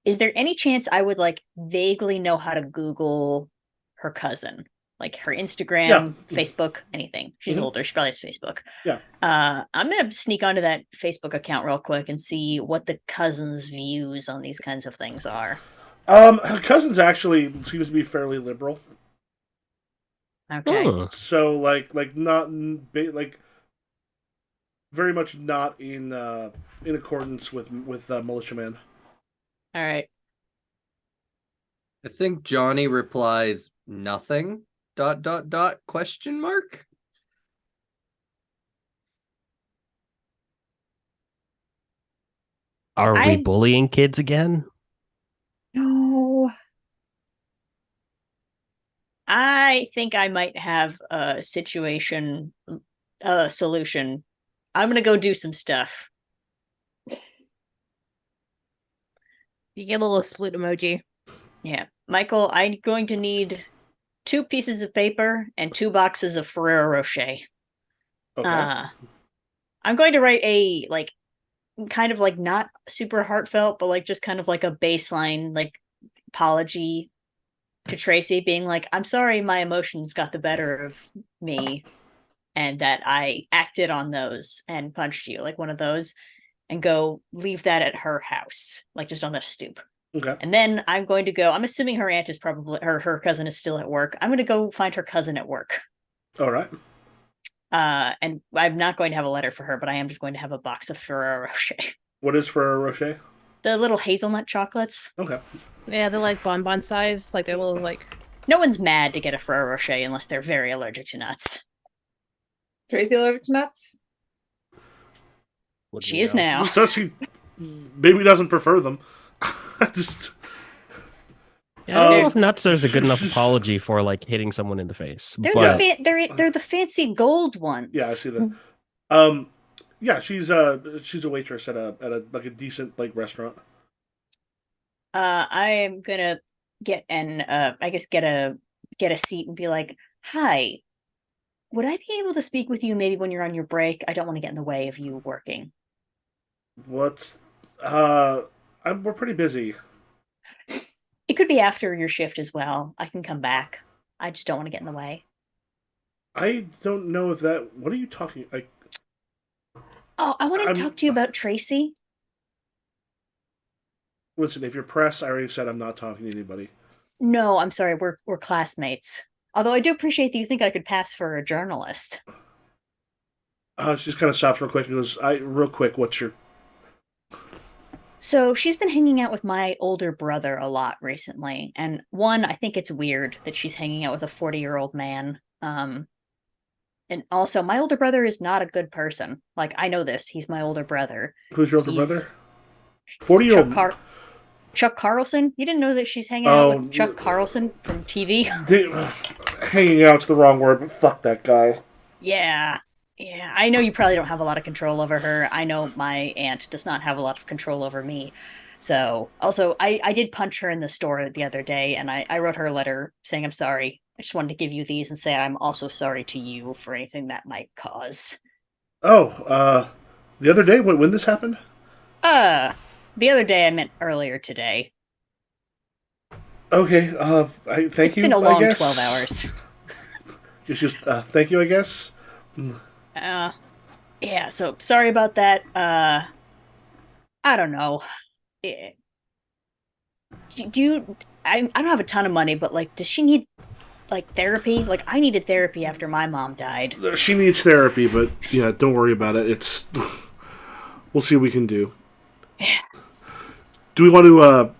Speaker 4: Is there any chance I would like vaguely know how to Google her cousin? like her
Speaker 2: Yeah.
Speaker 4: Instagram, Facebook, anything. She's
Speaker 2: Mhm.
Speaker 4: older. She probably has Facebook.
Speaker 2: Yeah.
Speaker 4: I'm gonna sneak onto that Facebook account real quick and see what the cousins' views on these kinds of things are.
Speaker 2: Her cousin's actually seems to be fairly liberal.
Speaker 4: Okay.
Speaker 2: So like not like very much not in accordance with militiaman.
Speaker 4: All right.
Speaker 6: I think Johnny replies nothing. Dot dot dot question mark.
Speaker 3: Are we
Speaker 4: I
Speaker 3: bullying kids again?
Speaker 4: no. I think I might have a situation, a solution. I'm gonna go do some stuff.
Speaker 1: You get a little salute emoji.
Speaker 4: Yeah, Michael, I'm going to need 2 pieces of paper and 2 boxes of Ferrero Rocher.
Speaker 2: Okay.
Speaker 4: Uh, I'm going to write a like kind of like not super heartfelt, but like just kind of like a baseline like apology to Tracy, being like, "I'm sorry, my emotions got the better of me, and that I acted on those and punched you," like one of those, and go leave that at her house, like just on the stoop.
Speaker 2: Okay.
Speaker 4: And then I'm going to go. I'm assuming her aunt is probably her cousin is still at work. I'm going to go find her cousin at work.
Speaker 2: All right.
Speaker 4: And I'm not going to have a letter for her, but I am just going to have a box of Ferrero Rocher,
Speaker 2: What is for Rocher?
Speaker 4: the little hazelnut chocolates.
Speaker 2: Okay.
Speaker 1: Yeah, they're like bonbon size, like they're little like.
Speaker 4: No one's mad to get a Ferrero Rocher unless they're very allergic to nuts.
Speaker 5: Tracy allergic to nuts?
Speaker 3: Would
Speaker 4: She
Speaker 3: we
Speaker 4: is
Speaker 3: know?
Speaker 4: now.
Speaker 2: So she maybe doesn't prefer them. Just,
Speaker 3: Yeah, I don't know
Speaker 2: Um,
Speaker 3: if nuts is a good enough apology for like hitting someone in the face.
Speaker 4: They're
Speaker 3: But
Speaker 4: they're the fancy gold ones.
Speaker 2: yeah, I see that. Um, yeah, she's a waitress at a like a decent like restaurant.
Speaker 4: I am gonna get an I guess get a seat and be like, "Hi, would I be able to speak with you maybe when you're on your break? I don't want to get in the way of you working."
Speaker 2: What's we're pretty busy.
Speaker 4: It could be after your shift as well. I can come back. I just don't want to get in the way.
Speaker 2: I don't know if that. What are you talking?
Speaker 4: Oh, I want to
Speaker 2: I'm
Speaker 4: talk to you about Tracy.
Speaker 2: listen. If you're pressed, I already said I'm not talking to anybody.
Speaker 4: No, I'm sorry. We're classmates. Although I do appreciate that you think I could pass for a journalist.
Speaker 2: She just kind of stops real quick and goes, real quick. What's your?"
Speaker 4: So she's been hanging out with my older brother a lot recently. And one, I think it's weird that she's hanging out with a 40-year-old man. And also, my older brother is not a good person. Like, I know this. He's my older brother.
Speaker 2: Who's your older
Speaker 4: He's
Speaker 2: brother? 40-year
Speaker 4: Chuck
Speaker 2: old.
Speaker 4: Chuck Carlson. You didn't know that she's hanging out
Speaker 2: Oh,
Speaker 4: with Chuck Carlson from TV?
Speaker 2: hanging out's the wrong word, but fuck that guy.
Speaker 4: Yeah. Yeah. I know you probably don't have a lot of control over her. I know my aunt does not have a lot of control over me. So, also, I did punch her in the store the other day, and I wrote her a letter saying I'm sorry. I just wanted to give you these and say I'm also sorry to you for anything that might cause.
Speaker 2: Oh, the other day when this happened.
Speaker 4: Uh, the other day I meant earlier today.
Speaker 2: Okay. Thank
Speaker 4: It's
Speaker 2: you.
Speaker 4: been a
Speaker 2: I
Speaker 4: long
Speaker 2: guess
Speaker 4: 12 hours.
Speaker 2: It's just thank you. I guess.
Speaker 4: Uh, yeah, so sorry about that. I don't know. Eh, Do you, I don't have a ton of money, but like, does she need like therapy? Like, I needed therapy after my mom died.
Speaker 2: She needs therapy, but yeah, don't worry about it. It's we'll see what we can do. Do we want to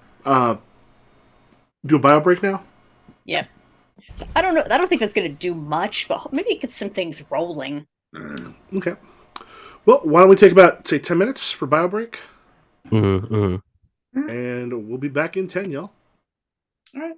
Speaker 2: do a bio break now?
Speaker 4: Yep. So I don't know. I don't think that's going to do much, but maybe it gets some things rolling.
Speaker 2: Okay. Well, why don't we take about say 10 minutes for bio break, and we'll be back in 10, y'all.
Speaker 5: All right.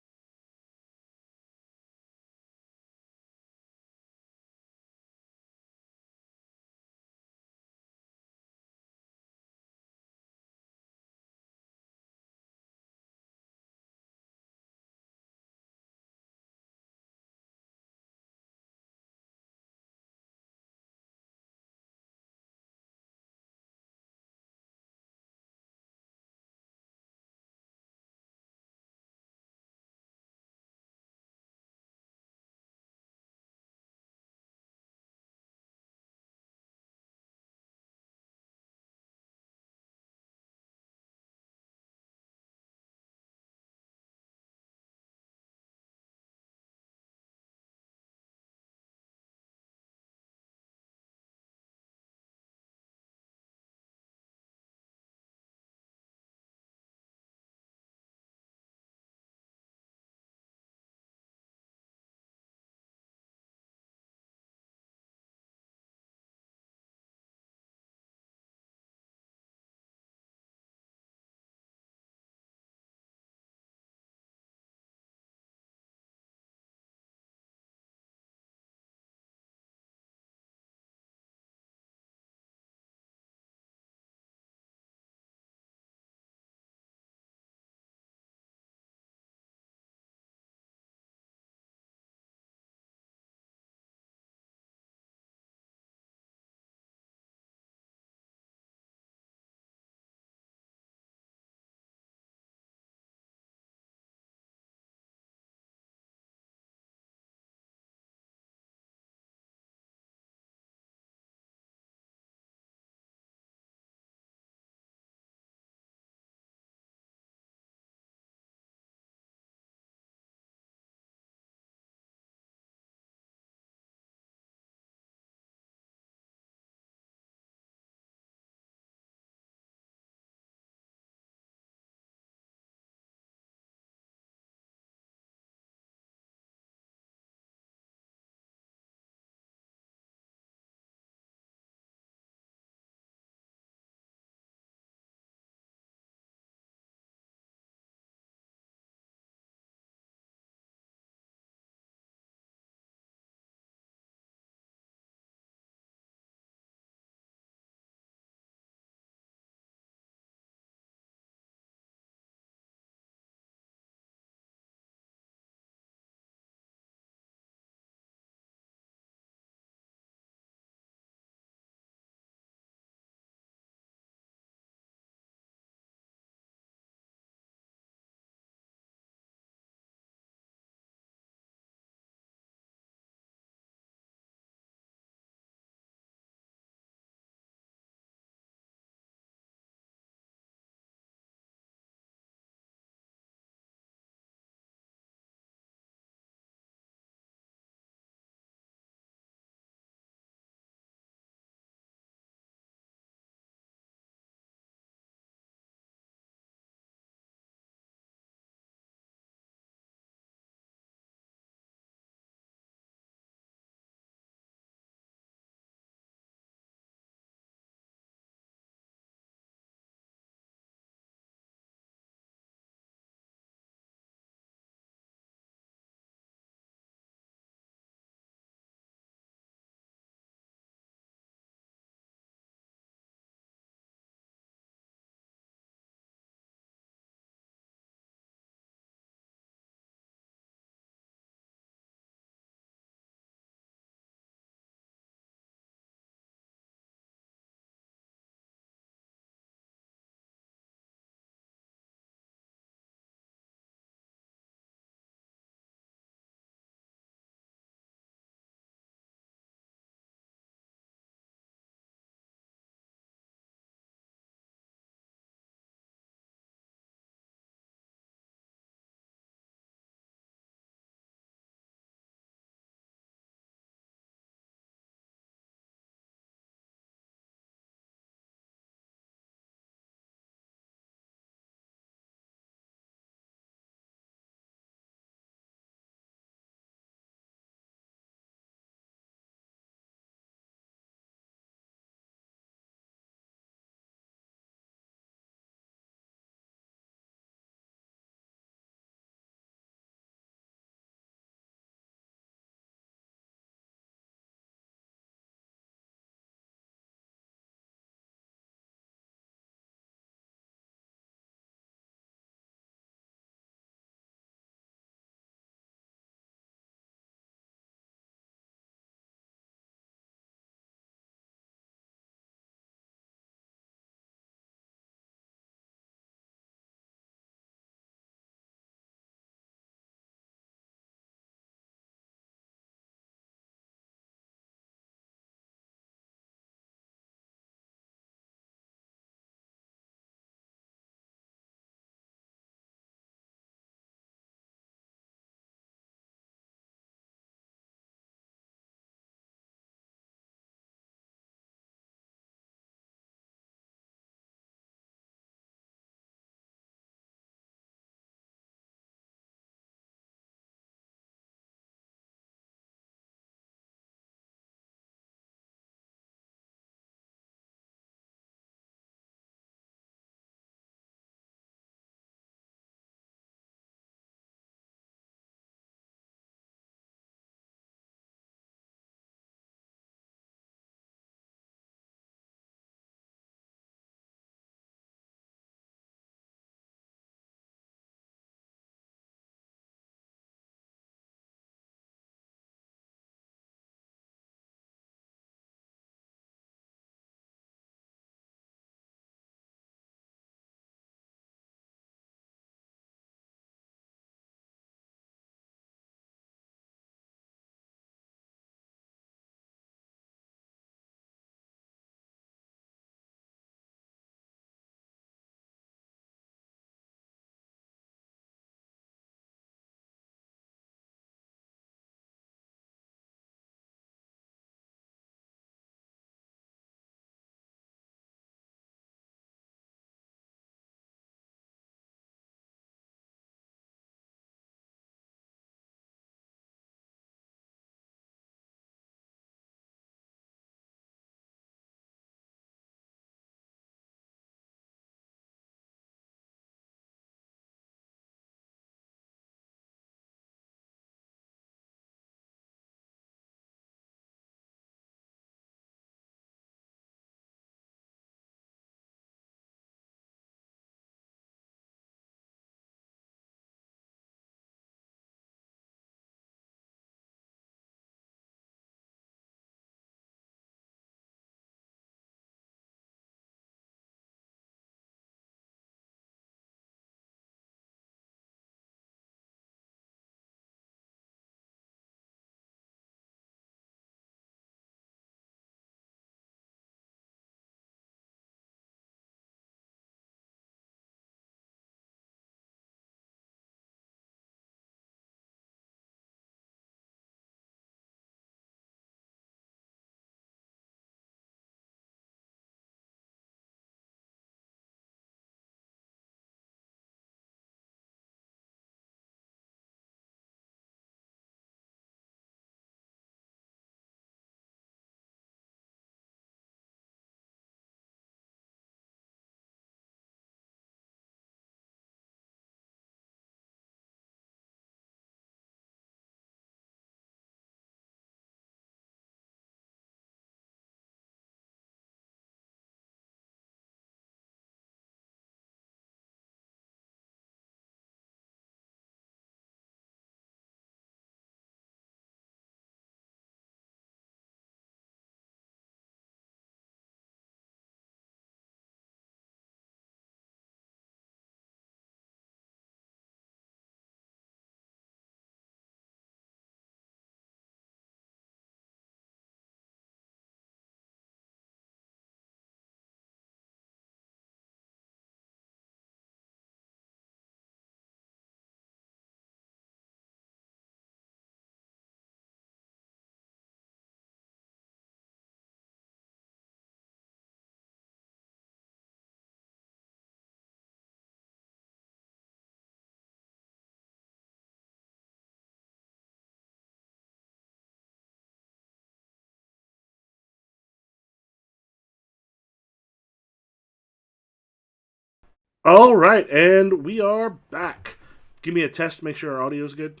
Speaker 2: All right, and we are back. Give me a test. Make sure our audio's good.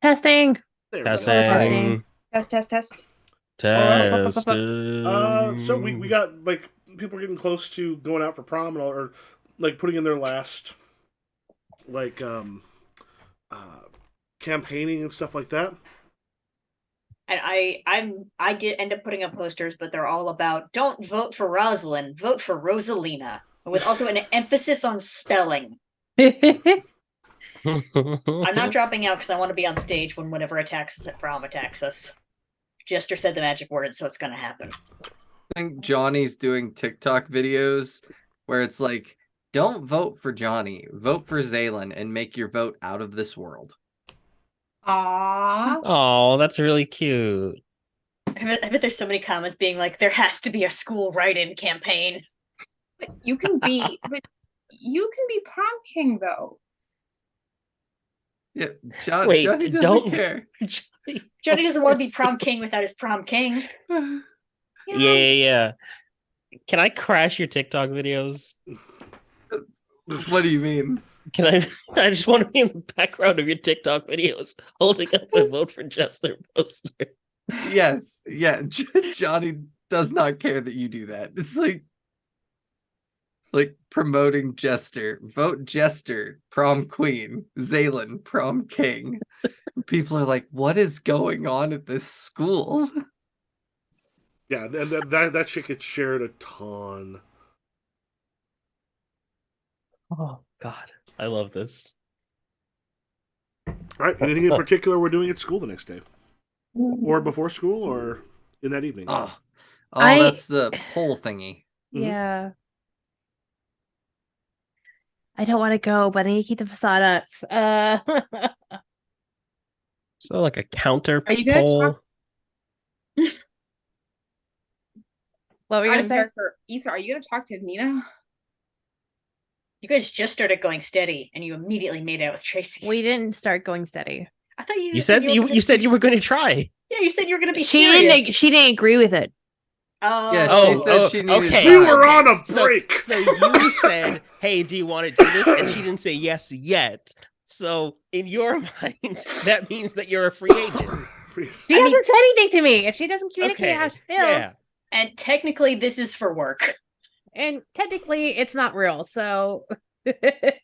Speaker 1: Testing.
Speaker 2: There we go.
Speaker 3: Testing.
Speaker 5: Test.
Speaker 2: So we got like people are getting close to going out for prom and all, or like putting in their last like uh campaigning and stuff like that.
Speaker 4: And I did end up putting up posters, but they're all about don't vote for Rosalind, vote for Rosalina, with also an emphasis on spelling. I'm not dropping out because I want to be on stage when whatever attacks us at prom attacks us. Jester said the magic word, so it's gonna happen.
Speaker 6: I think Johnny's doing TikTok videos where it's like, don't vote for Johnny, vote for Zaylin and make your vote out of this world.
Speaker 5: Aww.
Speaker 3: Oh, that's really cute.
Speaker 4: I bet there's so many comments being like, there has to be a school write-in campaign.
Speaker 5: But you can be prom king though.
Speaker 6: Yeah,
Speaker 3: Wait,
Speaker 6: Johnny doesn't
Speaker 3: don't-
Speaker 6: care.
Speaker 4: Johnny doesn't want to be prom king without his prom king.
Speaker 3: Yeah. Can I crash your TikTok videos?
Speaker 6: What do you mean?
Speaker 3: Can I? I just want to be in the background of your TikTok videos, holding up a vote for Jester poster.
Speaker 6: Yes, yeah. Johnny does not care that you do that. It's like promoting Jester. Vote Jester, prom queen. Zaylin, prom king. People are like, what is going on at this school?
Speaker 2: Yeah, and that shit gets shared a ton.
Speaker 3: Oh God, I love this.
Speaker 2: All right, anything in particular we're doing at school the next day, or before school, or in that evening?
Speaker 6: Oh,
Speaker 1: I-
Speaker 6: that's the poll thingy.
Speaker 1: Yeah. I don't want to go, but I need to keep the facade up.
Speaker 3: So like a counter
Speaker 5: Are you gonna
Speaker 3: poll.
Speaker 1: What were you
Speaker 5: Out
Speaker 1: gonna
Speaker 5: of
Speaker 1: say?
Speaker 5: character, Issa, are you gonna talk to Nina?
Speaker 4: You guys just started going steady, and you immediately made out with Tracy.
Speaker 1: We didn't start going steady.
Speaker 4: I thought
Speaker 3: You said you said you were going to try.
Speaker 4: Yeah, you said you were going to be
Speaker 1: She
Speaker 4: serious.
Speaker 1: didn't. She didn't agree with it.
Speaker 4: Oh,
Speaker 6: Yeah, she said she needed
Speaker 3: okay.
Speaker 2: We
Speaker 6: time.
Speaker 2: were on a break.
Speaker 3: So you said, "Hey, do you want to do this?" And she didn't say yes yet. So in your mind, that means that you're a free agent.
Speaker 1: She hasn't said anything to me. If she doesn't communicate
Speaker 3: Okay,
Speaker 1: how she feels,
Speaker 3: yeah.
Speaker 4: And technically, this is for work.
Speaker 1: and technically, it's not real. So
Speaker 4: That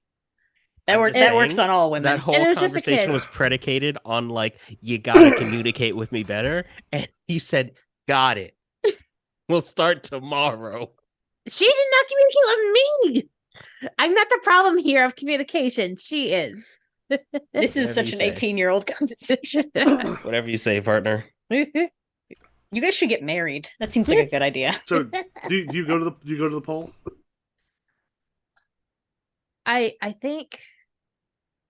Speaker 3: I'm
Speaker 4: works.
Speaker 3: just
Speaker 4: That works
Speaker 3: saying,
Speaker 4: on all women.
Speaker 3: That whole
Speaker 1: And it was just a
Speaker 3: conversation
Speaker 1: kiss.
Speaker 3: was predicated on like, you gotta communicate with me better, and you said, "Got it. We'll start tomorrow."
Speaker 1: she did not communicate with me. I'm not the problem here of communication. She is.
Speaker 4: This is
Speaker 3: Whatever
Speaker 4: such
Speaker 3: you
Speaker 4: an
Speaker 3: say.
Speaker 4: 18-year-old conversation.
Speaker 3: Whatever you say, partner.
Speaker 4: You guys should get married. That seems like a good idea.
Speaker 2: So do you go to the poll?
Speaker 1: I think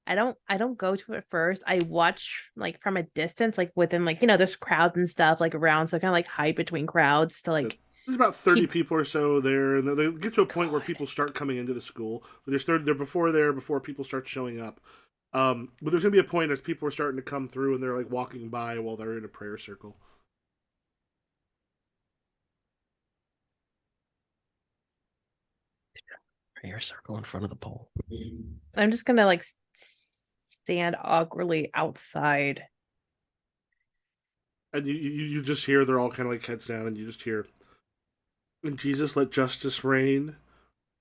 Speaker 1: I don't go to it first. I watch like from a distance, like within like there's crowds and stuff like around, so kind of like hide between crowds to like
Speaker 2: There's about 30 people or so there, and they get to a point where people start coming into the school. They're before people start showing up. But there's gonna be a point as people are starting to come through, and they're like walking by while they're in a prayer circle.
Speaker 3: Prayer circle in front of the pole.
Speaker 1: I'm just gonna like stand awkwardly outside.
Speaker 2: And you just hear they're all kind of like heads down, and you just hear, "And Jesus, let justice reign,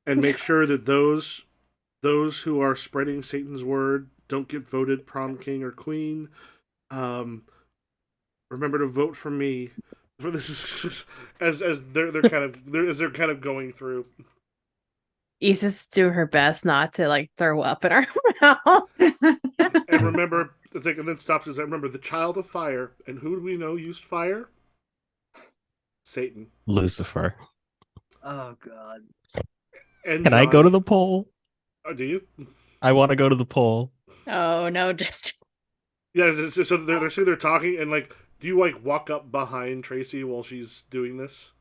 Speaker 2: and make sure that those who are spreading Satan's word don't get voted prom king or queen. Remember to vote for me." For this is just as they're kind of going through.
Speaker 1: Issa's doing her best not to like throw up in her mouth.
Speaker 2: And remember, and then stops and says, "Remember the child of fire, and who do we know used fire? Satan."
Speaker 3: Lucifer.
Speaker 6: Oh God.
Speaker 2: And
Speaker 3: Can I go to the pole?
Speaker 2: Do you?
Speaker 3: I want to go to the pole.
Speaker 4: Oh no, just
Speaker 2: Yeah. So they're sitting there talking, and like, do you like walk up behind Tracy while she's doing this?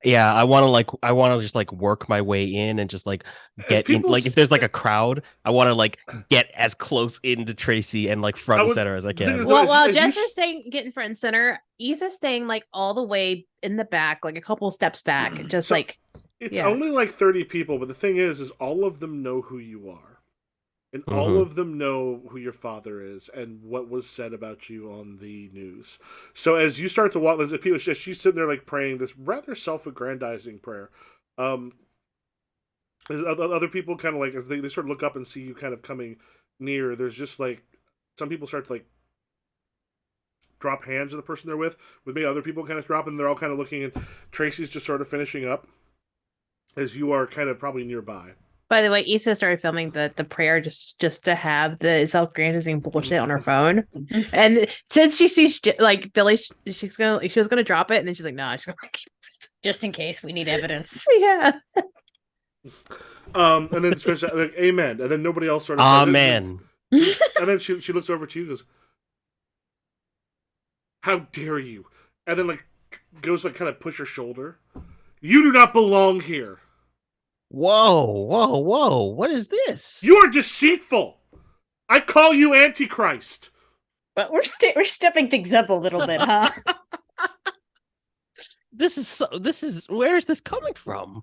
Speaker 3: Yeah, I want to just like work my way in and just like get in. Like if there's like a crowd, I want to like get as close into Tracy and like front and center as I can.
Speaker 2: Well,
Speaker 1: While Jester's staying getting front and center, Issa's staying like all the way in the back, like a couple steps back, just like
Speaker 2: It's
Speaker 1: Yeah.
Speaker 2: only like 30 people, but the thing is all of them know who you are. And all
Speaker 3: Mhm.
Speaker 2: of them know who your father is and what was said about you on the news. So as you start to walk, there's people. She's sitting there like praying this rather self-aggrandizing prayer. Um, other people kind of like as they sort of look up and see you kind of coming near. There's just like some people start to like drop hands of the person they're with maybe other people kind of drop, and they're all kind of looking. And Tracy's just sort of finishing up as you are kind of probably nearby.
Speaker 1: By the way, Issa started filming the prayer just to have the self-granting bullshit on her phone. And since she sees like Billy, she was gonna drop it, and then she's like, no, she's gonna keep
Speaker 4: Just in case we need evidence.
Speaker 1: it. Yeah.
Speaker 2: And then like, amen, and then nobody else sort of says
Speaker 3: Amen.
Speaker 2: it. And then she looks over to you and goes, how dare you? And then like goes like kind of push her shoulder. You do not belong here.
Speaker 3: Whoa. What is this?
Speaker 2: You are deceitful. I call you Antichrist.
Speaker 4: But we're stepping things up a little bit, huh?
Speaker 3: This is where is this coming from?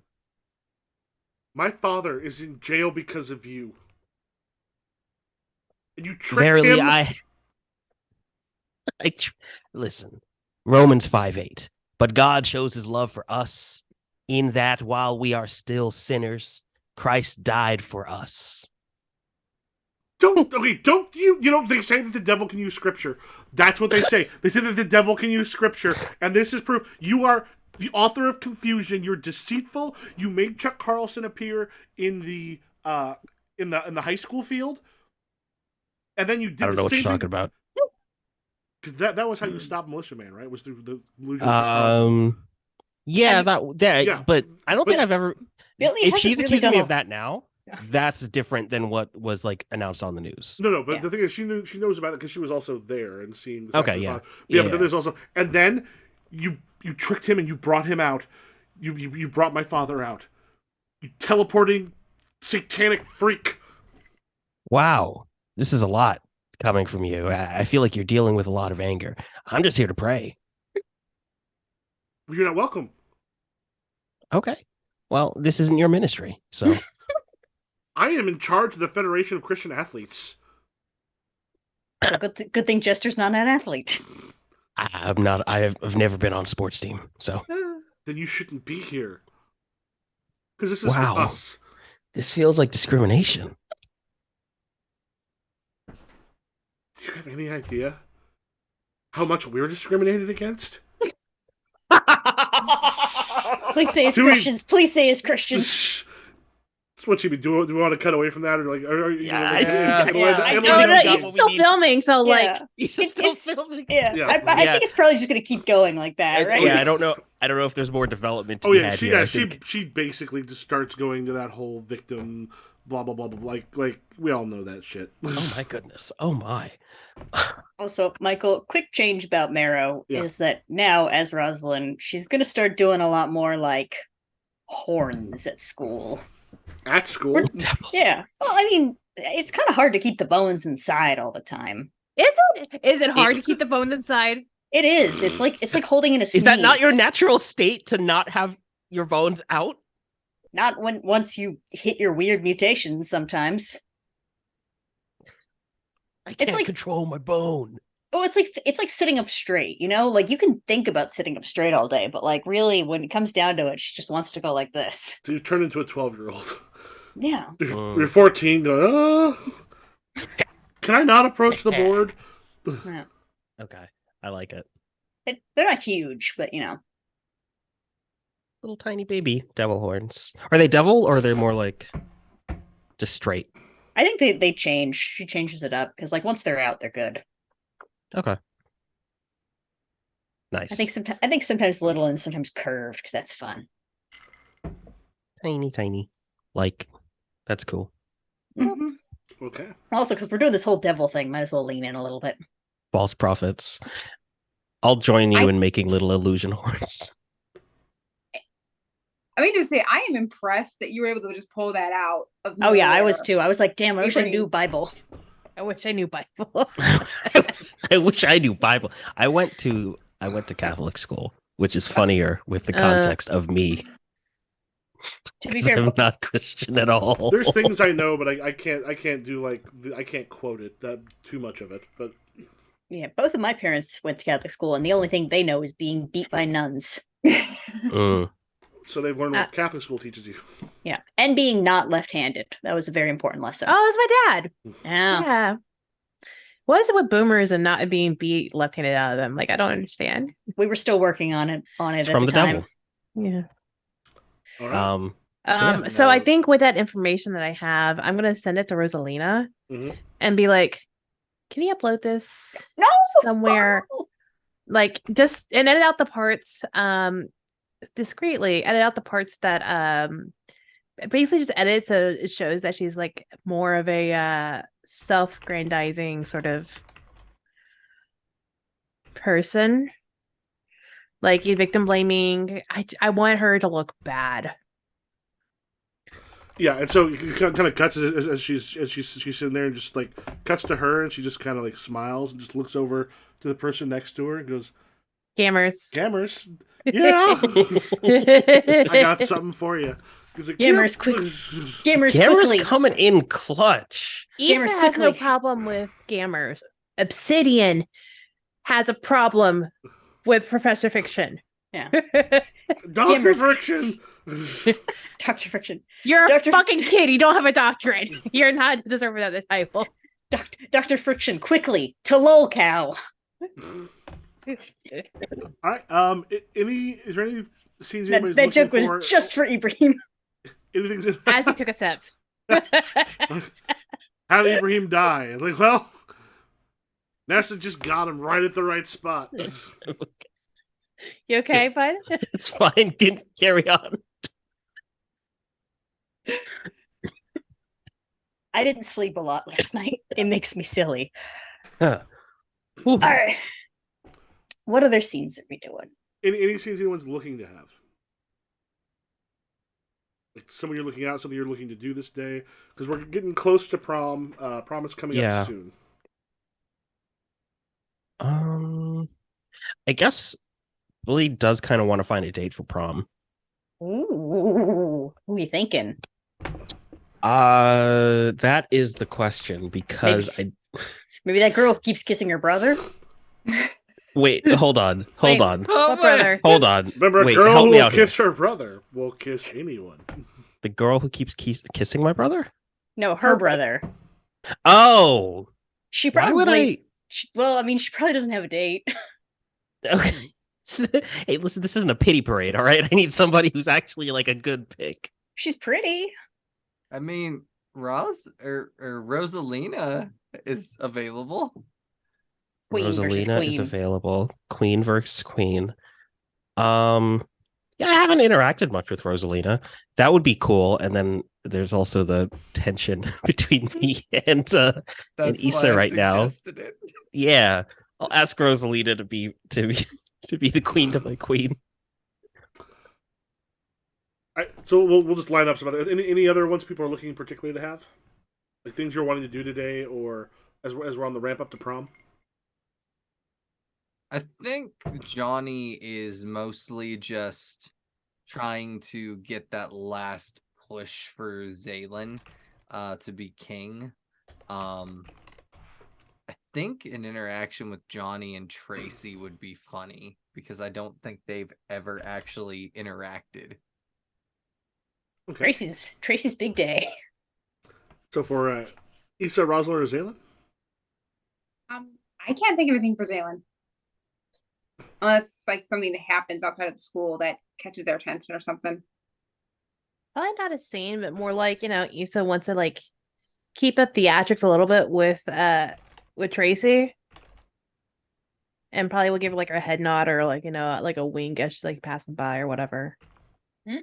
Speaker 2: My father is in jail because of you. And you tricked
Speaker 3: Verily,
Speaker 2: him.
Speaker 3: Listen, Romans 5:8. But God shows his love for us in that while we are still sinners, Christ died for us.
Speaker 2: Don't they say that the devil can use scripture. That's what they say. They say that the devil can use scripture, and this is proof. You are the author of confusion. You're deceitful. You made Chuck Carlson appear in the high school field, and then you did
Speaker 3: I don't know
Speaker 2: the
Speaker 3: what you're
Speaker 2: same
Speaker 3: talking
Speaker 2: thing.
Speaker 3: about.
Speaker 2: Because that was how you stopped Militia Man, right? Was through the illusion of Chuck Carlson.
Speaker 3: Yeah,
Speaker 2: Yeah,
Speaker 3: but I don't think I've ever.
Speaker 4: Billy
Speaker 3: If
Speaker 4: hasn't
Speaker 3: she's
Speaker 4: really
Speaker 3: accusing
Speaker 4: done
Speaker 3: me
Speaker 4: a-
Speaker 3: of that now,
Speaker 4: Yeah.
Speaker 3: that's different than what was like announced on the news.
Speaker 2: No, but
Speaker 4: Yeah.
Speaker 2: the thing is, she knows about it because she was also there and seeing the
Speaker 3: Okay, yeah.
Speaker 2: But
Speaker 3: Yeah.
Speaker 2: then there's also, and then you tricked him and you brought him out. You brought my father out. You teleporting satanic freak.
Speaker 3: Wow, this is a lot coming from you. I feel like you're dealing with a lot of anger. I'm just here to pray.
Speaker 2: You're not welcome.
Speaker 3: Okay. Well, this isn't your ministry, so
Speaker 2: I am in charge of the Federation of Christian Athletes.
Speaker 4: Well, good thing Jester's not an athlete.
Speaker 3: I'm not. I've never been on a sports team, so
Speaker 2: Then you shouldn't be here. Because this is
Speaker 3: Wow.
Speaker 2: for us.
Speaker 3: this feels like discrimination.
Speaker 2: Do you have any idea how much we're discriminated against?
Speaker 4: Please say as
Speaker 2: Do we-
Speaker 4: Christians. Please say as Christians.
Speaker 2: That's what you be doing. Do we want to cut away from that, or like, are you
Speaker 3: Yeah,
Speaker 2: gonna,
Speaker 3: yeah,
Speaker 2: it'll
Speaker 4: yeah.
Speaker 2: end-
Speaker 4: I
Speaker 2: it'll
Speaker 1: No,
Speaker 2: end
Speaker 1: no,
Speaker 2: up
Speaker 3: got
Speaker 1: he's
Speaker 3: what we
Speaker 1: still
Speaker 3: need.
Speaker 1: filming, so like,
Speaker 4: Yeah.
Speaker 3: He's
Speaker 4: It's-
Speaker 3: still
Speaker 4: it's-
Speaker 3: filming.
Speaker 4: Yeah.
Speaker 2: Yeah.
Speaker 4: I
Speaker 3: Yeah.
Speaker 4: think it's probably just gonna keep going like that, right?
Speaker 3: Yeah, I don't know. I don't know if there's more development to
Speaker 2: Oh
Speaker 3: be
Speaker 2: yeah,
Speaker 3: had
Speaker 2: she
Speaker 3: here. I
Speaker 2: yeah, she
Speaker 3: think-
Speaker 2: she basically just starts going to that whole victim blah blah blah blah, like we all know that shit.
Speaker 3: Oh my goodness. Oh my.
Speaker 4: Also, Michael, quick change about Marrow
Speaker 2: Yeah.
Speaker 4: is that now, as Rosalind, she's gonna start doing a lot more like horns at school.
Speaker 2: At school.
Speaker 3: Devil.
Speaker 4: Yeah. Well, I mean, it's kind of hard to keep the bones inside all the time.
Speaker 1: is it hard to keep the bones inside?
Speaker 4: It is. It's like holding in a sneeze.
Speaker 3: Is that not your natural state to not have your bones out?
Speaker 4: Not when once you hit your weird mutations. Sometimes.
Speaker 3: I can't
Speaker 4: like-
Speaker 3: control my bone.
Speaker 4: Oh, it's like sitting up straight. You know, like you can think about sitting up straight all day, but like really, when it comes down to it, she just wants to go like this.
Speaker 2: So you turn into a 12-year-old.
Speaker 4: Yeah.
Speaker 2: You're 14 going, can I not approach the board?
Speaker 4: Yeah.
Speaker 3: Okay. I like it.
Speaker 4: They're not huge, but you know.
Speaker 3: Little tiny baby devil horns. Are they devil or are they more like just straight?
Speaker 4: I think they change. She changes it up because like once they're out, they're good.
Speaker 3: Okay. Nice.
Speaker 4: I think sometimes little and sometimes curved because that's fun.
Speaker 3: tiny. Like, that's cool.
Speaker 4: Mhm.
Speaker 2: Okay.
Speaker 4: Also, because we're doing this whole devil thing, might as well lean in a little bit.
Speaker 3: False prophets. I'll join you
Speaker 5: I-
Speaker 3: in making little illusion horns.
Speaker 5: I mean, just say I am impressed that you were able to just pull that out of
Speaker 4: Oh yeah, I
Speaker 5: nowhere.
Speaker 4: was too. I was like, damn, I wish I
Speaker 5: Pretty-
Speaker 4: knew Bible.
Speaker 1: I wish I knew Bible.
Speaker 3: I wish I knew Bible. I went to Catholic school, which is funnier with the context of me.
Speaker 4: To be
Speaker 3: 'Cause
Speaker 4: fair,
Speaker 3: I'm not Christian at all.
Speaker 2: There's things I know, but I can't do I can't quote it that too much of it. But
Speaker 4: yeah, both of my parents went to Catholic school, and the only thing they know is being beat by nuns.
Speaker 3: Mm.
Speaker 2: so they've learned
Speaker 1: Uh,
Speaker 2: what Catholic school teaches you.
Speaker 4: Yeah, and being not left-handed. That was a very important lesson.
Speaker 1: Oh, it's my dad.
Speaker 4: Yeah.
Speaker 1: Yeah. What is it with boomers and not being beat left-handed out of them? Like, I don't understand.
Speaker 4: We were still working on it
Speaker 3: It's
Speaker 4: at
Speaker 3: from
Speaker 4: the
Speaker 3: the
Speaker 4: time.
Speaker 3: devil.
Speaker 1: Yeah.
Speaker 2: All right.
Speaker 3: Yeah.
Speaker 1: So I
Speaker 6: No.
Speaker 1: think with that information that I have, I'm gonna send it to Rosalina
Speaker 2: hmm
Speaker 1: and be like, can you upload this
Speaker 4: No!
Speaker 1: somewhere? Like just and edit out the parts discreetly, edit out the parts that basically just edit so it shows that she's like more of a self-grandizing sort of person. Like victim blaming. I want her to look bad.
Speaker 2: Yeah, and so it kind of cuts as she's sitting there and just like cuts to her and she just kind of like smiles and just looks over to the person next to her and goes,
Speaker 1: Scammers.
Speaker 2: "Cameras, yeah, I got something for you." He's like,
Speaker 4: Gamers, quick. Gamers,
Speaker 3: Gamera's
Speaker 4: quickly.
Speaker 3: coming in clutch.
Speaker 1: Issa
Speaker 4: Gamers,
Speaker 1: has no
Speaker 4: quickly.
Speaker 1: problem with Gamers. Obsidian has a problem with Professor Fiction.
Speaker 4: Yeah.
Speaker 2: Doctor
Speaker 4: Gamers.
Speaker 2: Friction.
Speaker 4: Dr. Friction.
Speaker 1: You're a
Speaker 4: Dr.
Speaker 1: fucking kid. You don't have a doctorate. You're not deserving of the title.
Speaker 4: Dr. Friction, quickly. To lolcow.
Speaker 2: All right. Is there any scenes
Speaker 4: That,
Speaker 2: anybody's
Speaker 4: that
Speaker 2: looking
Speaker 4: joke was
Speaker 2: for?
Speaker 4: just for Ibrahim.
Speaker 2: Anything's
Speaker 1: As he took a sip.
Speaker 2: How did Ibrahim die? I'm like, well, Nessa just got him right at the right spot.
Speaker 1: You okay, bud?
Speaker 3: It's fine. Carry on.
Speaker 4: I didn't sleep a lot last night. It makes me silly.
Speaker 3: Huh.
Speaker 4: All right. What other scenes are we doing?
Speaker 2: Any scenes anyone's looking to have? Like something you're looking out, something you're looking to do this day? Because we're getting close to prom. Prom is coming
Speaker 3: Yeah.
Speaker 2: up soon.
Speaker 3: I guess Billy does kind of want to find a date for prom.
Speaker 4: Ooh, who are you thinking?
Speaker 3: That is the question because
Speaker 4: Maybe that girl keeps kissing her brother.
Speaker 3: wait, hold on.
Speaker 1: Wait.
Speaker 3: Hold on.
Speaker 6: Oh,
Speaker 1: What brother?
Speaker 3: Hold on.
Speaker 2: Remember, a
Speaker 3: Wait,
Speaker 2: girl
Speaker 3: help
Speaker 2: who
Speaker 3: me
Speaker 2: will
Speaker 3: out here.
Speaker 2: kiss her brother will kiss anyone.
Speaker 3: The girl who keeps kissing my brother?
Speaker 4: No, her brother.
Speaker 3: Oh.
Speaker 4: She
Speaker 3: Why would
Speaker 4: probably.
Speaker 3: I
Speaker 4: Well, I mean, she probably doesn't have a date.
Speaker 3: Okay. Hey, listen, this isn't a pity parade, all right? I need somebody who's actually like a good pick.
Speaker 4: She's pretty.
Speaker 6: I mean, or Rosalina is available.
Speaker 4: Queen versus
Speaker 3: Rosalina is
Speaker 4: queen.
Speaker 3: available. Queen versus queen. Yeah, I haven't interacted much with Rosalina. That would be cool. And then there's also the tension between me and
Speaker 6: That's
Speaker 3: Issa
Speaker 6: why I
Speaker 3: right now.
Speaker 6: suggested it.
Speaker 3: Yeah, I'll ask Rosalina to be to be the queen to my queen.
Speaker 2: All right, so we'll just line up some other. Any other ones people are looking particularly to have? Like things you're wanting to do today, or as we're on the ramp up to prom?
Speaker 6: I think Johnny is mostly just trying to get that last push for Zaylin to be king. I think an interaction with Johnny and Tracy would be funny because I don't think they've ever actually interacted.
Speaker 2: Okay.
Speaker 4: Tracy's big day.
Speaker 2: So for Issa, Rosalind, or Zaylin?
Speaker 5: I can't think of anything for Zaylin. Unless like something that happens outside of the school that catches their attention or something.
Speaker 1: Probably not a scene, but more like, Issa wants to like keep up theatrics a little bit with Tracy. And probably will give her like a head nod or like, like a wink as she's like passing by or whatever.
Speaker 4: Mm.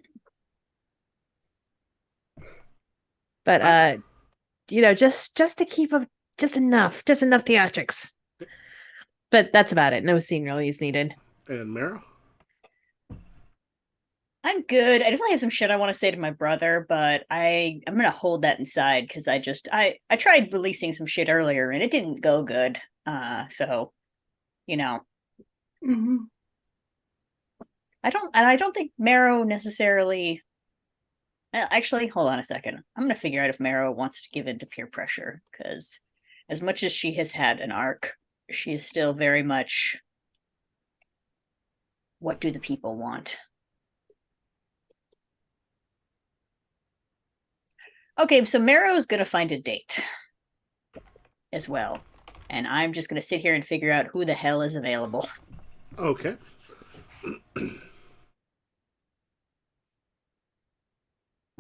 Speaker 1: But just to keep up just enough theatrics. But that's about it. No scene really is needed.
Speaker 2: And Mara?
Speaker 4: I'm good. I definitely have some shit I want to say to my brother, but I'm gonna hold that inside because I tried releasing some shit earlier and it didn't go good. So
Speaker 5: Mm-hmm.
Speaker 4: I don't think Marrow necessarily Well, actually, hold on a second. I'm going to figure out if Mara wants to give in to peer pressure, because as much as she has had an arc, she is still very much, what do the people want? Okay, so Mara is going to find a date as well. And I'm just going to sit here and figure out who the hell is available.
Speaker 2: Okay.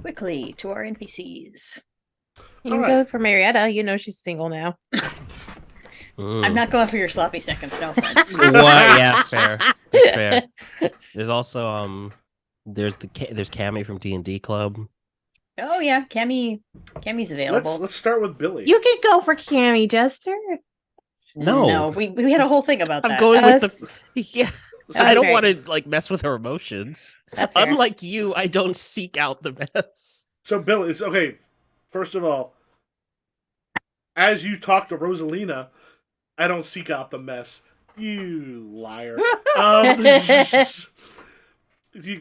Speaker 4: Quickly to our NPCs.
Speaker 1: You can
Speaker 2: All
Speaker 1: go
Speaker 2: right.
Speaker 1: for Marietta. You know she's single now.
Speaker 4: I'm not going for your sloppy seconds, no offense.
Speaker 3: What? Yeah, fair. That's fair. There's also there's Cammy from D&D Club.
Speaker 4: Oh yeah, Cammy's available.
Speaker 2: Let's start with Billy.
Speaker 1: You could go for Cammy, Jester.
Speaker 3: No,
Speaker 4: we had a whole thing about
Speaker 3: I'm
Speaker 4: that.
Speaker 3: going with
Speaker 1: That's-
Speaker 3: the yeah.
Speaker 1: Oh,
Speaker 3: I don't
Speaker 1: that's
Speaker 3: want
Speaker 1: right.
Speaker 3: to like mess with her emotions.
Speaker 4: That's fair.
Speaker 3: Unlike you, I don't seek out the mess.
Speaker 2: So Billy, it's okay. First of all, as you talk to Rosalina, I don't seek out the mess. You liar. You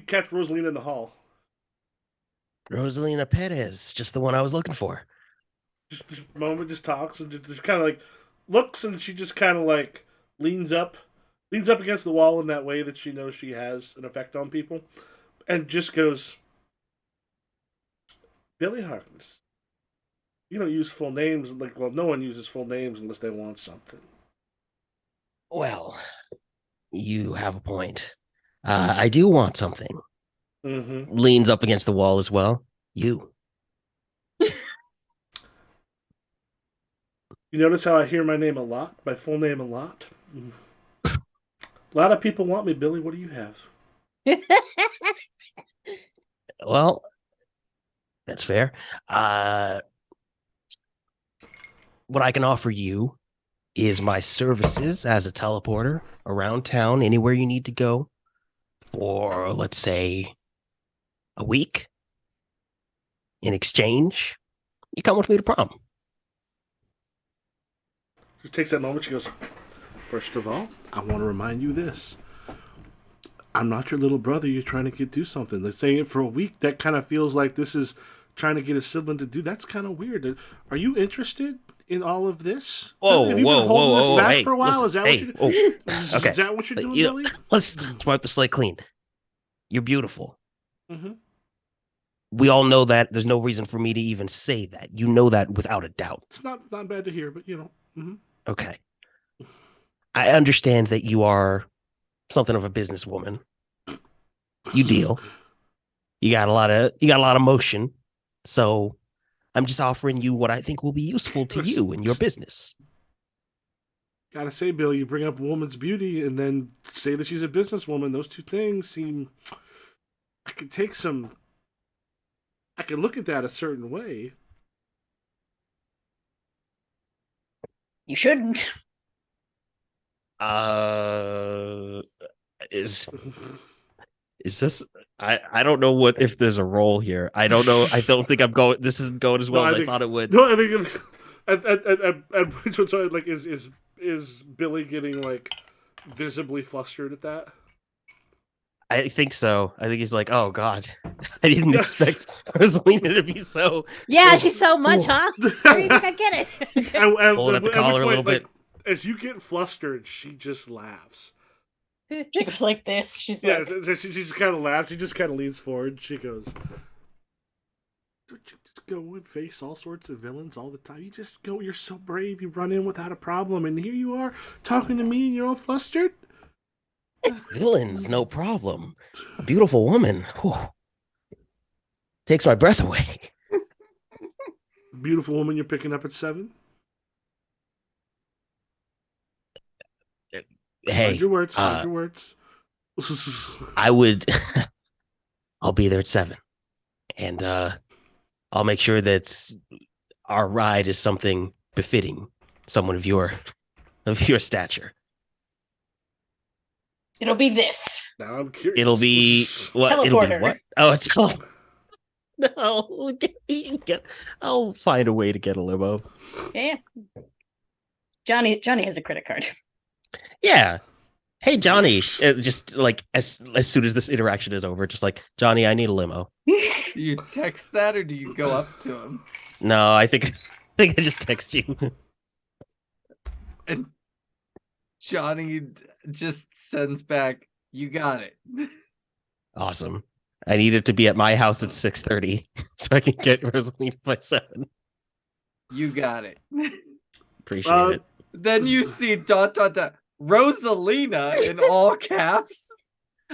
Speaker 2: catch Rosalina in the hall.
Speaker 3: Rosalina Perez, just the one I was looking for.
Speaker 2: Just this moment, just talks and just kind of like looks, and she just kind of like leans up against the wall in that way that she knows she has an effect on people, and just goes, Billy Harkness. You don't use full names. Like, well, no one uses full names unless they want something.
Speaker 3: Well, you have a point. I do want something.
Speaker 2: Mm-hmm.
Speaker 3: Leans up against the wall as well. You.
Speaker 2: You notice how I hear my name a lot? My full name a lot? A lot of people want me, Billy. What do you have?
Speaker 3: Well, that's fair. What I can offer you is my services as a teleporter around town, anywhere you need to go, for, let's say, a week. In exchange, you come with me to prom.
Speaker 2: She takes that moment. She goes, first of all, I want to remind you this. I'm not your little brother. You're trying to do something. They're saying it for a week. That kind of feels like this is trying to get a sibling to do. That's kind of weird. Are you interested in all of this?
Speaker 3: Whoa,
Speaker 2: Have you
Speaker 3: whoa,
Speaker 2: been holding
Speaker 3: whoa,
Speaker 2: this
Speaker 3: whoa,
Speaker 2: back
Speaker 3: hey,
Speaker 2: for a while?
Speaker 3: listen,
Speaker 2: Is that
Speaker 3: hey,
Speaker 2: what you?
Speaker 3: okay.
Speaker 2: Is that what you're doing,
Speaker 3: You know,
Speaker 2: Billy?
Speaker 3: let's wipe the slate clean. You're beautiful.
Speaker 2: Mm-hmm.
Speaker 3: We all know that. There's no reason for me to even say that. You know that without a doubt.
Speaker 2: It's not bad to hear, but you know. Mm-hmm.
Speaker 3: Okay. I understand that you are something of a businesswoman. You deal. You got a lot of motion. So I'm just offering you what I think will be useful to you in your business.
Speaker 2: Gotta say, Bill, you bring up a woman's beauty and then say that she's a businesswoman. Those two things seem. I could take some. I could look at that a certain way.
Speaker 4: You shouldn't.
Speaker 3: Is this? I don't know what if there's a role here. I don't know. I don't think I'm going. This isn't going as well as I thought it would.
Speaker 2: No, I think at which one side, like is Billy getting like visibly flustered at that?
Speaker 3: I think so. I think he's like, oh God, I didn't
Speaker 2: Yes.
Speaker 3: expect Rosalina to be so.
Speaker 1: Yeah, she's so much, huh? Where do you think I get it?
Speaker 3: Pulling at the collar a little bit.
Speaker 2: As you get flustered, she just laughs.
Speaker 4: She goes like this. She's
Speaker 2: Yeah,
Speaker 4: like,
Speaker 2: she just kind of laughs. She just kind of leans forward. She goes, "Don't you just go and face all sorts of villains all the time? You just go. You're so brave. You run in without a problem, and here you are talking to me, and you're all flustered."
Speaker 3: Villains, no problem. A beautiful woman. Whew. Takes my breath away.
Speaker 2: Beautiful woman, you're picking up at 7.
Speaker 3: Hey,
Speaker 2: Mind your words. Mind your words.
Speaker 3: I would. I'll be there at 7, and I'll make sure that our ride is something befitting someone of your stature.
Speaker 4: it'll be this.
Speaker 2: Now I'm curious.
Speaker 3: It'll be what? It'll be
Speaker 4: Teleporter.
Speaker 3: what? Oh, it's called. No, I'll find a way to get a limo.
Speaker 4: Yeah. Johnny has a credit card.
Speaker 3: Yeah, Hey Johnny, just like as soon as this interaction is over, just like Johnny, I need a limo.
Speaker 6: Do you text that or do you go up to him?
Speaker 3: No, I think I think I just text you.
Speaker 6: And Johnny just sends back, "You got it."
Speaker 3: Awesome. I need it to be at my house at 6:30 so I can get Rosalina by 7.
Speaker 6: You got it.
Speaker 3: Appreciate it.
Speaker 6: Then you see ... Rosalina in all caps.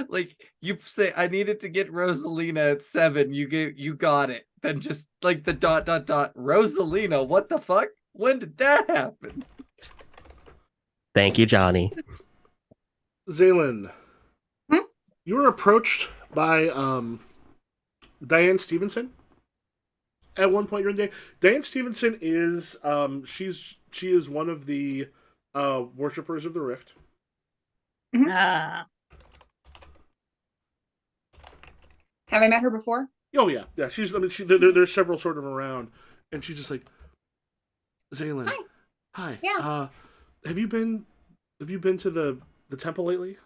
Speaker 6: Like you say, I needed to get Rosalina at 7. You got it. Then just like the ... Rosalina, what the fuck? When did that happen?
Speaker 3: Thank you, Johnny.
Speaker 2: Zaylin,
Speaker 5: Hmm?
Speaker 2: you were approached by Diane Stevenson. At one point during the day, Diane Stevenson is she is one of the worshippers of the Rift.
Speaker 1: Ah.
Speaker 5: Have I met her before?
Speaker 2: Oh yeah, yeah. She's. I mean, there's several sort of around, and she's just like, Zaylin, hi.
Speaker 5: Yeah.
Speaker 2: Have you been to the temple lately?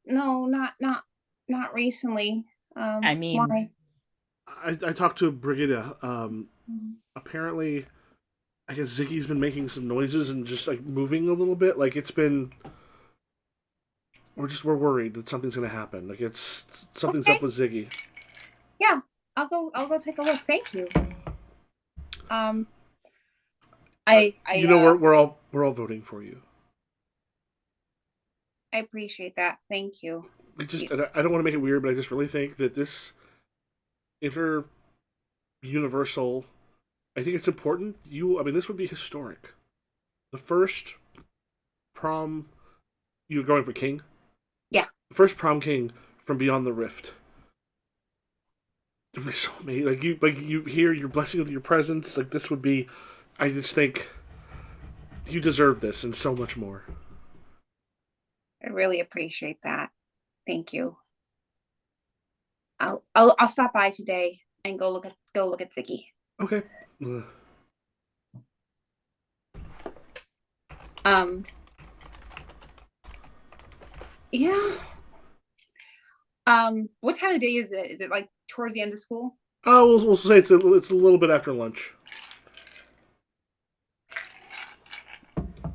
Speaker 5: No, not recently.
Speaker 4: I mean,
Speaker 5: Why?
Speaker 2: I talked to Brigida. Apparently, I guess Ziggy's been making some noises and just like moving a little bit. Like it's been. We're worried that something's gonna happen. Like something's
Speaker 5: Okay.
Speaker 2: up with Ziggy.
Speaker 5: Yeah, I'll go take a look. Thank you. I
Speaker 2: You know, we're all voting for you.
Speaker 5: I appreciate that. Thank you.
Speaker 2: I don't want to make it weird, but I just really think that this universal, I think it's important. I mean, this would be historic. The first prom, you were going for king?
Speaker 5: Yeah.
Speaker 2: The first prom king from beyond the rift. It would be so amazing. Like you hear your blessing with your presence. Like this would be, I just think you deserve this and so much more.
Speaker 5: I really appreciate that. Thank you. I'll stop by today and go look at Ziggy.
Speaker 2: Okay.
Speaker 5: Yeah. What time of day is it? Is it like towards the end of school?
Speaker 2: We'll say it's a little bit after lunch.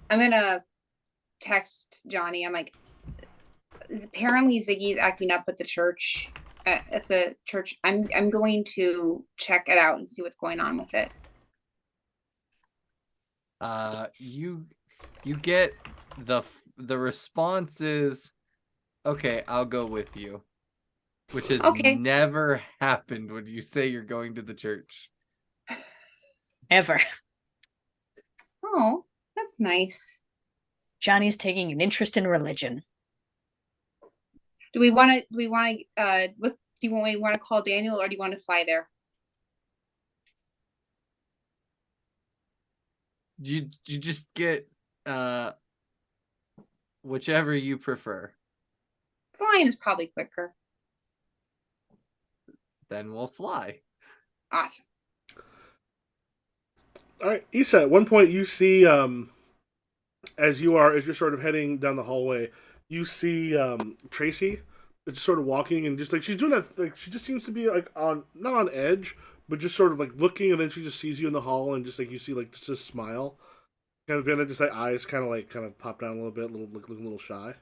Speaker 5: I'm gonna text Johnny. I'm like, apparently Ziggy's acting up at the church. At the church, I'm going to check it out and see what's going on with it.
Speaker 6: You get the response is, okay, I'll go with you, which has never happened when you say you're going to the church.
Speaker 4: ever.
Speaker 5: Oh, that's nice.
Speaker 4: Johnny's taking an interest in religion.
Speaker 5: Do we want to? What do you want to call Daniel, or do you want to fly there?
Speaker 6: You just get whichever you prefer.
Speaker 5: Flying is probably quicker.
Speaker 6: Then we'll fly.
Speaker 5: Awesome.
Speaker 2: All right, Issa. At one point, you see, as you're sort of heading down the hallway, you see Tracy, just sort of walking and just like she's doing that. Like she just seems to be like not on edge, but just sort of like looking, and then she just sees you in the hall, and just like you see like just a smile, kind of, and then just like eyes kind of pop down a little bit, looking a little shy.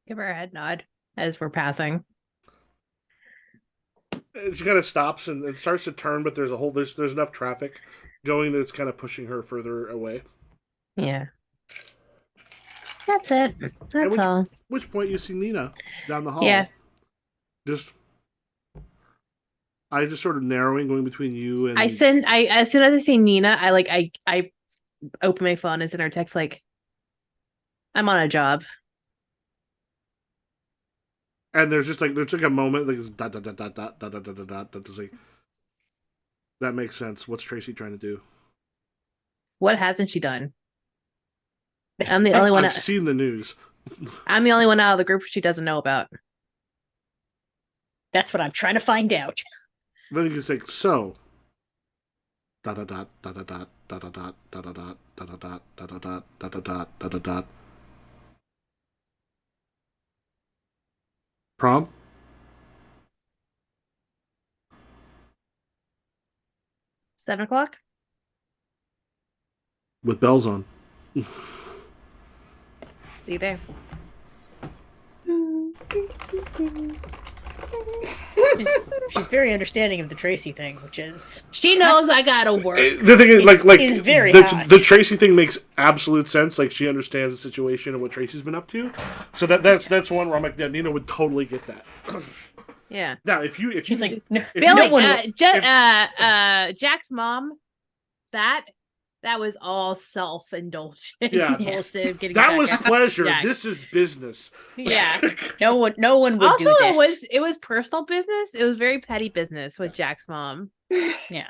Speaker 1: Give her a head nod as we're passing.
Speaker 2: And she kind of stops and it starts to turn, but there's enough traffic going that it's kind of pushing her further away.
Speaker 1: Yeah. That's it. That's all.
Speaker 2: Which point you see Nina down the hall.
Speaker 1: Yeah.
Speaker 2: I just sort of narrowing, going between you and
Speaker 1: as soon as I see Nina, I open my phone and send her a text like, I'm on a job.
Speaker 2: And there's like a moment like dot dot dot dot dot dot dot dot dot dot. Like, that makes sense. What's Tracy trying to do?
Speaker 1: What hasn't she done? I'm the only one.
Speaker 2: I've seen the news.
Speaker 1: I'm the only one out of the group she doesn't know about.
Speaker 4: That's what I'm trying to find out.
Speaker 2: Then you can say so. Dot dot dot dot dot dot dot dot dot dot dot dot dot dot dot dot dot dot. Prom?
Speaker 1: 7 o'clock.
Speaker 2: With bells on.
Speaker 1: See you there.
Speaker 4: She's very understanding of the Tracy thing, which is
Speaker 1: She knows I gotta work.
Speaker 2: The thing is,
Speaker 4: is very
Speaker 2: the
Speaker 4: harsh.
Speaker 2: Tracy thing makes absolute sense. Like, she understands the situation and what Tracy's been up to. So that's one where I'm like, yeah, Nina would totally get that.
Speaker 1: Yeah.
Speaker 2: Now, if you
Speaker 4: she's like, no,
Speaker 1: Billy,
Speaker 4: no one.
Speaker 1: Jack's mom, that was all self-indulgent.
Speaker 2: Yeah.
Speaker 1: Bullshit. Getting
Speaker 2: that
Speaker 1: back
Speaker 2: was
Speaker 1: at
Speaker 2: pleasure.
Speaker 1: Jack.
Speaker 2: This is business.
Speaker 1: Yeah.
Speaker 4: no one would
Speaker 1: Also,
Speaker 4: do this.
Speaker 1: it was personal business. It was very petty business with Jack's mom.
Speaker 4: Yeah.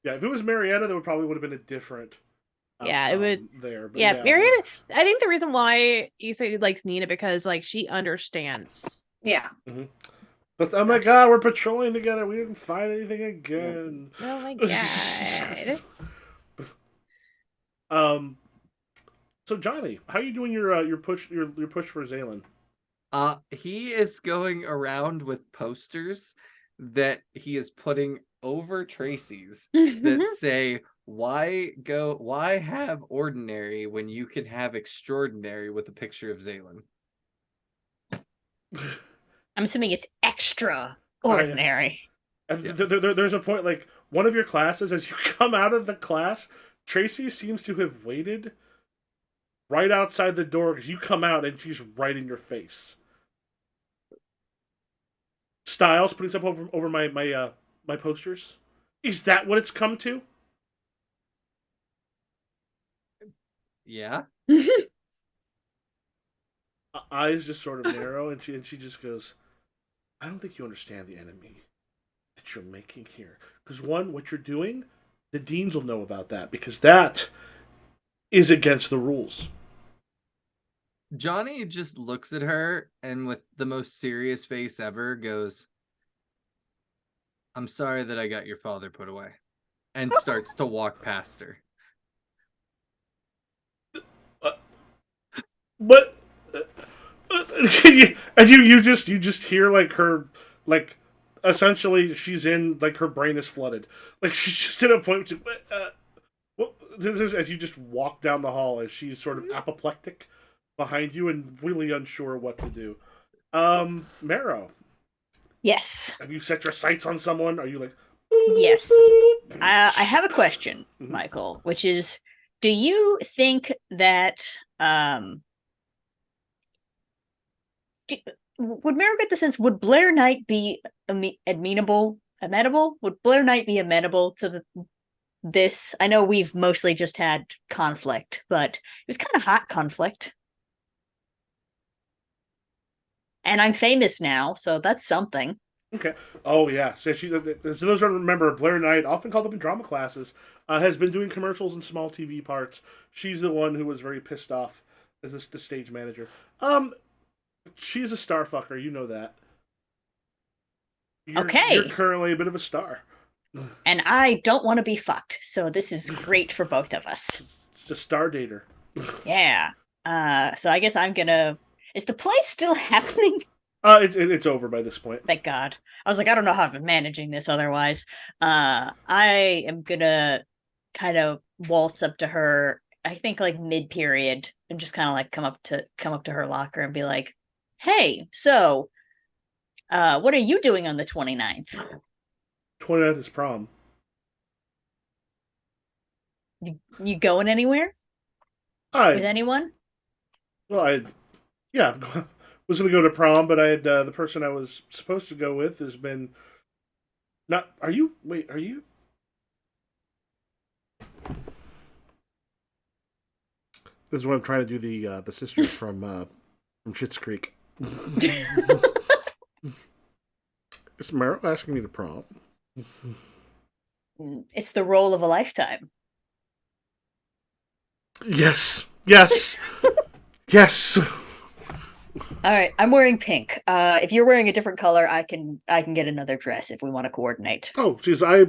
Speaker 2: Yeah, if it was Marietta, there would have been a different.
Speaker 1: Yeah, it would.
Speaker 2: There, but
Speaker 1: Yeah, Marietta. I think the reason why Issa likes Nina because like she understands.
Speaker 5: Yeah.
Speaker 2: Mm-hmm. But oh my god, we're patrolling together. We didn't find anything again.
Speaker 1: Oh my god.
Speaker 2: So Johnny, how are you doing your push for Zaylen?
Speaker 6: He is going around with posters that he is putting over Tracy's that say, why have ordinary when you can have extraordinary, with a picture of Zaylen.
Speaker 4: I'm assuming it's extra ordinary.
Speaker 2: And there's a point, like, one of your classes, as you come out of the class, Tracy seems to have waited right outside the door because you come out and she's right in your face. Styles putting stuff over my posters. Is that what it's come to?
Speaker 6: Yeah.
Speaker 2: Eyes just sort of narrow, and she just goes, I don't think you understand the enemy that you're making here. Because one, what you're doing, the deans will know about that, because that is against the rules.
Speaker 6: Johnny just looks at her and with the most serious face ever goes, I'm sorry that I got your father put away. And starts to walk past her.
Speaker 2: But you just hear like her, like, essentially she's in, like, her brain is flooded, like she's just at a point this is as you just walk down the hall as she's sort of apoplectic behind you and really unsure what to do. Marrow,
Speaker 4: Yes.
Speaker 2: have you set your sights on someone? Are you like,
Speaker 4: Yes. I have a question, Michael, which is, do you think that would Mara get the sense, would Blair Knight be amenable? Would Blair Knight be amenable to this? I know we've mostly just had conflict, but it was kind of hot conflict. And I'm famous now, so that's something.
Speaker 2: okay. Oh yeah. So those who don't remember, Blair Knight, often called up in drama classes, has been doing commercials and small TV parts. She's the one who was very pissed off as the stage manager. She's a star fucker. You know that.
Speaker 4: Okay.
Speaker 2: You're currently a bit of a star.
Speaker 4: And I don't want to be fucked, so this is great for both of us.
Speaker 2: Just a star dater.
Speaker 4: Yeah. So I guess I'm gonna. Is the play still happening?
Speaker 2: It's over by this point.
Speaker 4: Thank God. I was like, I don't know how I'm managing this otherwise. I am gonna kind of waltz up to her, I think like mid-period, and just kind of like come up to her locker and be like, hey, so what are you doing on the 29th?
Speaker 2: 29th is prom.
Speaker 4: You going anywhere? With anyone?
Speaker 2: Well, yeah, was going to go to prom, but I had the person I was supposed to go with has been not. Are you? Wait, are you? This is what I'm trying to do. The sisters from Schitt's Creek. Is Meryl asking me to prom?
Speaker 4: It's the role of a lifetime.
Speaker 2: Yes. Yes. Yes.
Speaker 4: All right, I'm wearing pink. If you're wearing a different color, I can get another dress if we want to coordinate.
Speaker 2: Oh, she's a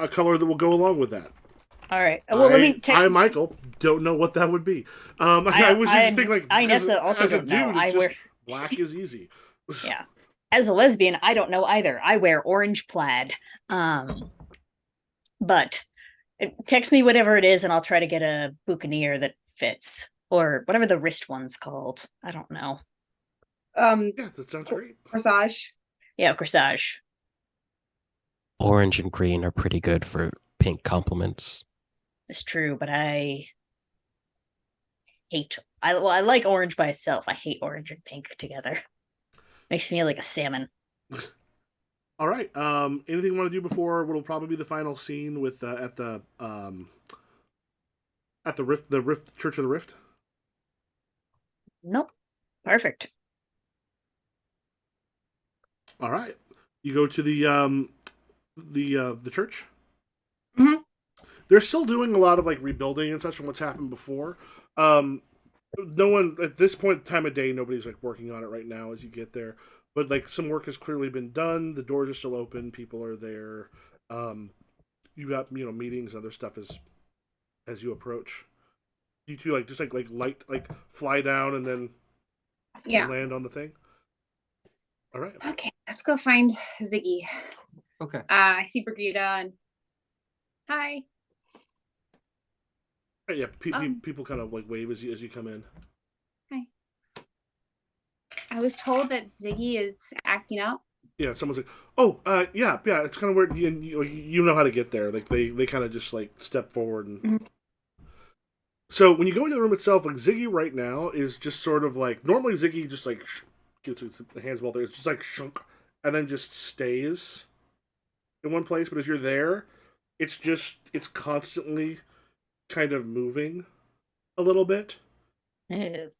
Speaker 2: color that will go along with that.
Speaker 4: All right. Well, let me
Speaker 2: I, Michael, don't know what that would be. I was just thinking like
Speaker 4: I
Speaker 2: because
Speaker 4: Nessa also
Speaker 2: as a
Speaker 4: don't know.
Speaker 2: dude,
Speaker 4: I
Speaker 2: it's
Speaker 4: wear
Speaker 2: just black is easy.
Speaker 4: yeah. As a lesbian, I don't know either. I wear orange plaid. But text me whatever it is, and I'll try to get a boutonniere that fits, or whatever the wrist one's called. I don't know.
Speaker 2: Yeah, that sounds great.
Speaker 5: Corsage.
Speaker 4: Yeah, corsage.
Speaker 3: Orange and green are pretty good for pink complements.
Speaker 4: It's true, but I hate. I like orange by itself. I hate orange and pink together. Makes me feel like a salmon.
Speaker 2: All right. Anything you want to do before what'll probably be the final scene with at the Rift, the Rift Church of the Rift?
Speaker 4: Nope. Perfect.
Speaker 2: All right. You go to the church.
Speaker 5: Mhm.
Speaker 2: They're still doing a lot of like rebuilding and such from what's happened before. No one at this point time of day, nobody's like working on it right now as you get there. But like some work has clearly been done. The doors are still open. People are there. You got meetings, other stuff as you approach. You two like just like light like fly down and then
Speaker 5: Yeah.
Speaker 2: land on the thing. All right.
Speaker 5: Okay, let's go find Ziggy.
Speaker 6: Okay.
Speaker 5: I see Brigida and hi.
Speaker 2: Right, yeah, people kind of like wave as you come in.
Speaker 5: Hi. I was told that Ziggy is acting up.
Speaker 2: Yeah, someone's like, "Oh, yeah. It's kind of weird. You know how to get there. Like they kind of just like step forward and."
Speaker 5: Mhm.
Speaker 2: So when you go into the room itself, like Ziggy right now is just sort of like normally Ziggy just like gets his hands well there. It's just like shunk and then just stays in one place. But as you're there, it's constantly kind of moving a little bit.
Speaker 4: Ew.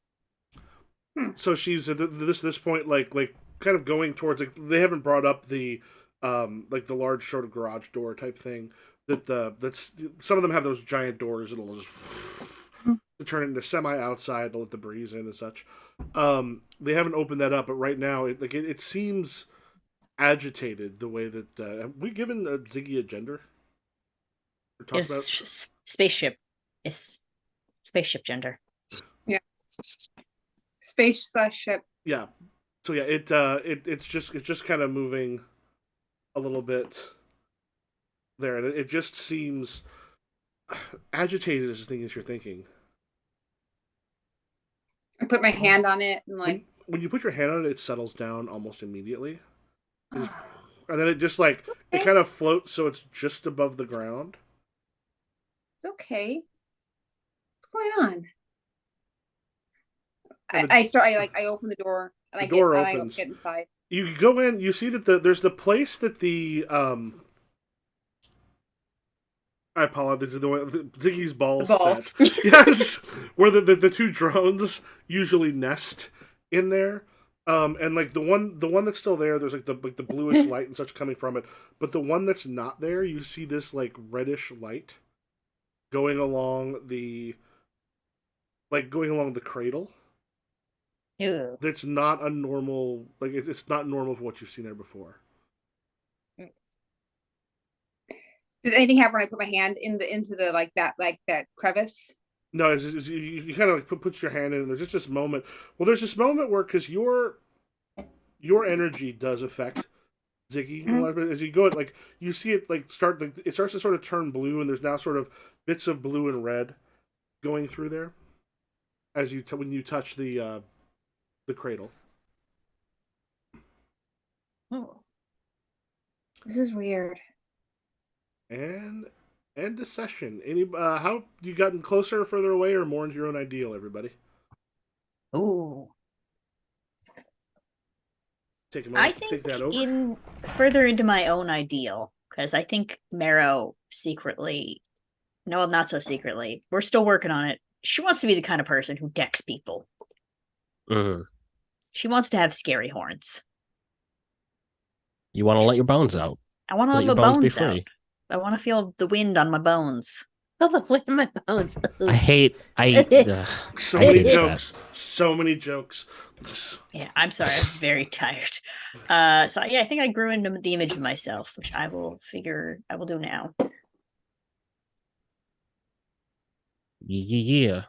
Speaker 2: So she's at this point like kind of going towards like they haven't brought up the like the large sort of garage door type thing that's some of them have those giant doors that'll just to turn it into semi outside to let the breeze in and such. They haven't opened that up, but right now it seems agitated the way that have we given Ziggy a gender? Or talked about?
Speaker 4: Spaceship. Is spaceship gender.
Speaker 5: Yeah. Space/ship.
Speaker 2: Yeah. So yeah, it's just kind of moving a little bit there, and it just seems agitated as the thing as you're thinking.
Speaker 5: I put my hand on it and like
Speaker 2: When you put your hand on it, it settles down almost immediately, and then it just like it kind of floats, so it's just above the ground.
Speaker 5: it's okay. What's going on?
Speaker 2: And
Speaker 5: I open the door and
Speaker 2: the
Speaker 5: I
Speaker 2: door
Speaker 5: get
Speaker 2: opens.
Speaker 5: inside.
Speaker 2: You go in. You see that there's the place that the I apologize. Ziggy's ball
Speaker 4: balls.
Speaker 2: set. Yes, where the two drones usually nest in there. And like the one that's still there, there's like the bluish light and such coming from it. But the one that's not there, you see this like reddish light going along the cradle.
Speaker 4: Ew.
Speaker 2: That's not a normal like it's not normal for what you've seen there before.
Speaker 5: Does anything happen when I put my hand into the like that crevice?
Speaker 2: No, you kind of like put your hand in, and there's just this moment. Well, there's this moment where because your energy does affect Ziggy a lot, but as you go, like you see it like it starts to sort of turn blue, and there's now sort of bits of blue and red going through there as when you touch the cradle.
Speaker 4: Oh.
Speaker 5: This is weird.
Speaker 2: And end the session. Any how you gotten closer or further away, or more into your own ideal, everybody?
Speaker 4: Ooh.
Speaker 2: Take a moment
Speaker 4: I
Speaker 2: to think
Speaker 4: think
Speaker 2: that over.
Speaker 4: in further into my own ideal, because I think Marrow secretly, no, not so secretly, we're still working on it. She wants to be the kind of person who decks people.
Speaker 3: Mhm.
Speaker 4: She wants to have scary horns.
Speaker 3: You want to let your bones out.
Speaker 4: I want to
Speaker 3: Let
Speaker 4: have
Speaker 3: your
Speaker 4: my
Speaker 3: bones be
Speaker 4: bones out.
Speaker 3: free.
Speaker 4: I want to feel the wind on my bones. Feel the wind on my bones.
Speaker 3: I hate.
Speaker 2: So
Speaker 3: I
Speaker 2: many
Speaker 3: hated that.
Speaker 2: jokes. So many jokes.
Speaker 4: Yeah, I'm sorry. I'm very tired. So yeah, I think I grew into the image of myself, which I will do now.
Speaker 3: Yeah.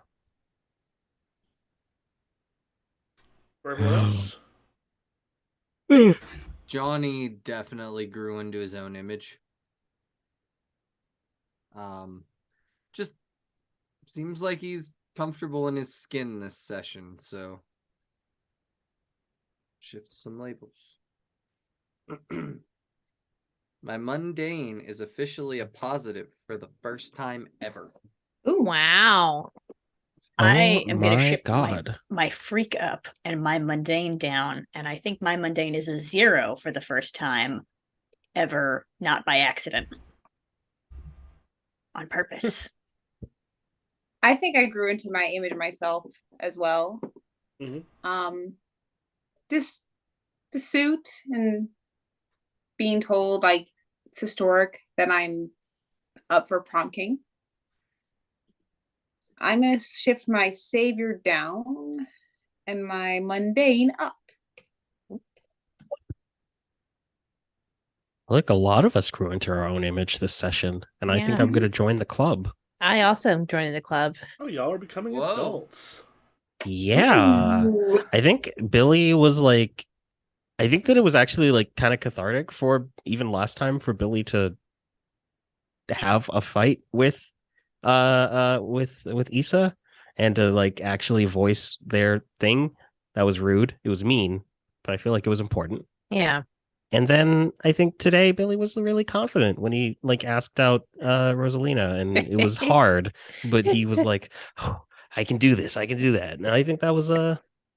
Speaker 2: For everyone else,
Speaker 6: Johnny definitely grew into his own image. Just seems like he's comfortable in his skin this session, so shift some labels. My mundane is officially a positive for the first time ever.
Speaker 4: Ooh,
Speaker 1: Wow.
Speaker 4: I
Speaker 3: Oh
Speaker 4: am gonna
Speaker 3: my
Speaker 4: ship
Speaker 3: god.
Speaker 4: my freak up and my mundane down, and I think my mundane is a 0 for the first time ever, not by accident, on purpose.
Speaker 5: I think I grew into my image of myself as well.
Speaker 2: Mhm.
Speaker 5: Just the suit and being told like it's historic that I'm up for prom king. I'm gonna shift my savior down and my mundane up.
Speaker 3: Like a lot of us grew into our own image this session, and I think
Speaker 1: Yeah.
Speaker 3: I'm gonna join the club.
Speaker 1: I also am joining the club.
Speaker 2: Oh, y'all are becoming
Speaker 6: Whoa.
Speaker 2: adults.
Speaker 3: Yeah.
Speaker 5: Ooh.
Speaker 3: I think Billy was like I think that it was actually like kind of cathartic for even last time for Billy to have a fight with Issa and to like actually voice their thing. That was rude. It was mean, but I feel like it was important.
Speaker 1: Yeah.
Speaker 3: And then I think today Billy was really confident when he like asked out Rosalina, and it was hard, but he was like, oh, I can do this, I can do that. And I think that was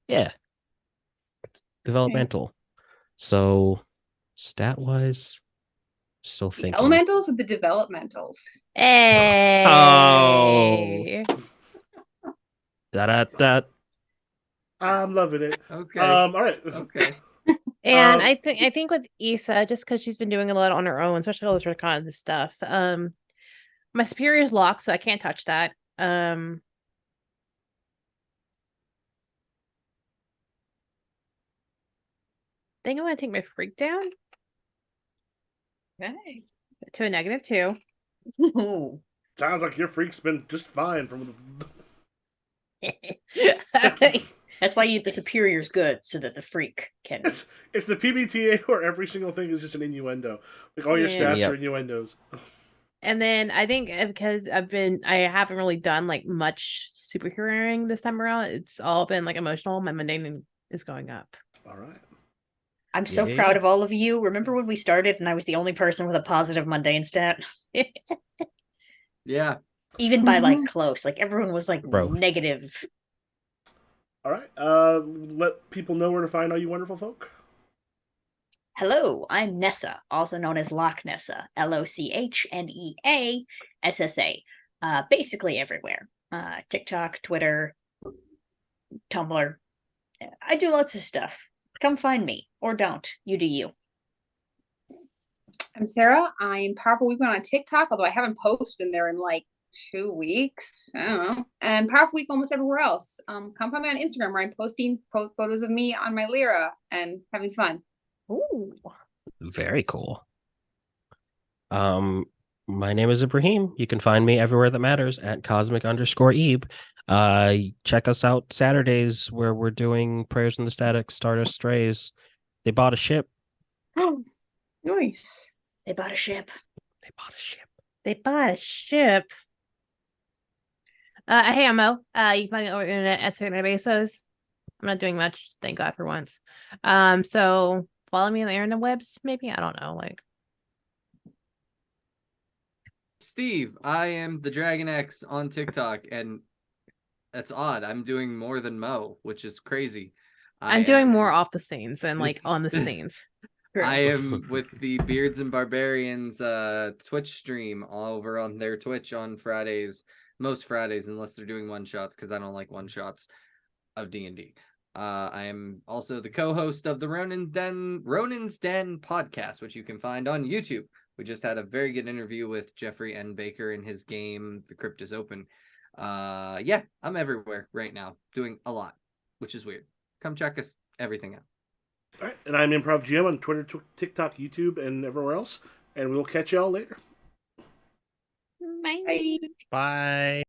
Speaker 3: yeah, developmental. So stat wise, still
Speaker 5: The
Speaker 3: thinking.
Speaker 5: elementals or the developmentals?
Speaker 3: Oh,
Speaker 1: Hey.
Speaker 3: da da da.
Speaker 2: I'm loving it.
Speaker 6: Okay.
Speaker 2: All right.
Speaker 6: Okay.
Speaker 1: And
Speaker 2: Um,
Speaker 1: I think with Issa, just because she's been doing a lot on her own, especially all this recon and this stuff, my superior's locked, so I can't touch that. I think I'm gonna take my freak down
Speaker 4: Okay.
Speaker 1: to a -2.
Speaker 4: Ooh.
Speaker 2: Sounds like your freak's been just fine from
Speaker 4: That's why the superior's good, so that the freak can.
Speaker 2: it's the PBTA where every single thing is just an innuendo. Like all your
Speaker 1: Yeah.
Speaker 2: stats
Speaker 3: Yep.
Speaker 2: are innuendos.
Speaker 1: And then I think because I haven't really done like much superheroing this time around. It's all been like emotional. My mundane is going up.
Speaker 2: All right.
Speaker 4: I'm so
Speaker 3: Yeah.
Speaker 4: proud of all of you. Remember when we started and I was the only person with a positive mundane stat?
Speaker 6: Yeah.
Speaker 4: Even by like close. Like everyone was like
Speaker 3: Growth.
Speaker 4: negative.
Speaker 2: All right. Let people know where to find all you wonderful folk.
Speaker 4: Hello, I'm Nessa, also known as Loch Nessa, LOCHNEASSA. Basically everywhere. TikTok, Twitter, Tumblr. I do lots of stuff. Come find me, or don't. You do you.
Speaker 5: I'm Sarah. I'm Powerful Week on TikTok, although I haven't posted in there in like 2 weeks. I don't know. And Powerful Week almost everywhere else. Come find me on Instagram where I'm posting photos of me on my Lyra and having fun.
Speaker 4: Ooh.
Speaker 3: Very cool. My name is Ibrahim. You can find me everywhere that matters at cosmic_Ebe. Check us out Saturdays where we're doing Prayers in the Static, Stardust Strays. They bought a ship.
Speaker 5: Nice.
Speaker 4: They bought a ship.
Speaker 3: They bought a ship.
Speaker 1: They bought a ship. Hey, I'm Mo. You can find me over the internet at Second Besos. I'm not doing much, thank God for once. So follow me on the internet webs, maybe. I don't know, like.
Speaker 6: Steve, I am the Dragon X on TikTok, and that's odd. I'm doing more than Mo, which is crazy.
Speaker 1: I'm doing more off the scenes than like on the scenes.
Speaker 6: I am with the Beards and Barbarians Twitch stream all over on their Twitch on Fridays, most Fridays, unless they're doing one shots, because I don't like one shots of D&D. I am also the co-host of the Ronin's Den podcast, which you can find on YouTube. We just had a very good interview with Jeffrey N. Baker in his game, The Crypt is Open. Yeah, I'm everywhere right now, doing a lot, which is weird. Come check us everything out.
Speaker 2: All right. And I'm Improv GM on Twitter, TikTok, YouTube, and everywhere else. And we'll catch y'all later.
Speaker 1: Bye.
Speaker 3: Bye.